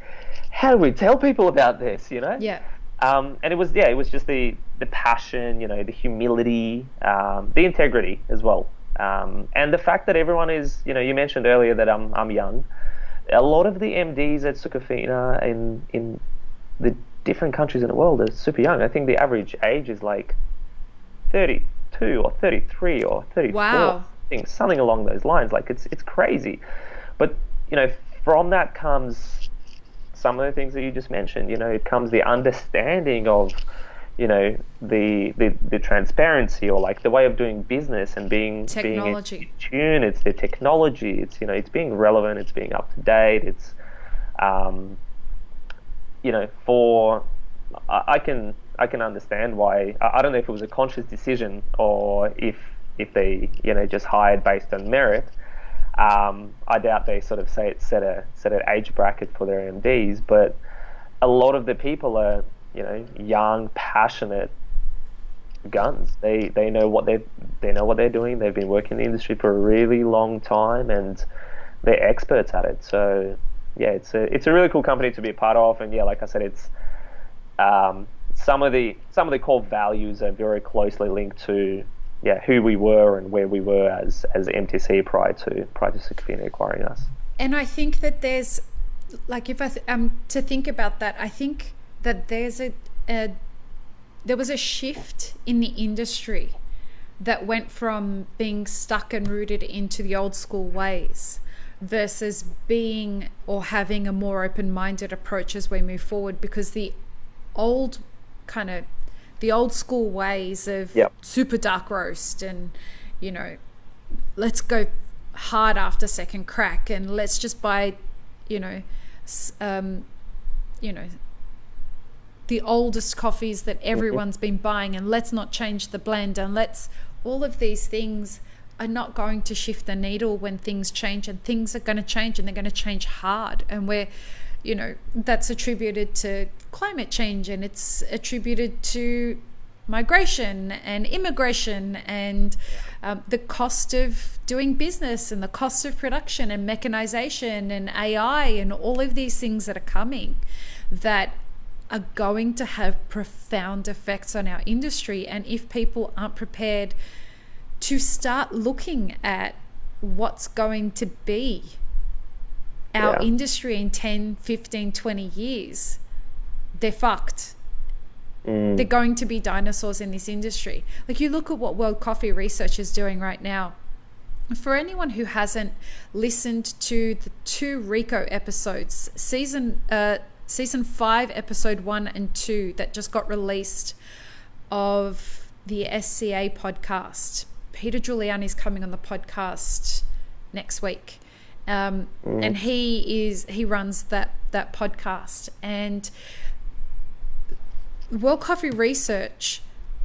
Speaker 2: tell people about this,
Speaker 1: Yeah.
Speaker 2: And it was just the passion, the humility, the integrity as well. And the fact that everyone is, you mentioned earlier that I'm young. A lot of the MDs at Sucafina in the different countries in the world are super young. I think the average age is like 32 or 33 or 34.
Speaker 1: Wow.
Speaker 2: Something along those lines. Like it's crazy. But, from that comes some of the things that you just mentioned. It comes the understanding of, the transparency, or like the way of doing business, and being in tune. It's the technology. It's it's being relevant. It's being up to date. It's I can can understand why. I don't know if it was a conscious decision or if they just hired based on merit. I doubt they sort of set an age bracket for their MDs, but a lot of the people are young, passionate guns. They know what they're doing. They've been working in the industry for a really long time, and they're experts at it. So yeah, it's a really cool company to be a part of. And yeah, like I said, it's some of the core values are very closely linked to who we were and where we were as MTC prior to Sucafina acquiring us.
Speaker 1: And I think that there's, like, if to think about that, I think that there was a shift in the industry that went from being stuck and rooted into the old school ways versus being or having a more open-minded approach as we move forward, because the old school ways of super dark roast and let's go hard after second crack and let's just buy the oldest coffees that everyone's been buying, and let's not change the blend, and all of these things are not going to shift the needle when things change, and things are going to change, and they're going to change hard. And that's attributed to climate change, and it's attributed to migration and immigration and the cost of doing business and the cost of production and mechanization and AI and all of these things that are coming that are going to have profound effects on our industry. And if people aren't prepared to start looking at what's going to be our industry in 10, 15, 20 years, they're fucked. They're going to be dinosaurs in this industry. Like, you look at what World Coffee Research is doing right now. For anyone who hasn't listened to the 2 Rico episodes, season 5, episode 1 and 2 that just got released of the SCA podcast. Peter Giuliani's coming on the podcast next week. And he runs that podcast, and World Coffee Research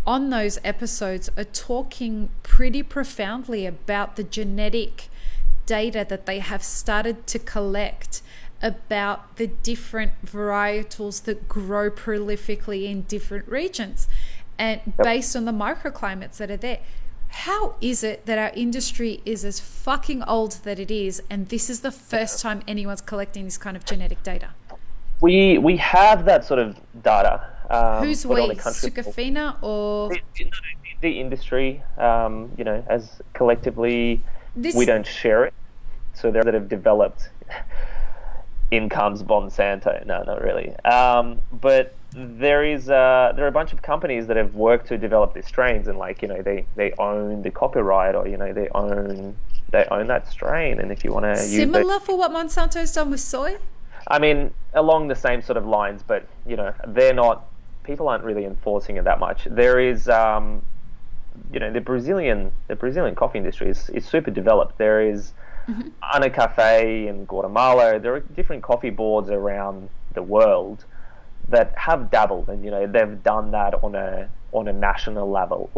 Speaker 1: on those episodes are talking pretty profoundly about the genetic data that they have started to collect about the different varietals that grow prolifically in different regions and based on the microclimates that are there. How is it that our industry is as fucking old that it is, and this is the first time anyone's collecting this kind of genetic data?
Speaker 2: We have that sort of data.
Speaker 1: Who's we? Sucafina or
Speaker 2: the industry? As collectively, we don't share it. So there that have developed. In comes Monsanto. No, not really. But there are a bunch of companies that have worked to develop these strains, and they own the copyright, or they own that strain. And if you want to use
Speaker 1: similar for what Monsanto's done with soy.
Speaker 2: I mean, along the same sort of lines, but they're not. People aren't really enforcing it that much. There is, the Brazilian coffee industry is super developed. There is Ana Cafe in Guatemala. There are different coffee boards around the world that have dabbled, and they've done that on a national level.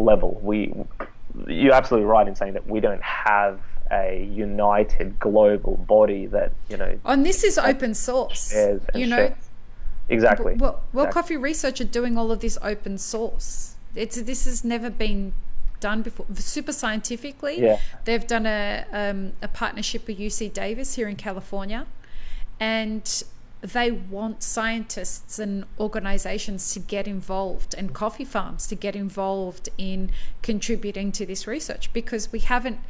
Speaker 2: You're absolutely right in saying that we don't have a united global body that
Speaker 1: And this is open source.
Speaker 2: Shares. Exactly.
Speaker 1: World Coffee Research are doing all of this open source. This has never been done before. Super scientifically, they've done a partnership with UC Davis here in California, and they want scientists and organizations to get involved, and coffee farms to get involved in contributing to this research, because we don't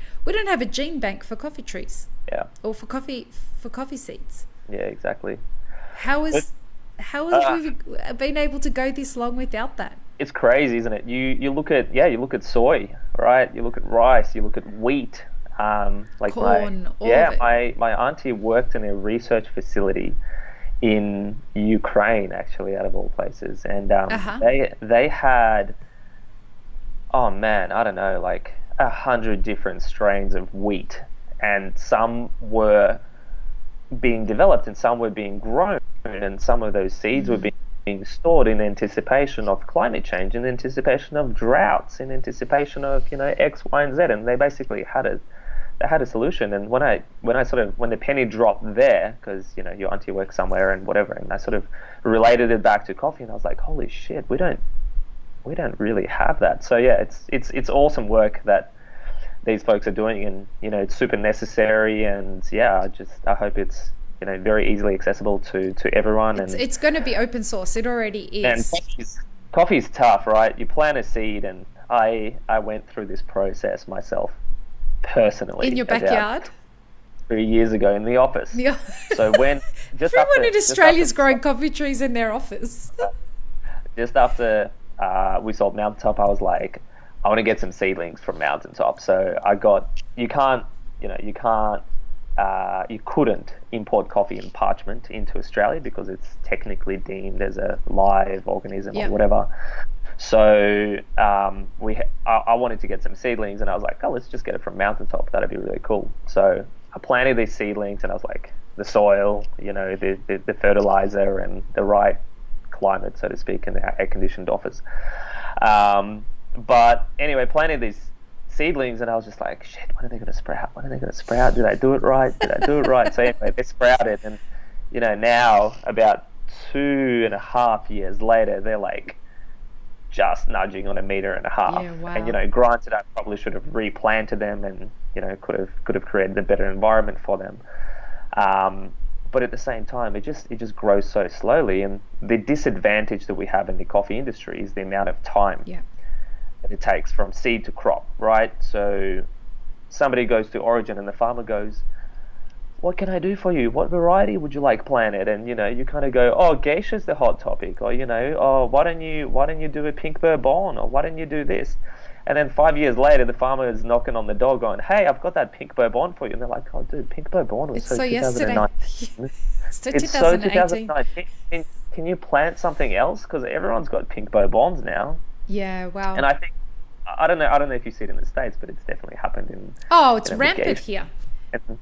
Speaker 1: have a gene bank for coffee trees, or for coffee seeds. Yeah,
Speaker 2: exactly.
Speaker 1: How have we been able to go this long without that?
Speaker 2: It's crazy, isn't it? You look at soy, right? You look at rice, you look at wheat,
Speaker 1: corn,
Speaker 2: my auntie worked in a research facility in Ukraine, actually, out of all places, and they had, oh man, I don't know, 100 different strains of wheat, and some were being developed and some were being grown, and some of those seeds were being being stored in anticipation of climate change, in anticipation of droughts, in anticipation of, you know, X, Y, and Z. And they basically had a solution. And when the penny dropped there, because, you know, your auntie works somewhere and whatever, and I sort of related it back to coffee, and I was like, holy shit, we don't really have that. So yeah, it's awesome work that these folks are doing, and, you know, it's super necessary. And yeah, I hope it's, you know, very easily accessible to everyone.
Speaker 1: It's going to be open source. It already is.
Speaker 2: And coffee's tough, right? You plant a seed, and I went through this process myself personally
Speaker 1: in your backyard
Speaker 2: 3 years ago in the office. Yeah. So when
Speaker 1: everyone in Australia is growing coffee trees in their office.
Speaker 2: Just after we sold Mountaintop, I was like, I want to get some seedlings from Mountaintop. So you couldn't import coffee in parchment into Australia because it's technically deemed as a live organism or whatever. So I wanted to get some seedlings, and I was like, oh, let's just get it from Mountaintop. That'd be really cool. So I planted these seedlings, and I was like, the soil, you know, the fertilizer, and the right climate, so to speak, in the air-conditioned office. But anyway, planted these seedlings, and I was just like, shit, when are they going to sprout? When are they going to sprout? Did I do it right? So anyway, they sprouted, and, you know, now about 2.5 years later, they're like just nudging on 1.5 meters.
Speaker 1: Yeah, wow.
Speaker 2: And, you know, granted, I probably should have replanted them, and, you know, could have created a better environment for them. But at the same time, it just grows so slowly, and the disadvantage that we have in the coffee industry is the amount of time that it takes from seed to crop, right? So somebody goes to Origin, and the farmer goes, what can I do for you? What variety would you like planted? And, you know, you kind of go, oh, geisha's the hot topic, or, you know, oh, why don't you do a pink bourbon, or why don't you do this? And then 5 years later, the farmer is knocking on the door going, hey, I've got that pink bourbon for you. And they're like, oh, dude, pink bourbon was so 2019.
Speaker 1: It's 2019.
Speaker 2: Can you plant something else? Because everyone's got pink bourbons now.
Speaker 1: Yeah, wow.
Speaker 2: And I think, I don't know if you see it in the States, but it's definitely happened in.
Speaker 1: Oh, it's rampant here.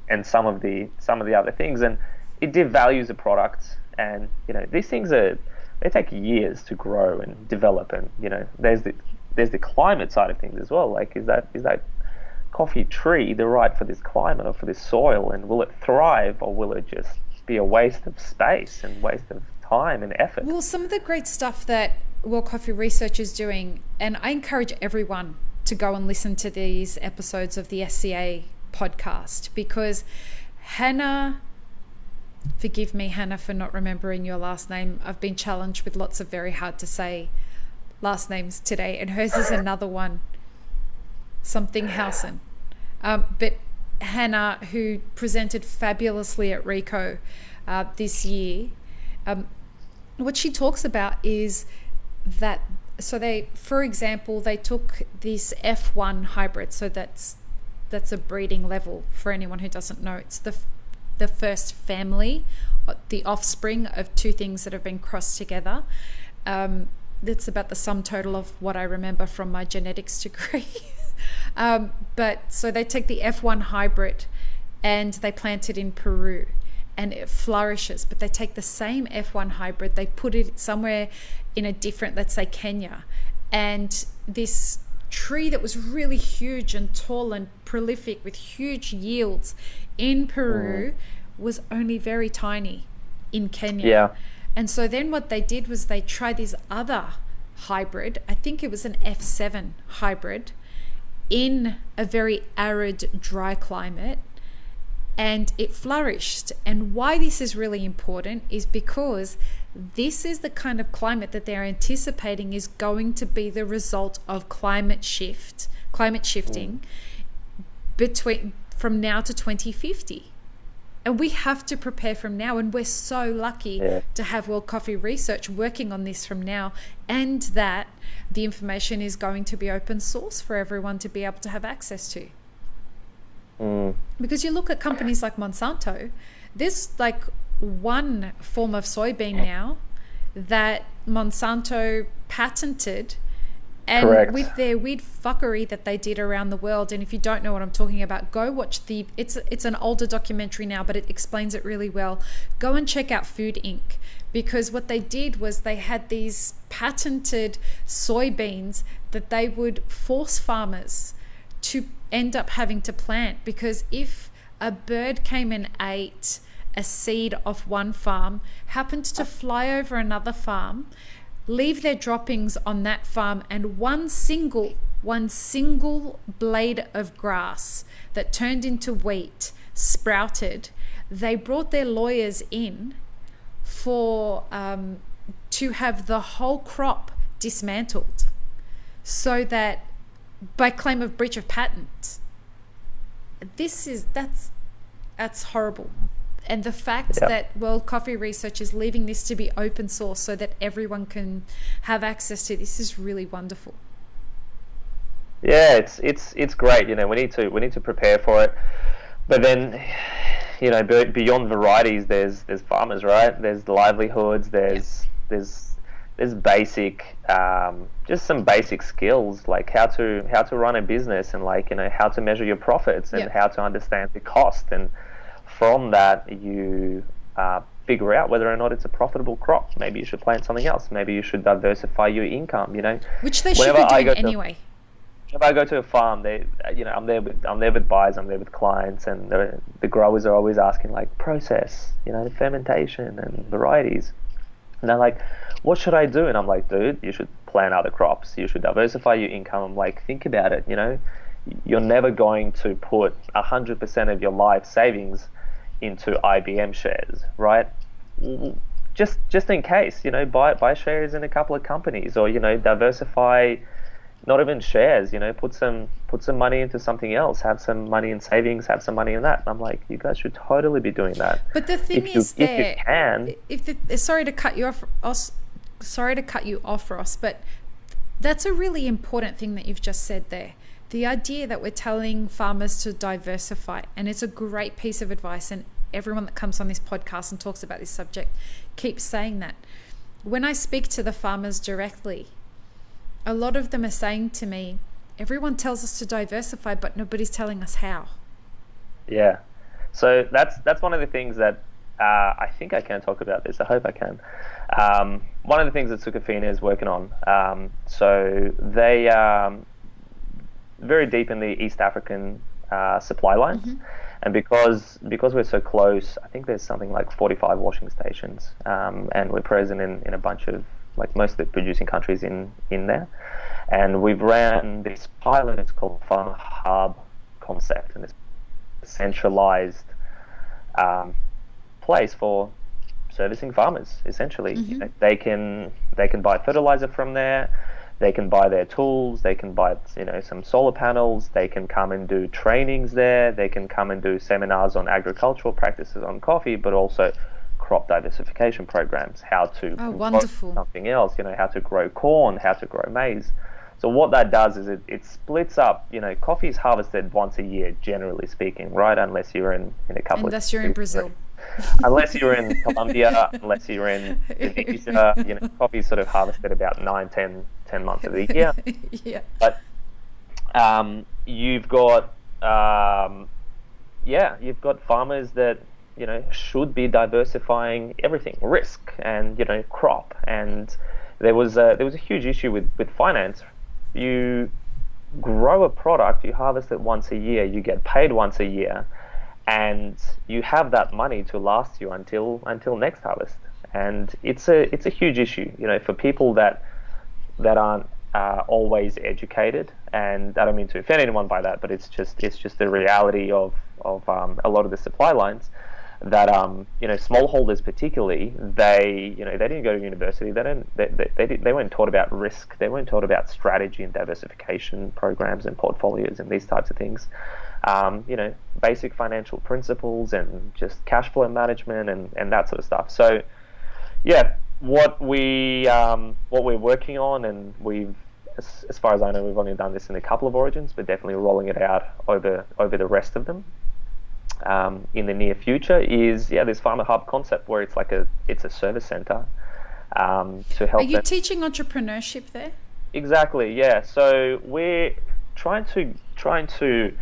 Speaker 2: And some of the other things, and it devalues the products. And, you know, these things they take years to grow and develop. And, you know, there's the climate side of things as well. Like, is that coffee tree the right for this climate or for this soil? And will it thrive, or will it just be a waste of space and waste of time and effort?
Speaker 1: Well, some of the great stuff that World Coffee Research is doing, and I encourage everyone to go and listen to these episodes of the SCA podcast, because Hannah, forgive me, Hannah, for not remembering your last name. I've been challenged with lots of very hard to say last names today, and hers is another one, something Housen. But Hannah, who presented fabulously at RICO this year, what she talks about is that, so they, for example, they took this F1 hybrid, so that's a breeding level for anyone who doesn't know. It's the first family, the offspring of two things that have been crossed together. That's about the sum total of what I remember from my genetics degree. But so they take the F1 hybrid and they plant it in Peru, and it flourishes. But they take the same F1 hybrid, they put it somewhere in a different, let's say Kenya, and this tree that was really huge and tall and prolific with huge yields in Peru was only very tiny in Kenya.
Speaker 2: Yeah.
Speaker 1: And so then what they did was they tried this other hybrid, I think it was an F7 hybrid, in a very arid, dry climate, and it flourished. And why this is really important is because this is the kind of climate that they're anticipating is going to be the result of climate shifting from now to 2050. And we have to prepare from now, and we're so lucky to have World Coffee Research working on this from now, and that the information is going to be open source for everyone to be able to have access to. Because you look at companies like Monsanto, there's like one form of soybean now that Monsanto patented, And
Speaker 2: Correct.
Speaker 1: with their weird fuckery that they did around the world, and if you don't know what I'm talking about, go watch it's an older documentary now, but it explains it really well. Go and check out Food Inc. Because what they did was they had these patented soybeans that they would force farmers to end up having to plant, because if a bird came and ate a seed off one farm, happened to fly over another farm, leave their droppings on that farm, and one single blade of grass that turned into wheat sprouted, they brought their lawyers in for to have the whole crop dismantled, so that by claim of breach of patent. That's horrible. And the fact that World Coffee Research is leaving this to be open source so that everyone can have access to this is really wonderful.
Speaker 2: Yeah, it's great. You know, we need to prepare for it. But then, you know, beyond varieties, there's farmers, right? There's livelihoods. There's basic, just some basic skills, like how to run a business, and, like, you know, how to measure your profits, and how to understand the cost, and from that you figure out whether or not it's a profitable crop. Maybe you should plant something else. Maybe you should diversify your income. You know,
Speaker 1: which they should be doing anyway.
Speaker 2: If I go to a farm, I'm there with buyers, I'm there with clients, and the growers are always asking, like, process, you know, fermentation and varieties. And they're like, what should I do? And I'm like, dude, you should plant other crops. You should diversify your income. I'm like, think about it. You know, you're never going to put 100% of your life savings into IBM shares, right? Just in case, you know, buy shares in a couple of companies, or, you know, diversify. Not even shares, you know, put some money into something else, have some money in savings, have some money in that. And I'm like, you guys should totally be doing that.
Speaker 1: But the thing is,
Speaker 2: if you can,
Speaker 1: sorry to cut you off, Ross, but that's a really important thing that you've just said there. The idea that we're telling farmers to diversify, and it's a great piece of advice, and everyone that comes on this podcast and talks about this subject keeps saying that. When I speak to the farmers directly, a lot of them are saying to me, everyone tells us to diversify, but nobody's telling us how. Yeah.
Speaker 2: So that's one of the things that I think I can talk about this. I hope I can. One of the things that Sucafina is working on. So they very deep in the East African supply lines. Mm-hmm. And because we're so close, I think there's something like 45 washing stations, and we're present in a bunch of, like, most of the producing countries in there. And we've ran this pilot, it's called Farmer Hub concept, and it's a centralized place for servicing farmers, essentially. Mm-hmm. You know, they can buy fertilizer from there, they can buy their tools, they can buy, you know, some solar panels, they can come and do trainings there, they can come and do seminars on agricultural practices on coffee, but also crop diversification programs, how to grow something else, you know, how to grow corn, how to grow maize. So what that does is it splits up, you know, coffee is harvested once a year, generally speaking, right? Unless you're in a couple
Speaker 1: unless you're in Brazil.
Speaker 2: Unless you're in Colombia, unless you're in Indonesia, you know, coffee is sort of harvested about 10 months of the year.
Speaker 1: Yeah.
Speaker 2: But you've got farmers that, you know, should be diversifying everything, risk and, you know, crop. And there was a huge issue with finance. You grow a product, you harvest it once a year, you get paid once a year, and you have that money to last you until next harvest. And it's a huge issue, you know, for people that aren't always educated. And I don't mean to offend anyone by that, but it's just the reality of a lot of the supply lines. That you know, smallholders particularly, they didn't go to university. They weren't taught about risk. They weren't taught about strategy and diversification programs and portfolios and these types of things. You know, basic financial principles and just cash flow management and that sort of stuff. So, yeah, what we're working on, and as far as I know, we've only done this in a couple of origins, but definitely rolling it out over the rest of them. In the near future is this Farmer Hub concept, where it's a service center to help.
Speaker 1: Are you teaching entrepreneurship there?
Speaker 2: Exactly, yeah. So we're trying to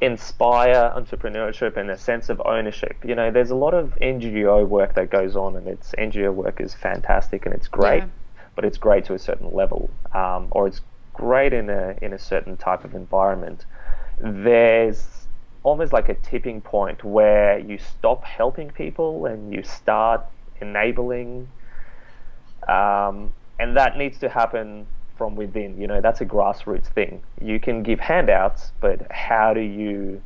Speaker 2: inspire entrepreneurship and a sense of ownership. There's a lot of NGO work that goes on, and it's NGO work is fantastic and it's great,
Speaker 1: Yeah.
Speaker 2: but it's great to a certain level, or it's great in a certain type of environment. There's almost like a tipping point where you stop helping people and you start enabling, and that needs to happen from within. That's a grassroots thing. You can give handouts, but how do you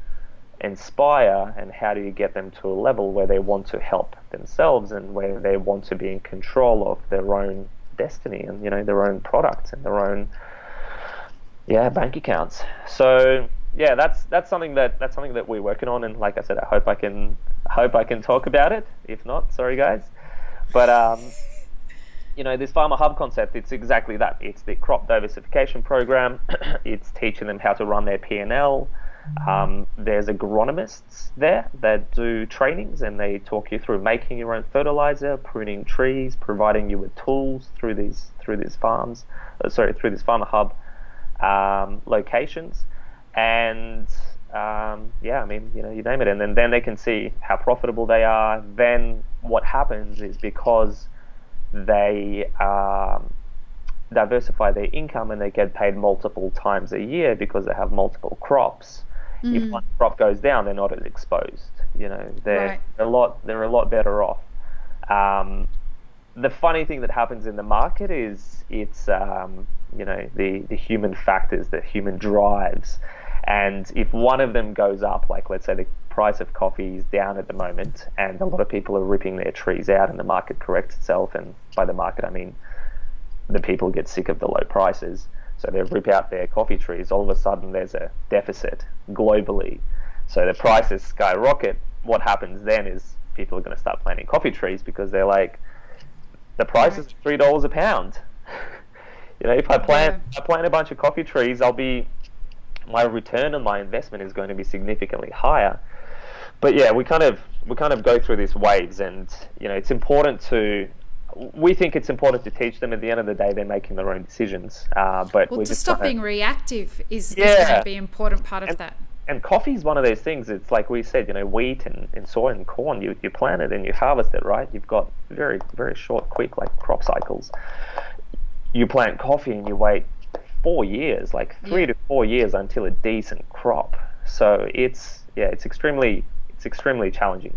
Speaker 2: inspire and how do you get them to a level where they want to help themselves and where they want to be in control of their own destiny and their own products and their own bank accounts. So yeah, that's something that we're working on, and like I said, I hope I can talk about it. If not, sorry guys. But this farmer hub concept, it's exactly that. It's the crop diversification program. It's teaching them how to run their P&L. There's agronomists there that do trainings, and they talk you through making your own fertilizer, pruning trees, providing you with tools through these through this farmer hub locations. And you name it, and then they can see how profitable they are. Then what happens is, because they diversify their income and they get paid multiple times a year because they have multiple crops. If one crop goes down, they're not as exposed. They're
Speaker 1: Right.
Speaker 2: they're a lot better off. The funny thing that happens in the market is it's the human factors, the human drives, and if one of them goes up, like let's say the price of coffee is down at the moment, and a lot of people are ripping their trees out, and the market corrects itself, and by the market I mean the people get sick of the low prices, so they rip out their coffee trees. All of a sudden there's a deficit globally, so the prices skyrocket. What happens then is people are going to start planting coffee trees because they're like, the price is $3 a pound. If I plant a bunch of coffee trees, my return on my investment is going to be significantly higher. But yeah, we kind of go through these waves, and we think it's important to teach them. At the end of the day, they're making their own decisions. But
Speaker 1: Well,
Speaker 2: we're
Speaker 1: to
Speaker 2: just
Speaker 1: stop
Speaker 2: trying
Speaker 1: being reactive is going
Speaker 2: yeah,
Speaker 1: to be an important part of
Speaker 2: and
Speaker 1: that.
Speaker 2: and coffee is one of those things. It's like we said, wheat and soy and corn. You plant it and you harvest it, right? You've got very very short, quick like crop cycles. You plant coffee and you wait 4 years, like 3 to 4 years until a decent crop. So it's extremely challenging.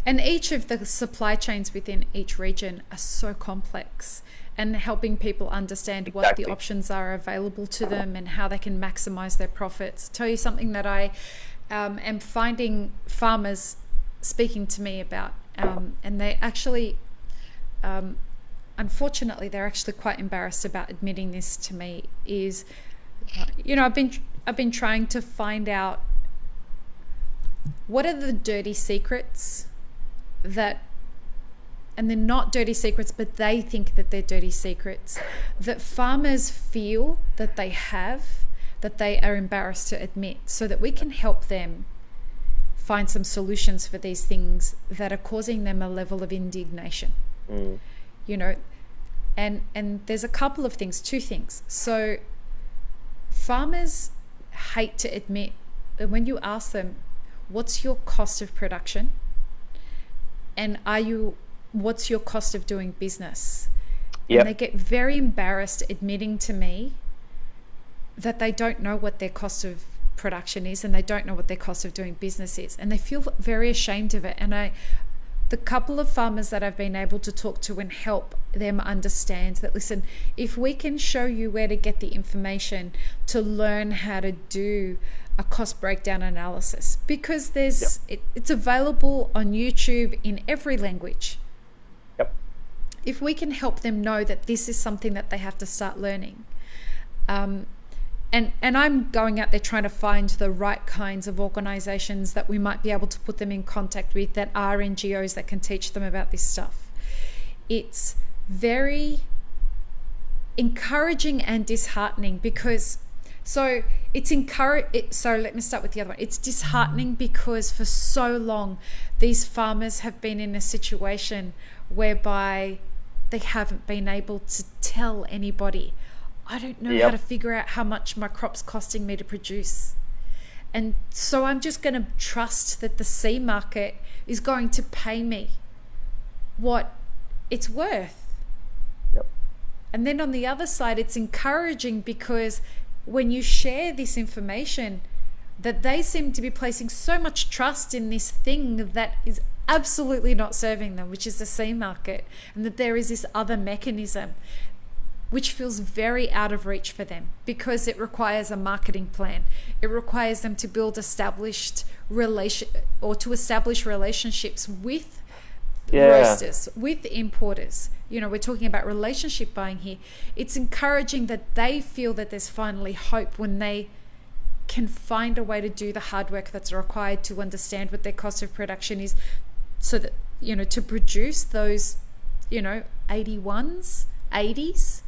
Speaker 1: And each of the supply chains within each region are so complex, and helping people understand what the
Speaker 2: Exactly.
Speaker 1: options are available to them and how they can maximize their profits. Tell you something that I am finding farmers speaking to me about, and they actually, unfortunately, they're actually quite embarrassed about admitting this to me. Is I've been trying to find out what are the dirty secrets that, and they're not dirty secrets, but they think that they're dirty secrets, that farmers feel that they have, that they are embarrassed to admit, so that we can help them find some solutions for these things that are causing them a level of indignation.
Speaker 2: Mm.
Speaker 1: And there's a couple of things, two things. So farmers hate to admit that when you ask them, what's your cost of production, and what's your cost of doing business?
Speaker 2: Yep.
Speaker 1: And they get very embarrassed admitting to me that they don't know what their cost of production is, and they don't know what their cost of doing business is, and they feel very ashamed of it. And the couple of farmers that I've been able to talk to and help them understand that, listen, if we can show you where to get the information to learn how to do a cost breakdown analysis, because it's available on YouTube in every language.
Speaker 2: Yep.
Speaker 1: If we can help them know that this is something that they have to start learning, and I'm going out there trying to find the right kinds of organizations that we might be able to put them in contact with, that are NGOs that can teach them about this stuff. It's very encouraging and disheartening, because so let me start with the other one. It's disheartening because for so long these farmers have been in a situation whereby they haven't been able to tell anybody, I don't know how to figure out how much my crop's costing me to produce. And so I'm just going to trust that the C market is going to pay me what it's worth.
Speaker 2: Yep.
Speaker 1: And then on the other side, it's encouraging because when you share this information, that they seem to be placing so much trust in this thing that is absolutely not serving them, which is the C market, and that there is this other mechanism which feels very out of reach for them because it requires a marketing plan. It requires them to build establish relationships with roasters, with importers. You know, we're talking about relationship buying here. It's encouraging that they feel that there's finally hope when they can find a way to do the hard work that's required to understand what their cost of production is, so that, you know, to produce those, you know, 81s, 80s,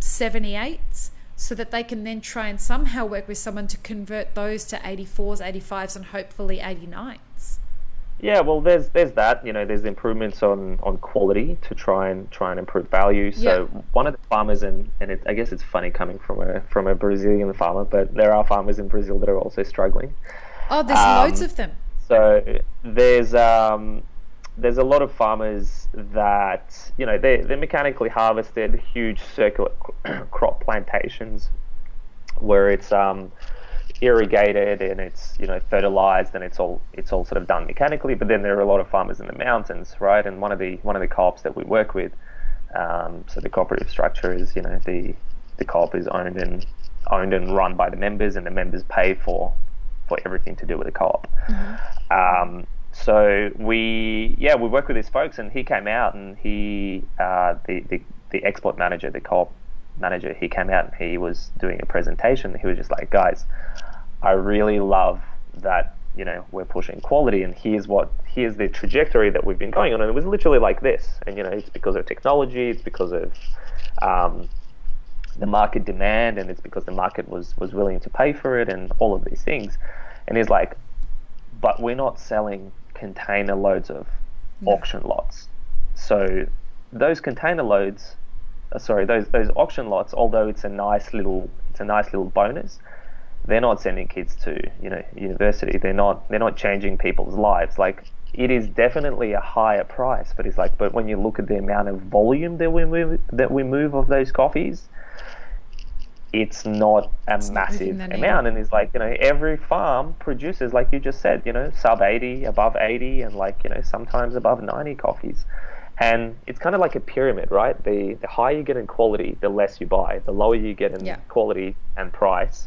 Speaker 1: 78s, so that they can then try and somehow work with someone to convert those to 84s, 85s, and hopefully 89s.
Speaker 2: Yeah, well, there's that, you know, there's improvements on quality to try and improve value. So one of the farmers, and I guess it's funny coming from a Brazilian farmer, but there are farmers in Brazil that are also struggling.
Speaker 1: Oh, there's loads of them.
Speaker 2: So there's a lot of farmers that, you know, they're mechanically harvested huge circular crop plantations where it's irrigated and it's, you know, fertilized and it's all sort of done mechanically. But then there are a lot of farmers in the mountains, right? And one of the co-ops that we work with, so the cooperative structure is, you know, the co-op is owned and run by the members, and the members pay for everything to do with the co-op. Mm-hmm. So we work with these folks, and he came out and he the export manager, the co-op manager, he came out and he was doing a presentation. He was just like, guys, I really love that, you know, we're pushing quality, and here's the trajectory that we've been going on. And it was literally like this. And, you know, it's because of technology, it's because of the market demand, and it's because the market was willing to pay for it, and all of these things. And he's like, but we're not selling container loads of auction lots. So those container loads, those auction lots, although it's a nice little bonus, they're not sending kids to, you know, university. They're not changing people's lives. Like, it is definitely a higher price, but it's like, but when you look at the amount of volume that we move of those coffees, it's not a massive amount. And it's like, you know, every farm produces, like you just said, you know, sub 80, above 80, and like, you know, sometimes above 90 coffees. And it's kind of like a pyramid, right? The higher you get in quality, the less you buy. The lower you get in quality and price,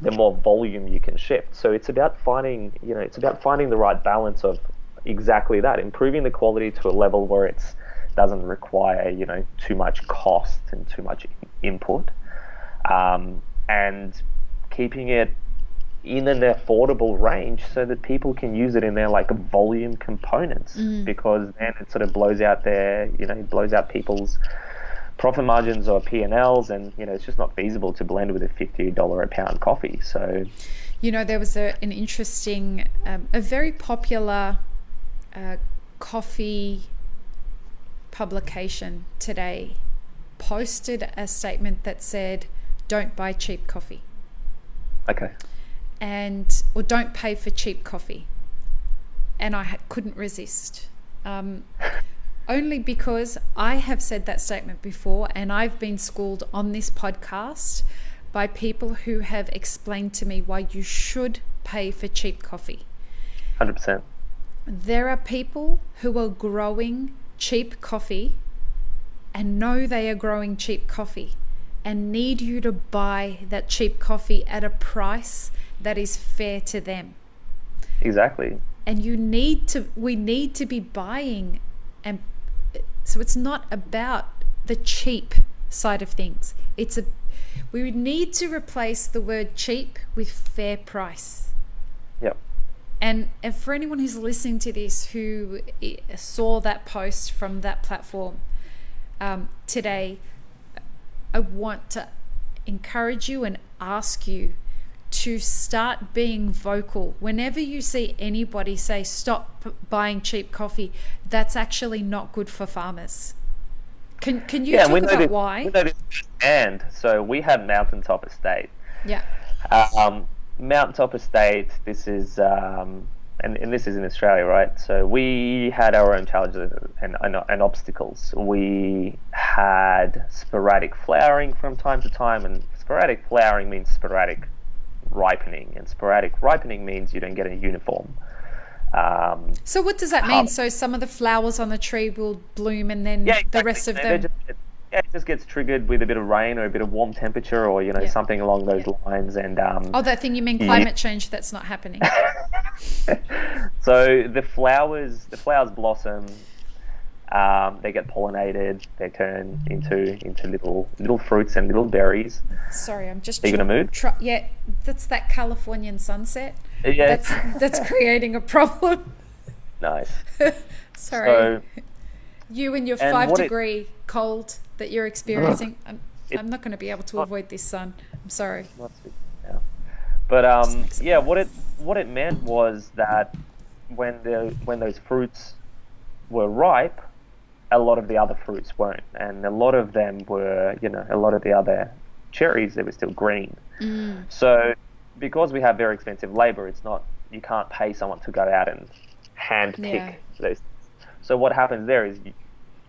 Speaker 2: the more volume you can shift. So it's about finding the right balance of exactly that, improving the quality to a level where it doesn't require, you know, too much cost and too much input, and keeping it in an affordable range so that people can use it in their like volume components, because then it sort of blows out people's profit margins or P&Ls, and, you know, it's just not feasible to blend with a $50 a pound coffee. So,
Speaker 1: you know, there was an interesting, a very popular coffee publication today posted a statement that said, don't buy cheap coffee.
Speaker 2: Okay.
Speaker 1: Or don't pay for cheap coffee. And I couldn't resist. Only because I have said that statement before, and I've been schooled on this podcast by people who have explained to me why you should pay for cheap coffee.
Speaker 2: 100%.
Speaker 1: There are people who are growing cheap coffee and know they are growing cheap coffee and need you to buy that cheap coffee at a price that is fair to them.
Speaker 2: Exactly.
Speaker 1: And we need to be buying, and so it's not about the cheap side of things. We need to replace the word cheap with fair price.
Speaker 2: Yep.
Speaker 1: And for anyone who's listening to this who saw that post from that platform today, I want to encourage you and ask you to start being vocal. Whenever you see anybody say stop buying cheap coffee, that's actually not good for farmers. Can you
Speaker 2: Yeah, and
Speaker 1: talk
Speaker 2: we know
Speaker 1: about
Speaker 2: this.
Speaker 1: why?
Speaker 2: We know this firsthand. So we had Mountaintop Estate.
Speaker 1: Yeah.
Speaker 2: Mountaintop Estate. This is and this is in Australia, right? So we had our own challenges and obstacles. We had sporadic flowering from time to time, and sporadic flowering means sporadic ripening, and sporadic ripening means you don't get a uniform.
Speaker 1: So what does that mean? So some of the flowers on the tree will bloom, and then
Speaker 2: Yeah,
Speaker 1: the
Speaker 2: exactly.
Speaker 1: rest of them.
Speaker 2: It just gets triggered with a bit of rain or a bit of warm temperature, or
Speaker 1: Yeah.
Speaker 2: something along those lines. And
Speaker 1: Oh, that thing you mean climate change? That's not happening.
Speaker 2: so the flowers blossom. They get pollinated. They turn into little fruits and little berries.
Speaker 1: Sorry, I'm just.
Speaker 2: Are you gonna move?
Speaker 1: Yeah, that's that Californian sunset.
Speaker 2: Yeah.
Speaker 1: That's creating a problem.
Speaker 2: Nice.
Speaker 1: Sorry.
Speaker 2: So,
Speaker 1: You and your
Speaker 2: and
Speaker 1: 5-degree cold that you're experiencing. I'm not going to be able to avoid this sun. I'm sorry.
Speaker 2: yeah. But yeah, what it meant was that when those fruits were ripe, a lot of the other fruits weren't, and a lot of them were, a lot of the other cherries, they were still green. So because we have very expensive labor, you can't pay someone to go out and hand pick those. So what happens there is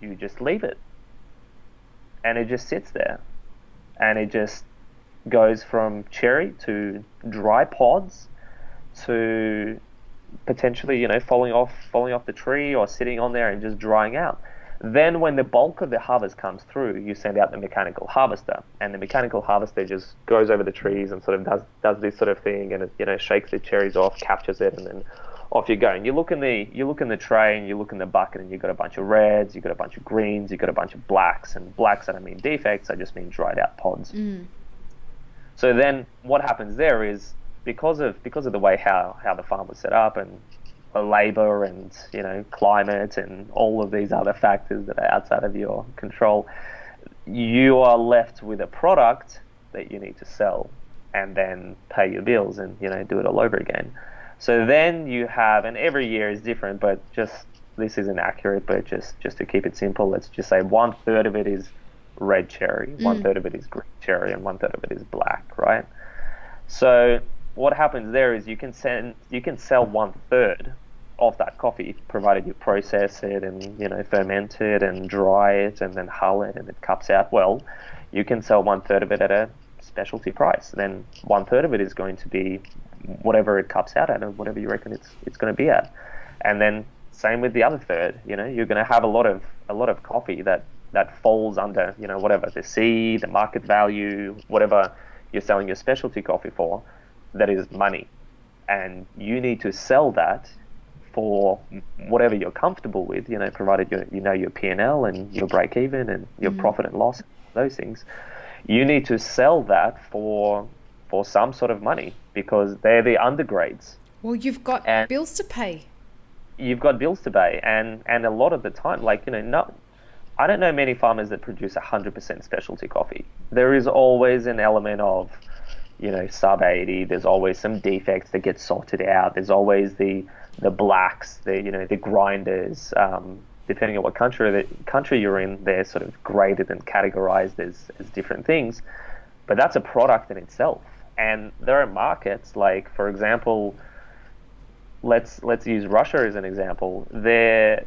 Speaker 2: you just leave it, and it just sits there, and it just goes from cherry to dry pods to potentially falling off the tree or sitting on there and just drying out. Then when the bulk of the harvest comes through, you send out the mechanical harvester, and the mechanical harvester just goes over the trees and sort of does this sort of thing, and it shakes the cherries off, captures it, and then off you go. And you look in the tray, and you look in the bucket, and you've got a bunch of reds, you've got a bunch of greens, you've got a bunch of blacks. And blacks, I don't mean defects, I just mean dried out pods. So then what happens there is, because of the way how the farm was set up, and the labor, and climate, and all of these other factors that are outside of your control, you are left with a product that you need to sell and then pay your bills and do it all over again. So then you have, and every year is different, but this isn't accurate, but just to keep it simple, let's just say 1/3 of it is red cherry, 1/3 of it is green cherry, and 1/3 of it is black, right? So what happens there is you can sell 1/3 of that coffee, provided you process it and ferment it and dry it and then hull it and it cups out well. You can sell 1/3 of it at a specialty price. Then 1/3 of it is going to be whatever it cups out at, and whatever you reckon it's going to be at. And then same with the other third. You're going to have a lot of coffee that falls under whatever the C, the market value, whatever you're selling your specialty coffee for, that is money, and you need to sell that for whatever you're comfortable with, provided your P&L and your break even and your profit and loss, those things. You need to sell that for some sort of money, because they're the undergrades.
Speaker 1: Well, you've got bills to pay.
Speaker 2: You've got bills to pay, and a lot of the time, I don't know many farmers that produce 100% specialty coffee. There is always an element of sub 80. There's always some defects that get sorted out. There's always the blacks, the grinders. Depending on what country you're in, they're sort of graded and categorized as different things. But that's a product in itself. And there are markets, like, for example, let's use Russia as an example. Their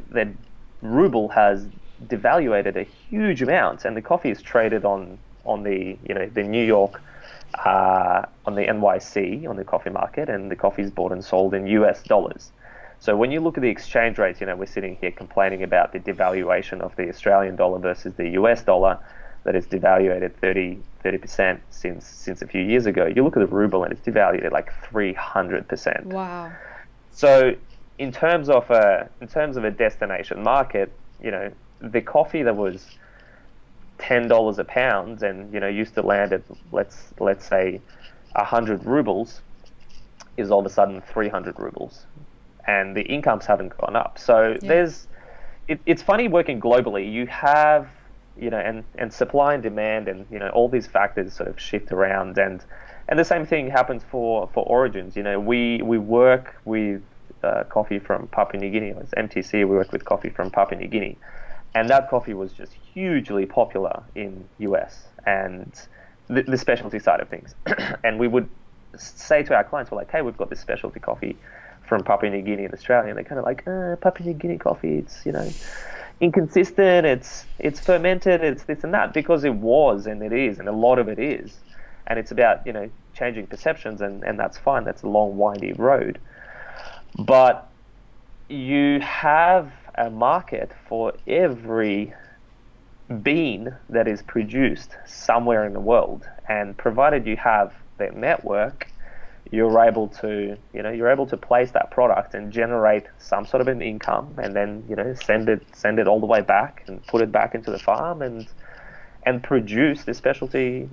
Speaker 2: ruble has devaluated a huge amount, and the coffee is traded on the the New York, on the NYC, on the coffee market, and the coffee is bought and sold in US dollars. So when you look at the exchange rates, we're sitting here complaining about the devaluation of the Australian dollar versus the US dollar, that is devaluated 30% since a few years ago. You look at the ruble, and it's devalued at like 300%.
Speaker 1: Wow.
Speaker 2: So in terms of a destination market, the coffee that was $10 a pound and used to land at let's say 100 rubles is all of a sudden 300 rubles, and the incomes haven't gone up. So it's funny working globally. You have and supply and demand, and all these factors sort of shift around, and the same thing happens for origins. We work with coffee from Papua New Guinea. As MTC, we work with coffee from Papua New Guinea. And that coffee was just hugely popular in US and the specialty side of things. And we would say to our clients, we're like, hey, we've got this specialty coffee from Papua New Guinea in Australia. And they're kind of like, Papua New Guinea coffee, it's, inconsistent, it's fermented, it's this and that, because it was, and it is, and a lot of it is. And it's about, changing perceptions, and that's fine. That's a long, windy road. But you have a market for every bean that is produced somewhere in the world, and provided you have the network, you're able to place that product and generate some sort of an income, and then send it all the way back and put it back into the farm and produce the specialty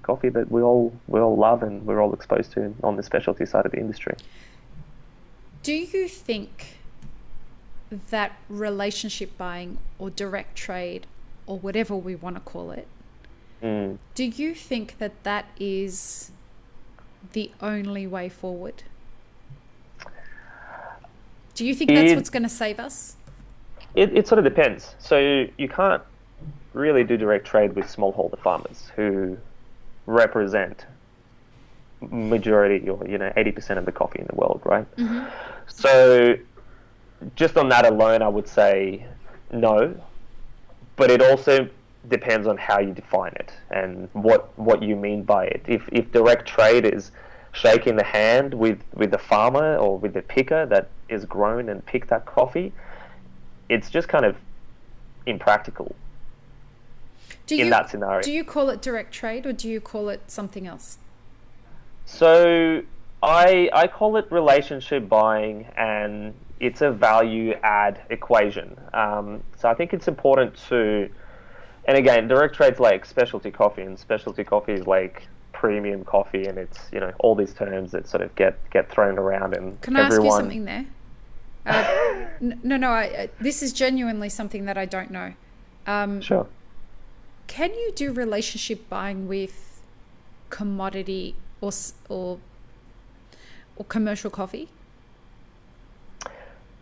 Speaker 2: coffee that we all love and we're all exposed to on the specialty side of the industry.
Speaker 1: Do you think that relationship buying or direct trade or whatever we want to call it, do you think that is the only way forward? Do you think that's what's going to save us?
Speaker 2: It sort of depends. So you can't really do direct trade with smallholder farmers who represent majority or 80% of the coffee in the world, right? Mm-hmm. So just on that alone, I would say no, but it also depends on how you define it and what you mean by it. If direct trade is shaking the hand with the farmer or with the picker that is grown and picked that coffee, it's just kind of impractical in that scenario.
Speaker 1: Do you call it direct trade or do you call it something else? So
Speaker 2: I call it relationship buying, and it's a value add equation. So I think it's important to, and again, direct trade's like specialty coffee, and specialty coffee is like premium coffee, and it's all these terms that sort of get thrown around. And
Speaker 1: can I ask you something there? No. This is genuinely something that I don't know.
Speaker 2: Sure.
Speaker 1: Can you do relationship buying with commodity or commercial coffee?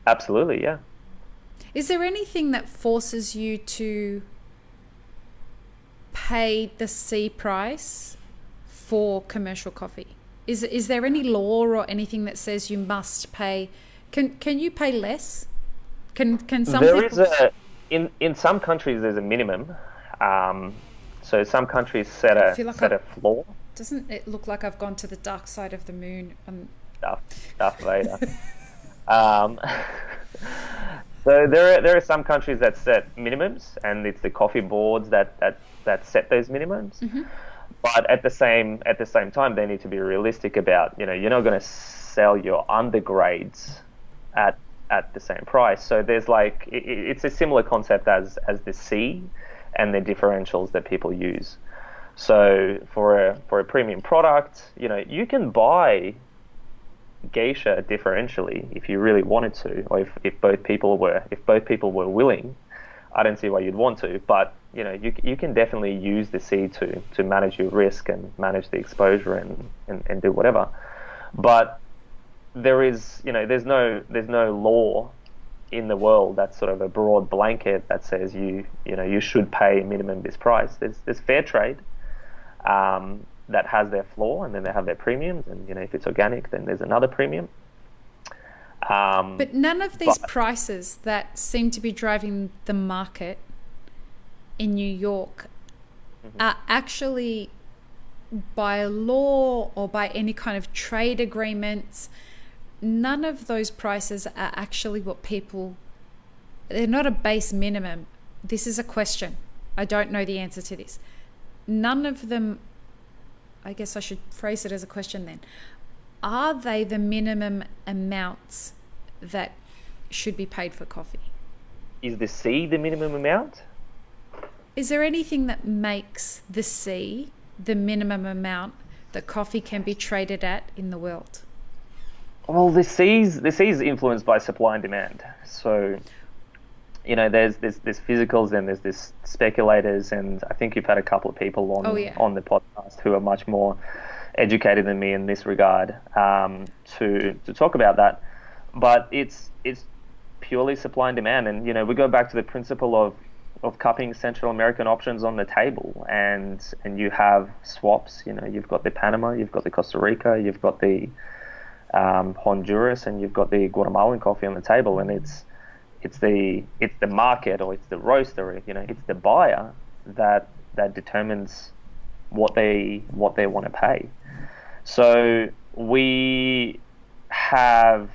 Speaker 2: Absolutely, yeah.
Speaker 1: Is there anything that forces you to pay the C price for commercial coffee? Is there any law or anything that says you must pay? Can you pay less? Can some
Speaker 2: there
Speaker 1: people...
Speaker 2: is in some countries there's a minimum. So some countries set a floor.
Speaker 1: Doesn't it look like I've gone to the dark side of the moon?
Speaker 2: Darth Vader. So there are some countries that set minimums, and it's the coffee boards that set those minimums. Mm-hmm. But at the same time, they need to be realistic about you're not going to sell your undergrades at the same price. So there's it's a similar concept as the C and the differentials that people use. So for a premium product, you can buy geisha differentially if you really wanted to, or if both people were willing. I don't see why you'd want to, but you can definitely use the C to manage your risk and manage the exposure and do whatever. But there's no law in the world that's sort of a broad blanket that says you should pay minimum this price. There's fair trade that has their floor, and then they have their premiums, and if it's organic, then there's another premium.
Speaker 1: But none of these prices that seem to be driving the market in New York are actually by law or by any kind of trade agreements. None of those prices are actually they're not a base minimum. This is a question. I don't know the answer to this. None of them, I guess I should phrase it as a question then. Are they the minimum amounts that should be paid for coffee?
Speaker 2: Is the C the minimum amount?
Speaker 1: Is there anything that makes the C the minimum amount that coffee can be traded at in the world?
Speaker 2: Well, the C is influenced by supply and demand. So, there's physicals, and there's this speculators, and I think you've had a couple of people on the podcast who are much more educated than me in this regard to talk about that. But it's purely supply and demand, and we go back to the principle of of cupping Central American options on the table, and you have swaps. You've got the Panama, you've got the Costa Rica, you've got the Honduras, and you've got the Guatemalan coffee on the table, and it's the market, or it's the roaster, it's the buyer that determines what they want to pay. So we have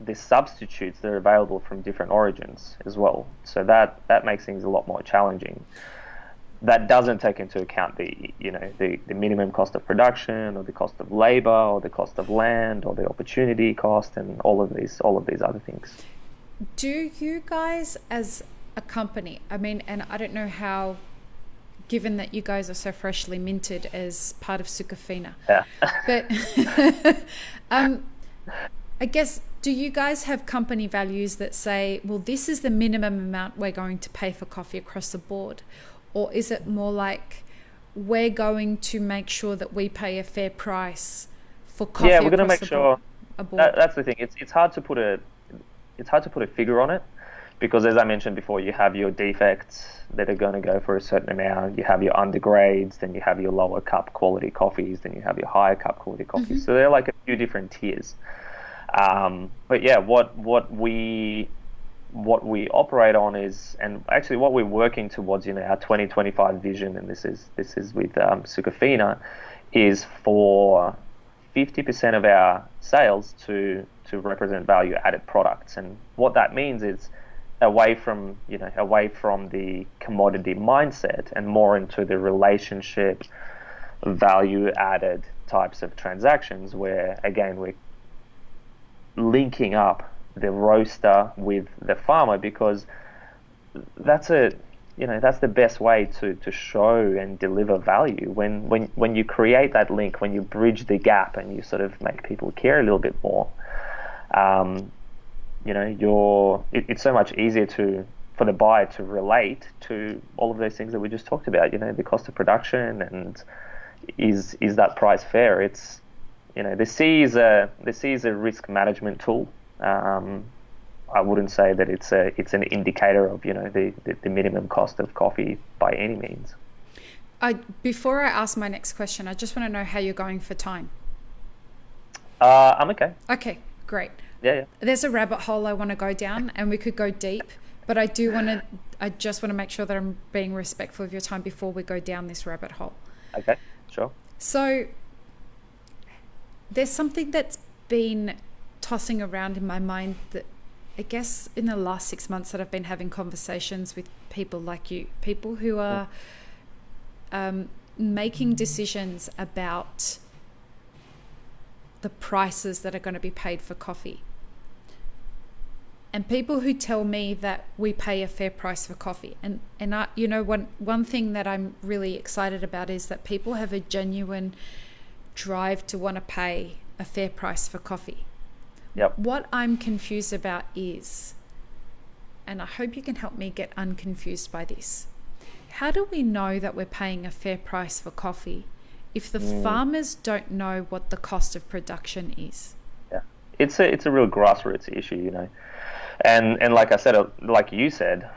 Speaker 2: the substitutes that are available from different origins as well. So that makes things a lot more challenging. That doesn't take into account the minimum cost of production, or the cost of labor, or the cost of land, or the opportunity cost, and all of these other things.
Speaker 1: Do you guys, as a company, I mean, and I don't know how, given that you guys are so freshly minted as part of Sucafina,
Speaker 2: yeah.
Speaker 1: But I guess, do you guys have company values that say, well, this is the minimum amount we're going to pay for coffee across the board? Or is it more like, we're going to make sure that we pay a fair price for coffee?
Speaker 2: Yeah, we're going to make sure.
Speaker 1: Board?
Speaker 2: That's the thing. It's hard to put a figure on it, because, as I mentioned before, you have your defects that are going to go for a certain amount. You have your undergrades, then you have your lower cup quality coffees, then you have your higher cup quality coffees. Mm-hmm. So they're like a few different tiers. But yeah, what we operate on is, and actually what we're working towards, our 2025 vision, and this is with Sucafina, is for 50% of our sales to represent value added products. And what that means is away from the commodity mindset and more into the relationship value added types of transactions, where again we're linking up the roaster with the farmer, because that's the best way to show and deliver value. When you create that link, when you bridge the gap and you sort of make people care a little bit more, it's so much easier for the buyer to relate to all of those things that we just talked about. The cost of production, and is that price fair? It's the C is a risk management tool. I wouldn't say that it's an indicator of the minimum cost of coffee by any means.
Speaker 1: Before I ask my next question, I just want to know how you're going for time.
Speaker 2: I'm okay.
Speaker 1: Okay, great.
Speaker 2: Yeah.
Speaker 1: There's a rabbit hole I want to go down, and we could go deep, but I just want to make sure that I'm being respectful of your time before we go down this rabbit hole.
Speaker 2: Okay, sure.
Speaker 1: So there's something that's been tossing around in my mind, that I guess in the last 6 months that I've been having conversations with people like you, people who are making decisions about the prices that are going to be paid for coffee. And people who tell me that we pay a fair price for coffee. And I, one thing that I'm really excited about is that people have a genuine drive to want to pay a fair price for coffee.
Speaker 2: Yep.
Speaker 1: What I'm confused about is, and I hope you can help me get unconfused by this, how do we know that we're paying a fair price for coffee if the farmers don't know what the cost of production is?
Speaker 2: Yeah, it's a real grassroots issue, and like I said, like you said,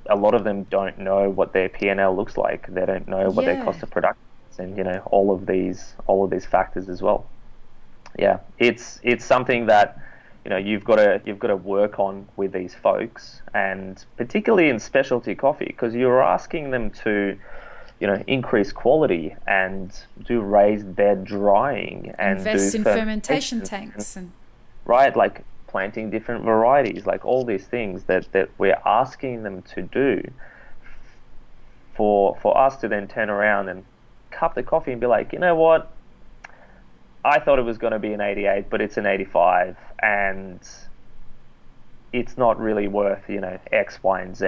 Speaker 2: a lot of them don't know what their P&L looks like. They don't know what their cost of production is, and all of these factors as well. Yeah, it's something that you've got to work on with these folks, and particularly in specialty coffee, because you're asking them to increase quality and do raised bed drying and
Speaker 1: invest in fermentation tanks, and
Speaker 2: right, like planting different varieties, like all these things that we're asking them to do, for us to then turn around and cup the coffee and be like, what, I thought it was going to be an 88, but it's an 85, and it's not really worth X, Y, and Z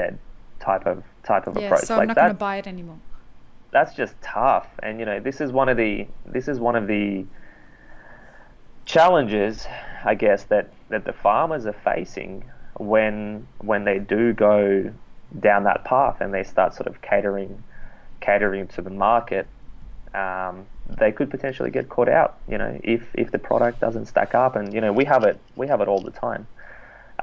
Speaker 2: type of approach.
Speaker 1: So I'm not going to buy it anymore.
Speaker 2: That's just tough, and this is one of the challenges, I guess, that the farmers are facing when they do go down that path and they start sort of catering to the market. They could potentially get caught out, if the product doesn't stack up, and we have it all the time,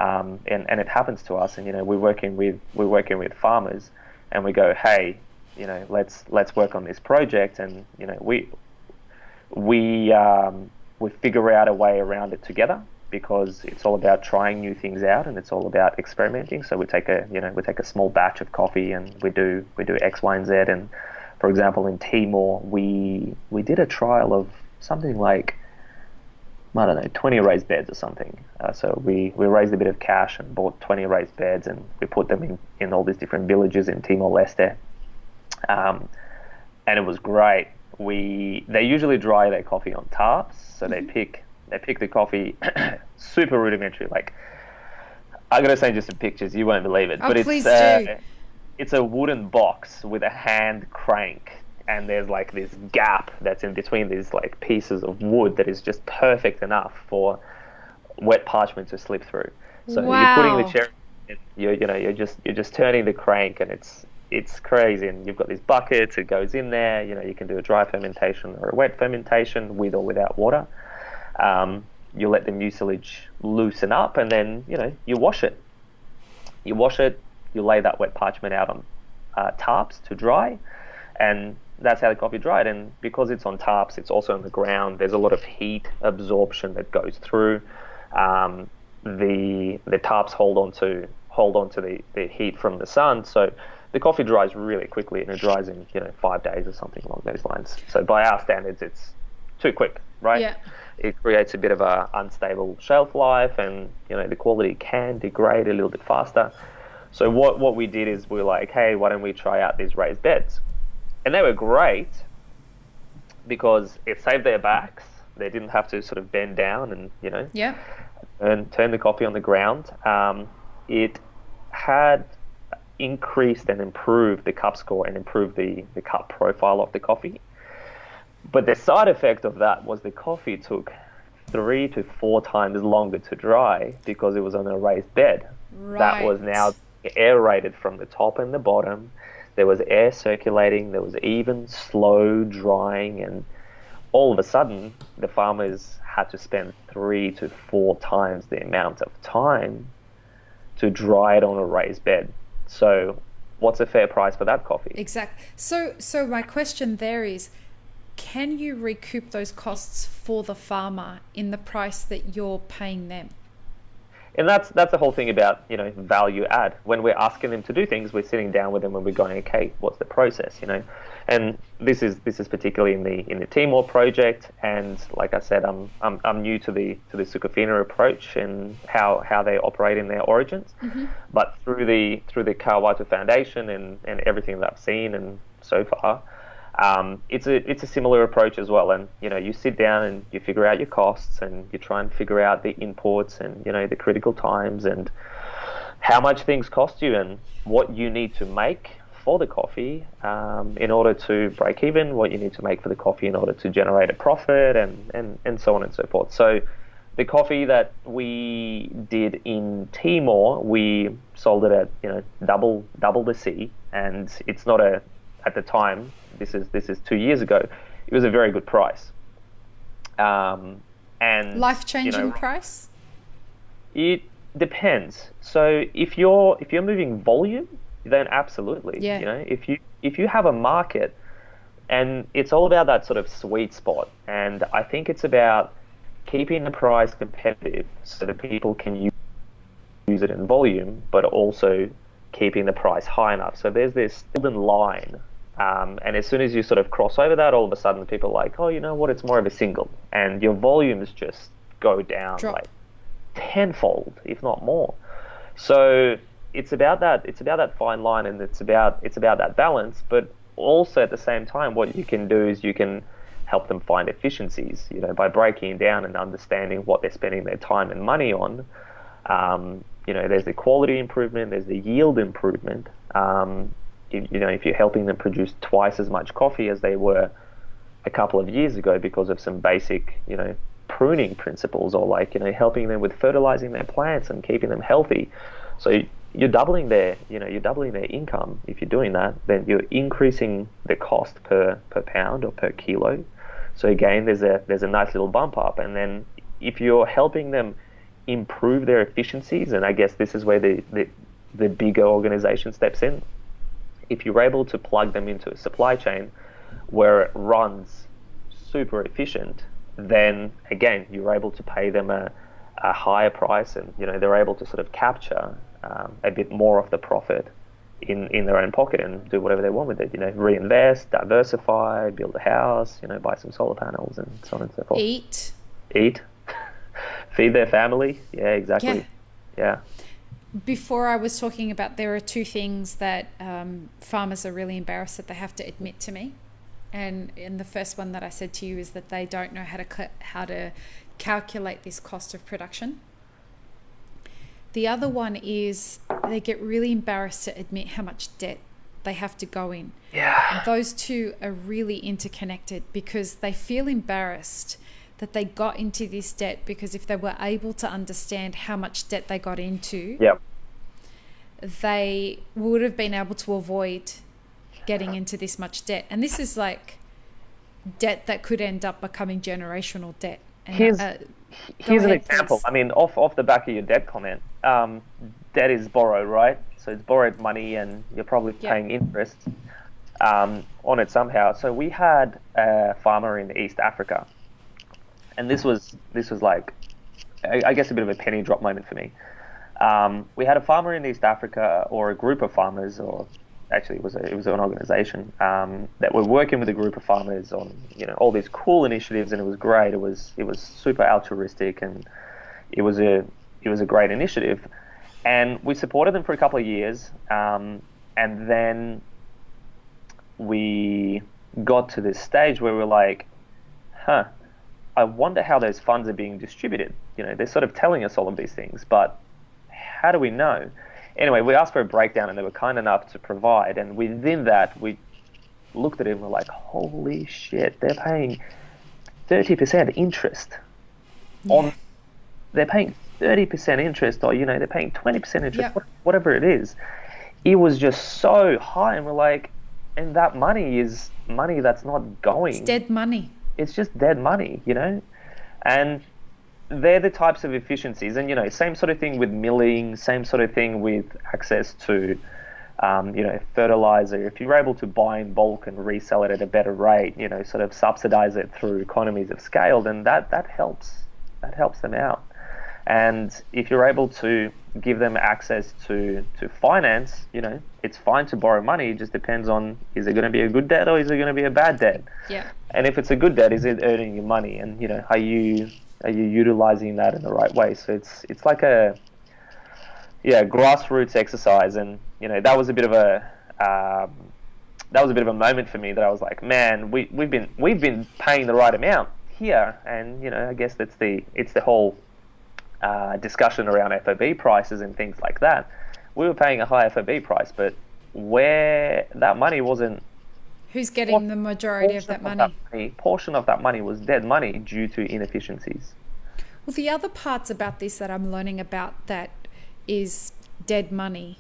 Speaker 2: and it happens to us, and we're working with farmers and we go, hey, let's work on this project, and we figure out a way around it together, because it's all about trying new things out, and it's all about experimenting. So we take a small batch of coffee, and we do X, Y, and Z. And for example, in Timor, we did a trial of something like, I don't know, 20 raised beds or something. So we raised a bit of cash and bought 20 raised beds, and we put them in all these different villages in Timor-Leste. And it was great. They usually dry their coffee on tarps, so they pick the coffee super rudimentary. Like, I'm gonna send you some pictures, you won't believe it.
Speaker 1: Oh,
Speaker 2: but
Speaker 1: please do.
Speaker 2: It's a wooden box with a hand crank, and there's like this gap that's in between these like pieces of wood that is just perfect enough for wet parchment to slip through. So
Speaker 1: Wow.
Speaker 2: you're putting the cherry, you're just turning the crank, and it's crazy. And you've got these buckets, it goes in there. You can do a dry fermentation or a wet fermentation with or without water. You let the mucilage loosen up, and then you wash it. You lay that wet parchment out on tarps to dry, and that's how the coffee dried. And because it's on tarps, it's also on the ground. There's a lot of heat absorption that goes through. The tarps hold on to the heat from the sun, so the coffee dries really quickly, and it dries in 5 days or something along those lines. So by our standards, it's too quick, right?
Speaker 1: Yeah.
Speaker 2: It creates a bit of a unstable shelf life, and the quality can degrade a little bit faster. So what we did is we were like, hey, why don't we try out these raised beds? And they were great because it saved their backs. They didn't have to sort of bend down and
Speaker 1: Yeah.
Speaker 2: and turn the coffee on the ground. It had increased and improved the cup score and improved the cup profile of the coffee. But the side effect of that was the coffee took 3 to 4 times longer to dry because it was on a raised bed.
Speaker 1: Right.
Speaker 2: That was now aerated from the top and the bottom. There was air circulating. There was even slow drying, and all of a sudden, the farmers had to spend 3 to 4 times the amount of time to dry it on a raised bed. So, what's a fair price for that coffee?
Speaker 1: Exactly. So my question there is, can you recoup those costs for the farmer in the price that you're paying them?
Speaker 2: And that's the whole thing about value add. When we're asking them to do things, we're sitting down with them and we're going, okay, what's the process? And this is particularly in the Timor project. And like I said, I'm new to the Sucafina approach and how they operate in their origins.
Speaker 1: Mm-hmm.
Speaker 2: But through the Khaiitbaev Foundation and everything that I've seen and so far, it's a similar approach as well. And you sit down and you figure out your costs, and you try and figure out the inputs and the critical times and how much things cost you and what you need to make for the coffee in order to break even, what you need to make for the coffee in order to generate a profit, and so on and so forth. So the coffee that we did in Timor, we sold it at double the C, and it's not at the time, this is 2 years ago, it was a very good price. And
Speaker 1: Life-changing price?
Speaker 2: It depends. So if you're moving volume, then absolutely.
Speaker 1: Yeah.
Speaker 2: If you have a market, and it's all about that sort of sweet spot, and I think it's about keeping the price competitive so that people can use it in volume, but also keeping the price high enough. So there's this golden line. And as soon as you sort of cross over that, all of a sudden people are like, oh, you know what, it's more of a single. And your volumes just go down like tenfold, if not more. So it's about that fine line, and it's about that balance. But also at the same time, what you can do is you can help them find efficiencies, by breaking down and understanding what they're spending their time and money on. There's the quality improvement, there's the yield improvement. If you're helping them produce twice as much coffee as they were a couple of years ago because of some basic, pruning principles, or helping them with fertilizing their plants and keeping them healthy. So you're doubling their income. If you're doing that, then you're increasing the cost per pound or per kilo. So again, there's a nice little bump up. And then if you're helping them improve their efficiencies, and I guess this is where the bigger organization steps in. if you're able to plug them into a supply chain where it runs super efficient, then again, you're able to pay them a higher price, and they're able to sort of capture a bit more of the profit in their own pocket and do whatever they want with it. Reinvest, diversify, build a house, buy some solar panels, and so on and so forth.
Speaker 1: Eat,
Speaker 2: feed their family. Yeah, exactly. Yeah.
Speaker 1: Before I was talking about, there are two things that farmers are really embarrassed that they have to admit to me. And the first one that I said to you is that they don't know how to calculate this cost of production. The other one is they get really embarrassed to admit how much debt they have to go in.
Speaker 2: Yeah.
Speaker 1: And those two are really interconnected, because they feel embarrassed that they got into this debt, because if they were able to understand how much debt they got into,
Speaker 2: yep,
Speaker 1: they would have been able to avoid getting into this much debt. And this is like debt that could end up becoming generational debt. And
Speaker 2: here's an example. Please. I mean, off the back of your debt comment, debt is borrowed, right? So it's borrowed money, and you're probably paying interest on it somehow. So we had a farmer in East Africa, and this was like, I guess, a bit of a penny drop moment for me. We had a farmer in East Africa, or a group of farmers, or actually it was an organization that were working with a group of farmers on all these cool initiatives, and it was great. It was super altruistic, and it was a great initiative, and we supported them for a couple of years, and then we got to this stage where we're like, I wonder how those funds are being distributed. They're sort of telling us all of these things, but how do we know? Anyway, we asked for a breakdown, and they were kind enough to provide. And within that, we looked at it and we're like, holy shit, they're paying 30% interest on. They're paying 30% interest, or they're paying 20% interest, whatever it is. It was just so high, and we're like, and that money is money that's not going.
Speaker 1: It's dead money.
Speaker 2: It's just dead money, and they're the types of efficiencies. And same sort of thing with milling, same sort of thing with access to fertilizer. If you're able to buy in bulk and resell it at a better rate, sort of subsidize it through economies of scale, then that helps them out. And if you're able to give them access to finance, it's fine to borrow money. It just depends on, is it going to be a good debt, or is it going to be a bad debt?
Speaker 1: Yeah.
Speaker 2: And if it's a good debt, is it earning you money? And are you utilizing that in the right way? So it's like a grassroots exercise. And that was a bit of a moment for me, that I was like, man, we've been paying the right amount here. And I guess it's the whole discussion around FOB prices and things like that. We were paying a high FOB price, but where that money wasn't,
Speaker 1: who's getting the majority of that money?
Speaker 2: Portion of that money was dead money due to inefficiencies.
Speaker 1: Well, the other parts about this that I'm learning about that is dead money.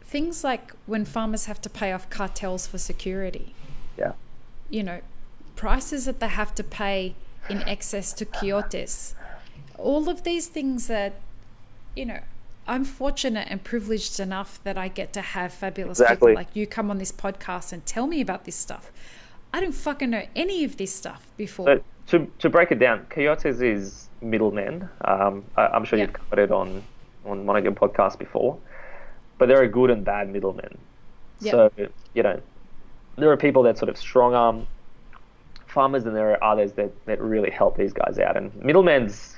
Speaker 1: Things like when farmers have to pay off cartels for security.
Speaker 2: Yeah.
Speaker 1: Prices that they have to pay in excess to quotes. All of these things that, I'm fortunate and privileged enough that I get to have fabulous people like you come on this podcast and tell me about this stuff. I don't fucking know any of this stuff before.
Speaker 2: So to break it down, quotes is middlemen. I'm sure you've covered it on one of your podcasts before, but there are good and bad middlemen. Yep. So, there are people that sort of strong arm farmers, and there are others that really help these guys out. And middlemen's,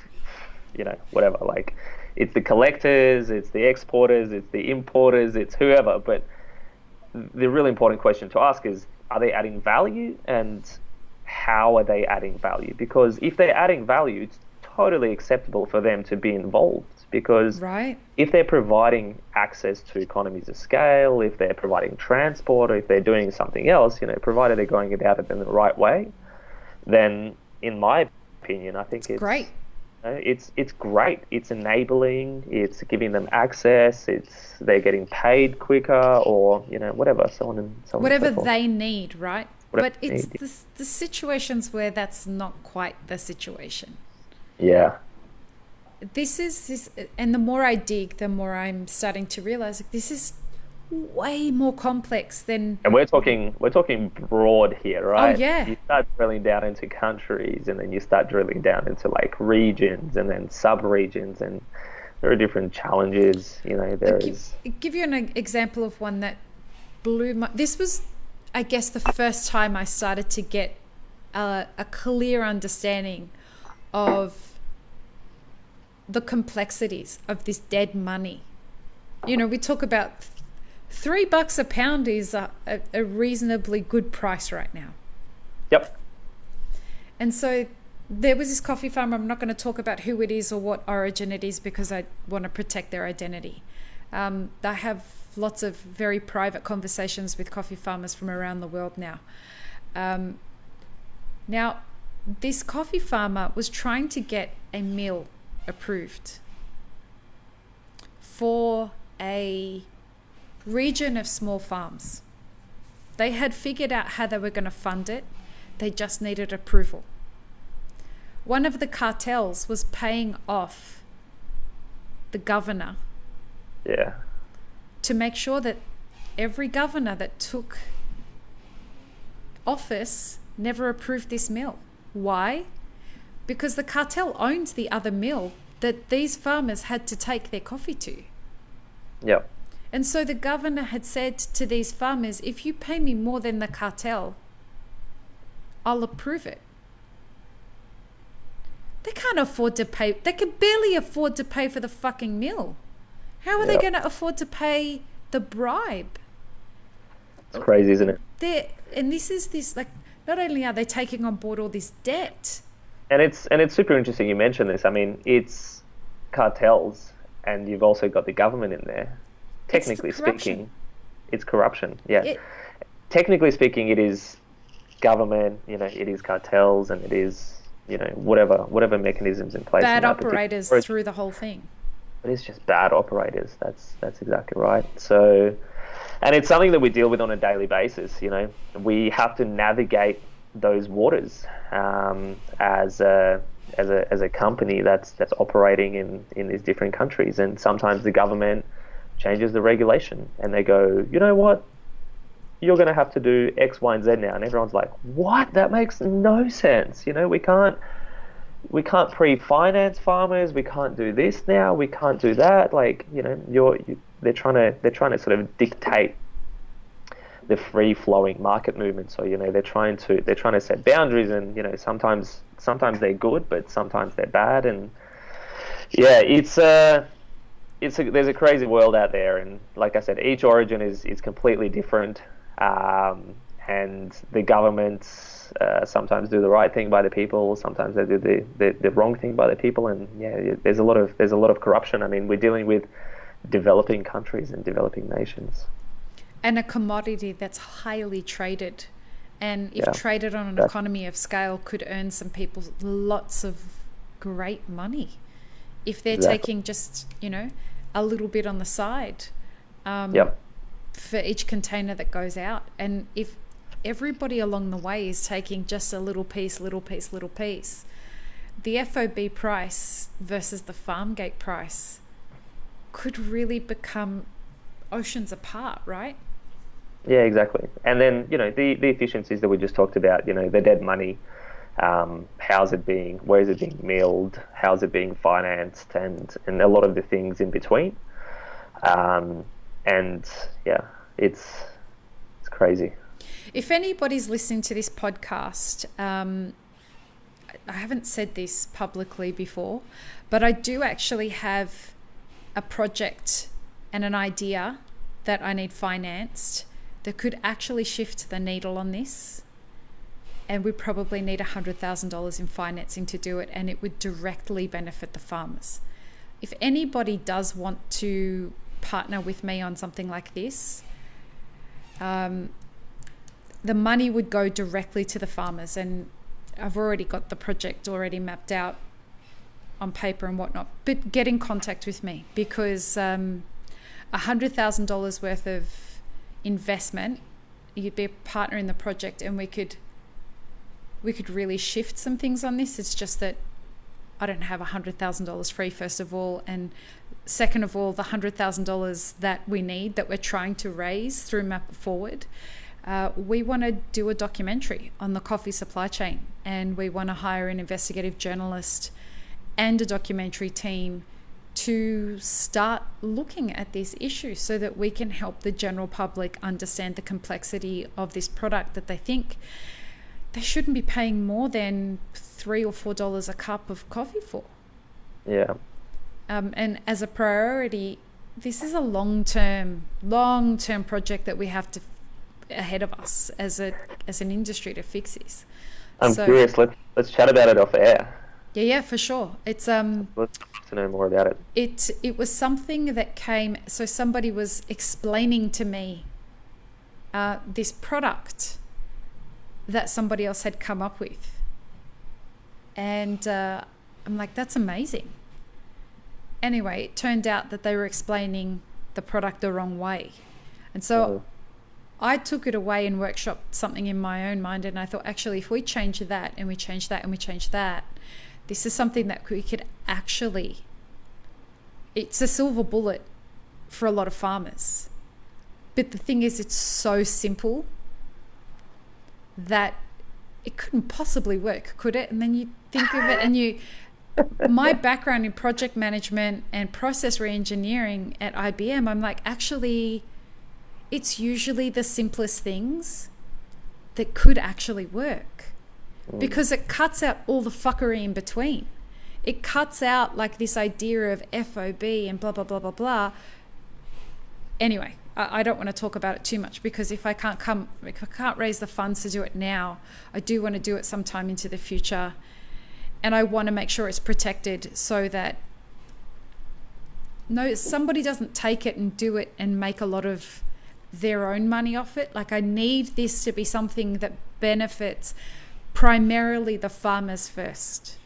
Speaker 2: whatever, like, it's the collectors, it's the exporters, it's the importers, it's whoever. But the really important question to ask is, are they adding value, and how are they adding value? Because if they're adding value, it's totally acceptable for them to be involved, because if they're providing access to economies of scale, if they're providing transport, or if they're doing something else, provided they're going about it in the right way, then in my opinion, I think it's
Speaker 1: great.
Speaker 2: It's great. It's enabling. It's giving them access. They're getting paid quicker, or whatever, so on and so on.
Speaker 1: Whatever
Speaker 2: and so forth.
Speaker 1: they need, right? But it's the situations where that's not quite the situation.
Speaker 2: Yeah.
Speaker 1: This, and the more I dig, the more I'm starting to realize, like, this is way more complex than.
Speaker 2: And we're talking broad here, right?
Speaker 1: Oh yeah.
Speaker 2: You start drilling down into countries, and then you start drilling down into like regions, and then sub-regions, and there are different challenges. There is.
Speaker 1: Give you an example of one that blew my. This was, I guess, the first time I started to get a clear understanding of the complexities of this dead money. We talk about $3 a pound is a reasonably good price right now.
Speaker 2: Yep.
Speaker 1: And so there was this coffee farmer. I'm not going to talk about who it is or what origin it is because I want to protect their identity. I have lots of very private conversations with coffee farmers from around the world now. Now, this coffee farmer was trying to get a mill approved for a region of small farms. They had figured out how they were going to fund it. They just needed approval. One of the cartels was paying off the governor.
Speaker 2: Yeah.
Speaker 1: To make sure that every governor that took office never approved this mill. Why? Because the cartel owned the other mill that these farmers had to take their coffee to.
Speaker 2: Yep.
Speaker 1: And so the governor had said to these farmers, if you pay me more than the cartel, I'll approve it. They can't afford to pay. They can barely afford to pay for the fucking mill. How are they going to afford to pay the bribe?
Speaker 2: It's crazy, isn't it?
Speaker 1: And this is like, not only are they taking on board all this debt.
Speaker 2: And it's super interesting you mentioned this. I mean, it's cartels, and you've also got the government in there. Technically speaking, it's corruption. Yeah. Technically speaking, it is government. It is cartels, and it is whatever mechanisms in place.
Speaker 1: Bad operators through the whole thing.
Speaker 2: But it's just bad operators. That's exactly right. So, and it's something that we deal with on a daily basis. We have to navigate those waters as a company that's operating in these different countries, and sometimes the government changes the regulation and they go, you know what, you're going to have to do X, Y, and Z now, and everyone's like, what? That makes no sense. We can't pre-finance farmers. We can't do this now. We can't do that. Like, they're trying to sort of dictate the free-flowing market movement. So they're trying to set boundaries, and sometimes they're good, but sometimes they're bad. And yeah, there's a crazy world out there, and like I said, each origin is completely different, and the governments sometimes do the right thing by the people, sometimes they do the wrong thing by the people, and yeah, there's a lot of corruption. I mean, we're dealing with developing countries and developing nations.
Speaker 1: And a commodity that's highly traded, and if traded on an economy of scale, could earn some people lots of great money if they're taking just a little bit on the side for each container that goes out. And if everybody along the way is taking just a little piece, the FOB price versus the farm gate price could really become oceans apart, right?
Speaker 2: Yeah, exactly. And then, the efficiencies that we just talked about, the dead money, where is it being milled, how's it being financed, and a lot of the things in between. And yeah, it's crazy.
Speaker 1: If anybody's listening to this podcast, I haven't said this publicly before, but I do actually have a project and an idea that I need financed that could actually shift the needle on this. And we probably need $100,000 in financing to do it, and it would directly benefit the farmers. If anybody does want to partner with me on something like this, the money would go directly to the farmers, and I've already got the project already mapped out on paper and whatnot. But get in contact with me, because $100,000 worth of investment, you'd be a partner in the project, and we could really shift some things on this. It's just that I don't have $100,000 free, first of all, and second of all, the $100,000 that we need, that we're trying to raise through Map It Forward, we want to do a documentary on the coffee supply chain, and we want to hire an investigative journalist and a documentary team to start looking at this issue so that we can help the general public understand the complexity of this product that they think they shouldn't be paying more than $3 or $4 a cup of coffee for.
Speaker 2: Yeah.
Speaker 1: And as a priority, this is a long-term project that we have to ahead of us as an industry to fix this.
Speaker 2: I'm curious. Let's chat about it off air.
Speaker 1: Yeah, for sure. It's
Speaker 2: Let's to know more about it.
Speaker 1: It was something that came. So somebody was explaining to me this product that somebody else had come up with, and I'm like, that's amazing. Anyway, it turned out that they were explaining the product the wrong way, and so I took it away and workshopped something in my own mind, and I thought, actually, if we change that and we change that and we change that, this is something that we could actually, it's a silver bullet for a lot of farmers. But the thing is, it's so simple that it couldn't possibly work, could it? And then you think of it, and my background in project management and process reengineering at IBM, I'm like, actually, it's usually the simplest things that could actually work, because it cuts out all the fuckery in between. It cuts out like this idea of FOB and blah, blah, blah, blah, blah. Anyway, I don't want to talk about it too much, because if I can't raise the funds to do it now, I do want to do it sometime into the future. And I want to make sure it's protected so that somebody doesn't take it and do it and make a lot of their own money off it. Like, I need this to be something that benefits primarily the farmers first.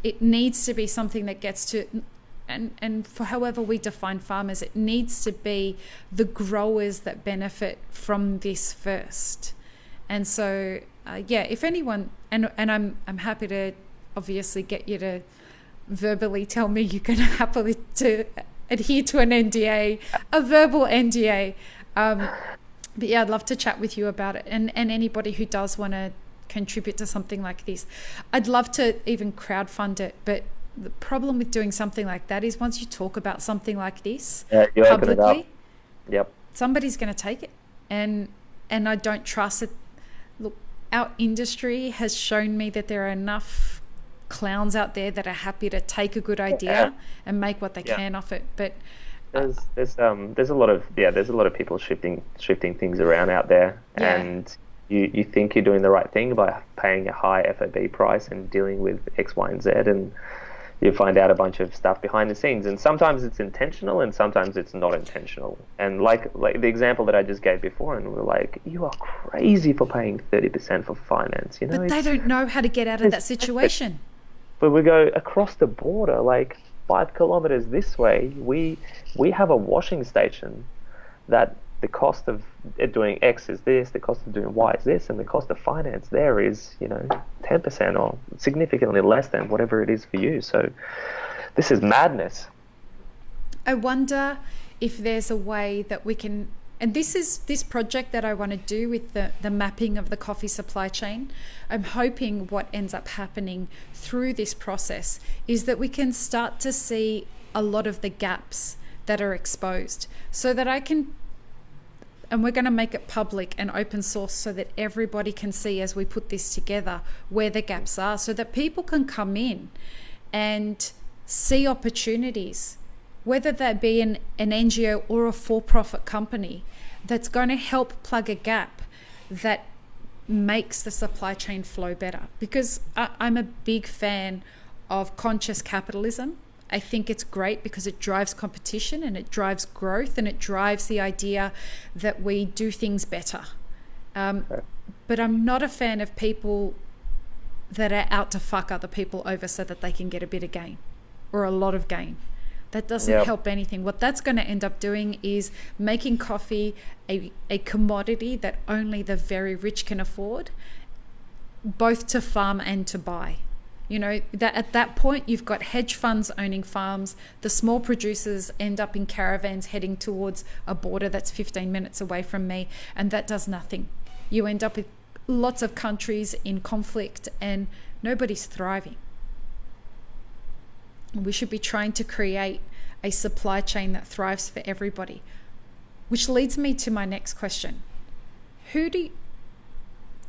Speaker 1: It needs to be something that gets to, and for however we define farmers, it needs to be the growers that benefit from this first. And so, if anyone, and I'm happy to obviously get you to verbally tell me you can happily to adhere to an NDA, a verbal NDA. But yeah, I'd love to chat with you about it, and anybody who does want to contribute to something like this. I'd love to even crowdfund it, but the problem with doing something like that is once you talk about something like this publicly, somebody's going to take it, and I don't trust it. Look, our industry has shown me that there are enough clowns out there that are happy to take a good idea and make what they can off it, but
Speaker 2: there's a lot of people shifting things around out there, and you think you're doing the right thing by paying a high FOB price and dealing with X, Y, and Z, and you find out a bunch of stuff behind the scenes, and sometimes it's intentional and sometimes it's not intentional. And like the example that I just gave before, and we're like, you are crazy for paying 30% for finance,
Speaker 1: but they don't know how to get out of that situation.
Speaker 2: But we go across the border, like 5 kilometers this way, we have a washing station that the cost of doing X is this, the cost of doing Y is this, and the cost of finance there is 10% or significantly less than whatever it is for you. So this is madness.
Speaker 1: I wonder if there's a way that we can, and this project that I want to do with the mapping of the coffee supply chain, I'm hoping what ends up happening through this process is that we can start to see a lot of the gaps that are exposed, so that I can, and we're going to make it public and open source so that everybody can see as we put this together where the gaps are, so that people can come in and see opportunities, whether that be an NGO or a for-profit company that's going to help plug a gap that makes the supply chain flow better. Because I'm a big fan of conscious capitalism. I think it's great because it drives competition and it drives growth and it drives the idea that we do things better. But I'm not a fan of people that are out to fuck other people over so that they can get a bit of gain or a lot of gain. That doesn't help anything. What that's going to end up doing is making coffee a commodity that only the very rich can afford, both to farm and to buy. You know, that at that point you've got hedge funds owning farms. The small producers end up in caravans heading towards a border that's 15 minutes away from me, and that does nothing. You end up with lots of countries in conflict and nobody's thriving. We should be trying to create a supply chain that thrives for everybody. Which leads me to my next question. Let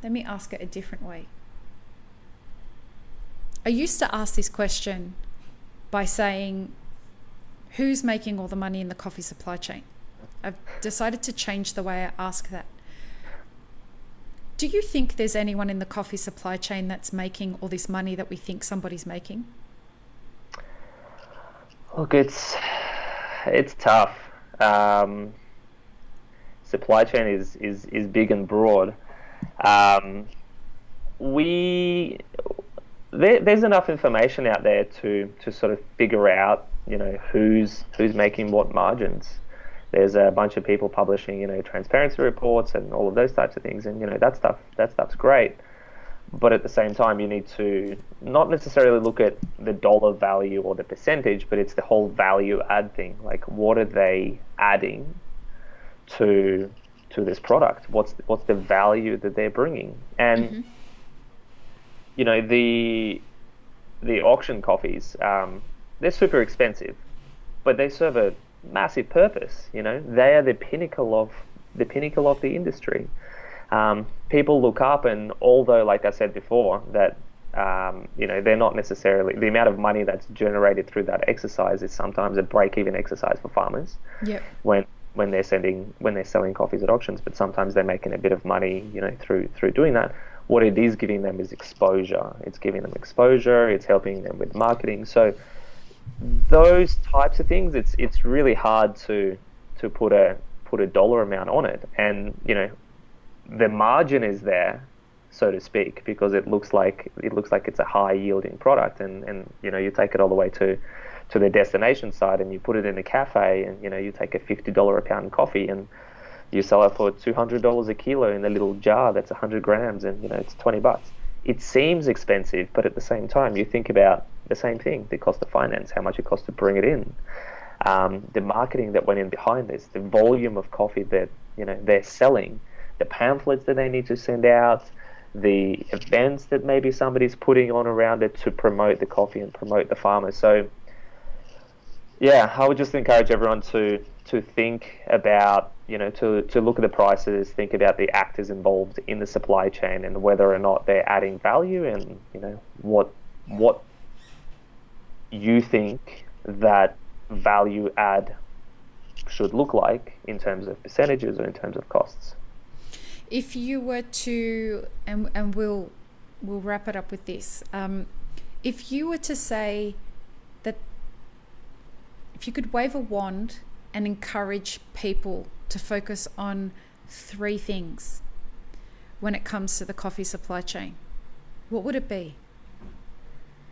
Speaker 1: me ask it a different way. I used to ask this question by saying, who's making all the money in the coffee supply chain? I've decided to change the way I ask that. Do you think there's anyone in the coffee supply chain that's making all this money that we think somebody's making?
Speaker 2: Look, it's tough. Supply chain is big and broad. There's enough information out there to sort of figure out, you know, who's making what margins. There's a bunch of people publishing, you know, transparency reports and all of those types of things, and you know that stuff's great. But at the same time, you need to not necessarily look at the dollar value or the percentage, but it's the whole value add thing. Like, what are they adding to this product? What's the value that they're bringing? And you know, the auction coffees, they're super expensive, but they serve a massive purpose. You know, they are the pinnacle of the industry. People look up, and although, like I said before, that you know, they're not necessarily, the amount of money that's generated through that exercise is sometimes a break-even exercise for farmers.
Speaker 1: Yep.
Speaker 2: When they're selling coffees at auctions, but sometimes they're making a bit of money, you know, through doing that. What it is giving them is exposure. It's giving them exposure. It's helping them with marketing. So those types of things, it's really hard to put a dollar amount on it. And you know, the margin is there, so to speak, because it looks like it's a high yielding product, and you know, you take it all the way to the destination side and you put it in a cafe, and you know, you take a $50 a pound coffee and you sell it for $200 a kilo in a little jar that's 100 grams, and you know, it's $20. It seems expensive, but at the same time, you think about the same thing: the cost of finance, how much it costs to bring it in, the marketing that went in behind this, the volume of coffee that, you know, they're selling, the pamphlets that they need to send out, the events that maybe somebody's putting on around it to promote the coffee and promote the farmers. So yeah, I would just encourage everyone to think about, you know, to look at the prices, think about the actors involved in the supply chain and whether or not they're adding value, and you know, what you think that value add should look like in terms of percentages or in terms of costs.
Speaker 1: If you were to, and we'll wrap it up with this, if you were to say that if you could wave a wand and encourage people to focus on 3 things when it comes to the coffee supply chain, what would it be?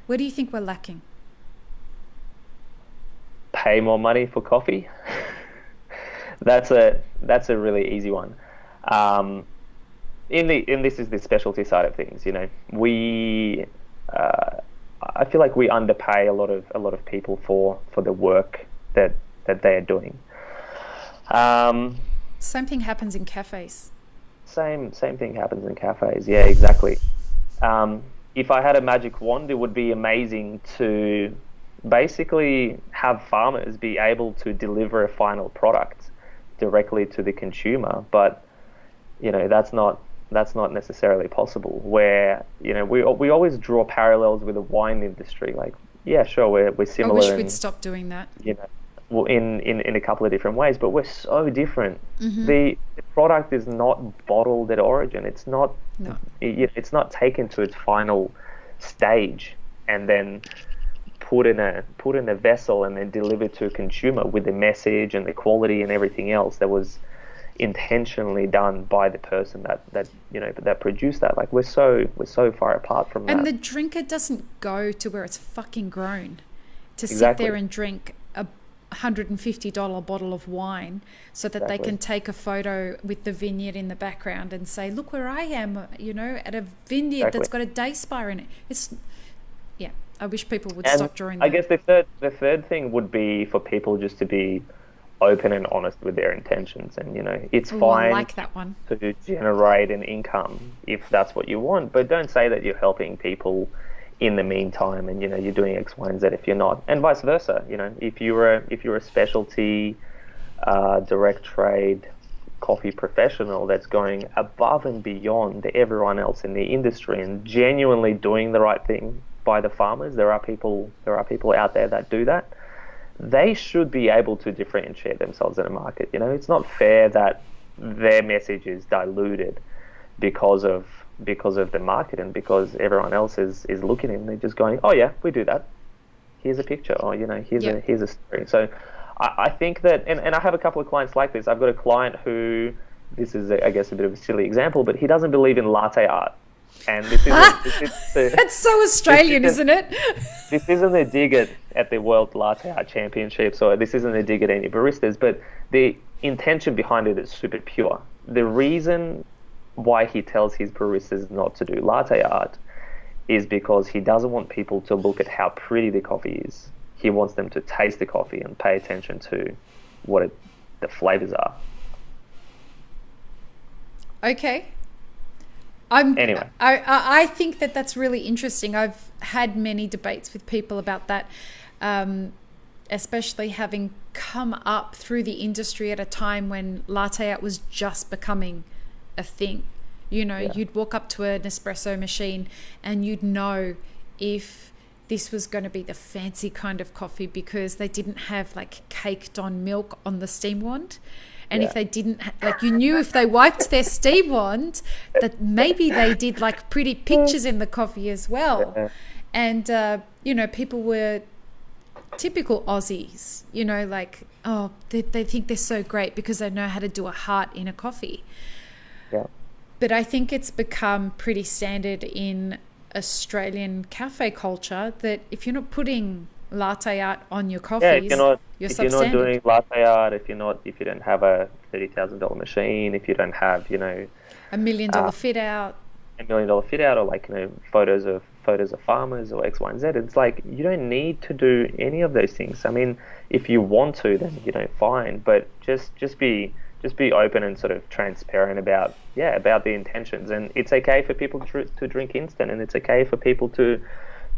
Speaker 1: Where do you think we're lacking?
Speaker 2: Pay more money for coffee. That's a really easy one. This is the specialty side of things. You know, I feel like we underpay a lot of people for the work that they're doing.
Speaker 1: Same thing happens in cafes.
Speaker 2: Same thing happens in cafes. Yeah, exactly. If I had a magic wand, it would be amazing to basically have farmers be able to deliver a final product directly to the consumer. But you know, that's not necessarily possible. Where, you know, we always draw parallels with the wine industry. Like, yeah, sure, we're similar.
Speaker 1: I wish we'd stop doing that.
Speaker 2: You know, well, in a couple of different ways, but we're so different.
Speaker 1: Mm-hmm.
Speaker 2: The product is not bottled at origin. It's not.
Speaker 1: No.
Speaker 2: It's not taken to its final stage and then put in a vessel and then delivered to a consumer with the message and the quality and everything else that was intentionally done by the person that produced that. Like, we're so far apart from that.
Speaker 1: And the drinker doesn't go to where it's fucking grown to
Speaker 2: Exactly.
Speaker 1: sit there and drink a $150 bottle of wine so that they can take a photo with the vineyard in the background and say, look where I am, you know, at a vineyard that's got a day spa in it. Yeah, I wish people would
Speaker 2: And
Speaker 1: stop drawing
Speaker 2: I
Speaker 1: that.
Speaker 2: guess the third thing would be for people just to be open and honest with their intentions. And it's
Speaker 1: Oh, I
Speaker 2: fine
Speaker 1: like that one.
Speaker 2: to generate an income if that's what you want, but don't say that you're helping people in the meantime, and you're doing X, Y, and Z if you're not, and vice versa. If you're a specialty direct trade coffee professional that's going above and beyond everyone else in the industry and genuinely doing the right thing by the farmers, there are people out there that do that. They should be able to differentiate themselves in a market. It's not fair that their message is diluted because of the market and because everyone else is looking and they're just going, oh yeah, we do that. Here's a picture, or
Speaker 1: Yep.
Speaker 2: here's a story. So I think that, and I have a couple of clients like this. I've got a client who, this is I guess a bit of a silly example, but he doesn't believe in latte art. And
Speaker 1: That's so Australian, isn't it?
Speaker 2: this isn't a dig at the World Latte Art Championships, or this isn't a dig at any baristas, but the intention behind it is super pure. The reason why he tells his baristas not to do latte art is because he doesn't want people to look at how pretty the coffee is. He wants them to taste the coffee and pay attention to the flavors are.
Speaker 1: Okay.
Speaker 2: Anyway.
Speaker 1: I think that that's really interesting. I've had many debates with people about that, especially having come up through the industry at a time when latte art was just becoming a thing.
Speaker 2: Yeah.
Speaker 1: You'd walk up to an espresso machine and you'd know if this was going to be the fancy kind of coffee because they didn't have like caked on milk on the steam wand. And if they didn't, you knew if they wiped their steam wand, that maybe they did like pretty pictures in the coffee as well.
Speaker 2: Yeah.
Speaker 1: And, people were typical Aussies, they think they're so great because they know how to do a heart in a coffee.
Speaker 2: Yeah.
Speaker 1: But I think it's become pretty standard in Australian cafe culture that if you're not putting latte art on your coffees, you're
Speaker 2: if you're not doing latte art, if you don't have a $30,000 machine, if you don't have
Speaker 1: $1 million fit out,
Speaker 2: $1 million fit out, or photos of farmers or X, Y, and Z, it's like you don't need to do any of those things. I mean, if you want to, then fine, but just be open and sort of transparent about the intentions. And it's okay for people to drink instant, and it's okay for people to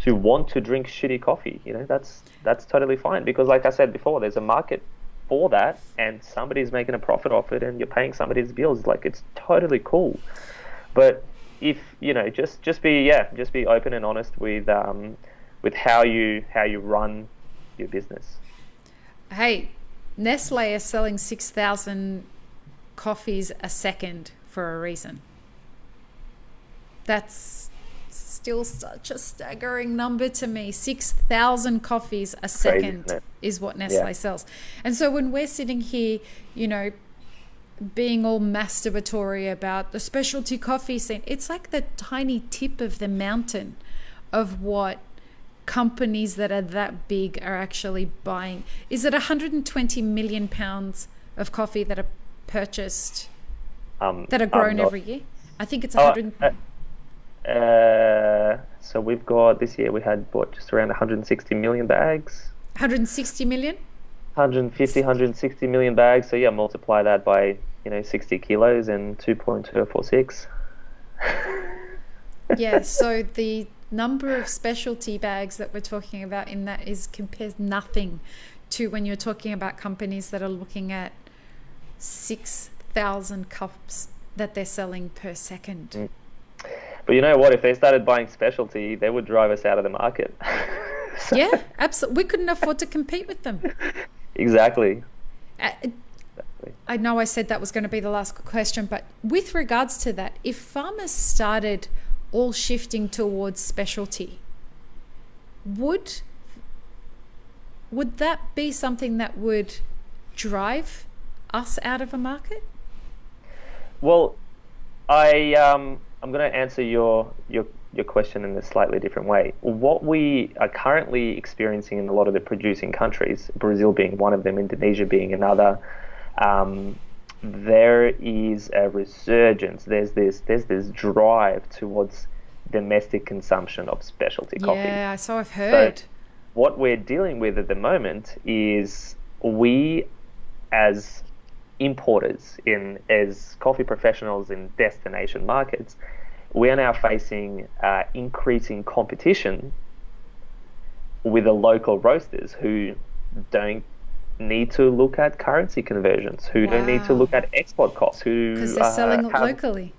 Speaker 2: want to drink shitty coffee. That's totally fine, because like I said before, there's a market for that and somebody's making a profit off it and you're paying somebody's bills. Like, it's totally cool. But if just be open and honest with how you run your business.
Speaker 1: Hey, Nestle is selling 6,000 coffees a second for a reason. That's still such a staggering number to me. 6,000 coffees a second
Speaker 2: Crazy,
Speaker 1: is what Nestle sells. And so when we're sitting here, being all masturbatory about the specialty coffee scene, it's like the tiny tip of the mountain of what companies that are that big are actually buying. Is it 120 million pounds of coffee that are purchased, that are grown every year? I think it's 100.
Speaker 2: So we've got, this year we had just around 160 million bags.
Speaker 1: 160 million?
Speaker 2: 160 million bags. So multiply that by 60 kilos and 2.246.
Speaker 1: Yeah, so the number of specialty bags that we're talking about in that compares nothing to when you're talking about companies that are looking at 6,000 cups that they're selling per second.
Speaker 2: But you know what? If they started buying specialty, they would drive us out of the market.
Speaker 1: So. Yeah, absolutely. We couldn't afford to compete with them.
Speaker 2: Exactly.
Speaker 1: I know I said that was going to be the last question, but with regards to that, if farmers started all shifting towards specialty, would that be something that would drive us out of a market?
Speaker 2: Well, I'm going to answer your question in a slightly different way. What we are currently experiencing in a lot of the producing countries, Brazil being one of them, Indonesia being another, there is a resurgence. There's this drive towards domestic consumption of specialty coffee.
Speaker 1: Yeah, so I've heard.
Speaker 2: So what we're dealing with at the moment is we, as importers, as coffee professionals in destination markets, we are now facing increasing competition with the local roasters who don't need to look at currency conversions, who don't need to look at export costs, who
Speaker 1: because they're selling it locally.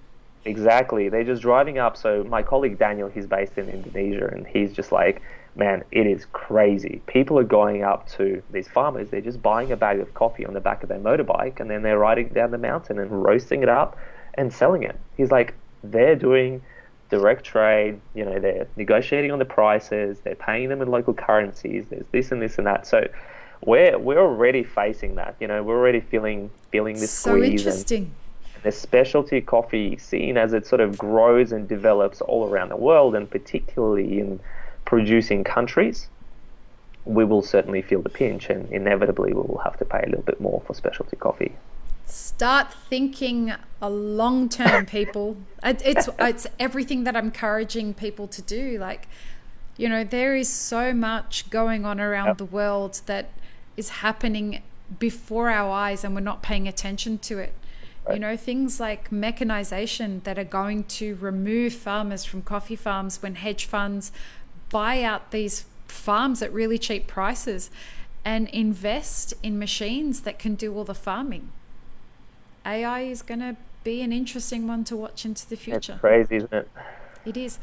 Speaker 2: Exactly. They're just driving up. So my colleague Daniel, he's based in Indonesia, and he's just like, man, it is crazy. People are going up to these farmers. They're just buying a bag of coffee on the back of their motorbike, and then they're riding down the mountain and roasting it up and selling it. He's like, they're doing direct trade. They're negotiating on the prices. They're paying them in local currencies. There's this and this and that. So we're already facing that. We're already feeling this
Speaker 1: So
Speaker 2: squeeze.
Speaker 1: interesting.
Speaker 2: The specialty coffee scene, as it sort of grows and develops all around the world, and particularly in producing countries, we will certainly feel the pinch, and inevitably we will have to pay a little bit more for specialty coffee.
Speaker 1: Start thinking a long term, people. It's everything that I'm encouraging people to do. Like, there is so much going on around the world that is happening before our eyes, and we're not paying attention to it. Right. Things like mechanization that are going to remove farmers from coffee farms when hedge funds buy out these farms at really cheap prices and invest in machines that can do all the farming. AI is going to be an interesting one to watch into the future.
Speaker 2: It's crazy, isn't it?
Speaker 1: It is.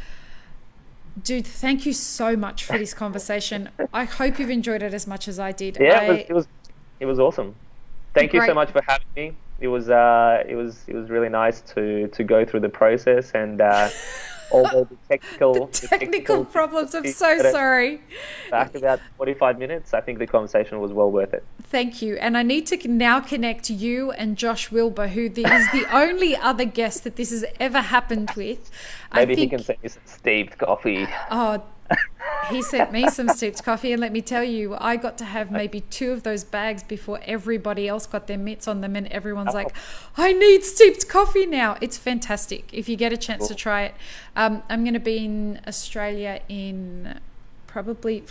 Speaker 1: Dude, thank you so much for this conversation. I hope you've enjoyed it as much as I did.
Speaker 2: Yeah, it was awesome. Thank you so much for having me. It was really nice to go through the process, and although the technical
Speaker 1: problems, I'm so sorry.
Speaker 2: Back about 45 minutes, I think the conversation was well worth it.
Speaker 1: Thank you. And I need to now connect you and Josh Wilbur, who is the only other guest that this has ever happened with.
Speaker 2: Maybe he can send you some steeped coffee.
Speaker 1: Oh, he sent me some steeped coffee, and let me tell you, I got to have maybe 2 of those bags before everybody else got their mitts on them, and everyone's like, I need steeped coffee now. It's fantastic. If you get a chance to try it. I'm going to be in Australia in probably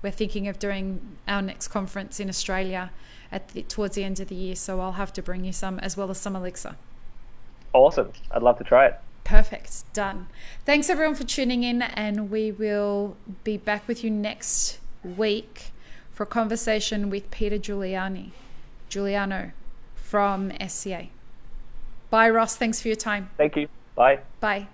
Speaker 1: we're thinking of doing our next conference in Australia towards the end of the year, so I'll have to bring you some, as well as some elixir.
Speaker 2: Awesome. I'd love to try it.
Speaker 1: Perfect. Done. Thanks everyone for tuning in, and we will be back with you next week for a conversation with Peter Giuliano from SCA. Bye, Ross. Thanks for your time.
Speaker 2: Thank you. Bye.
Speaker 1: Bye.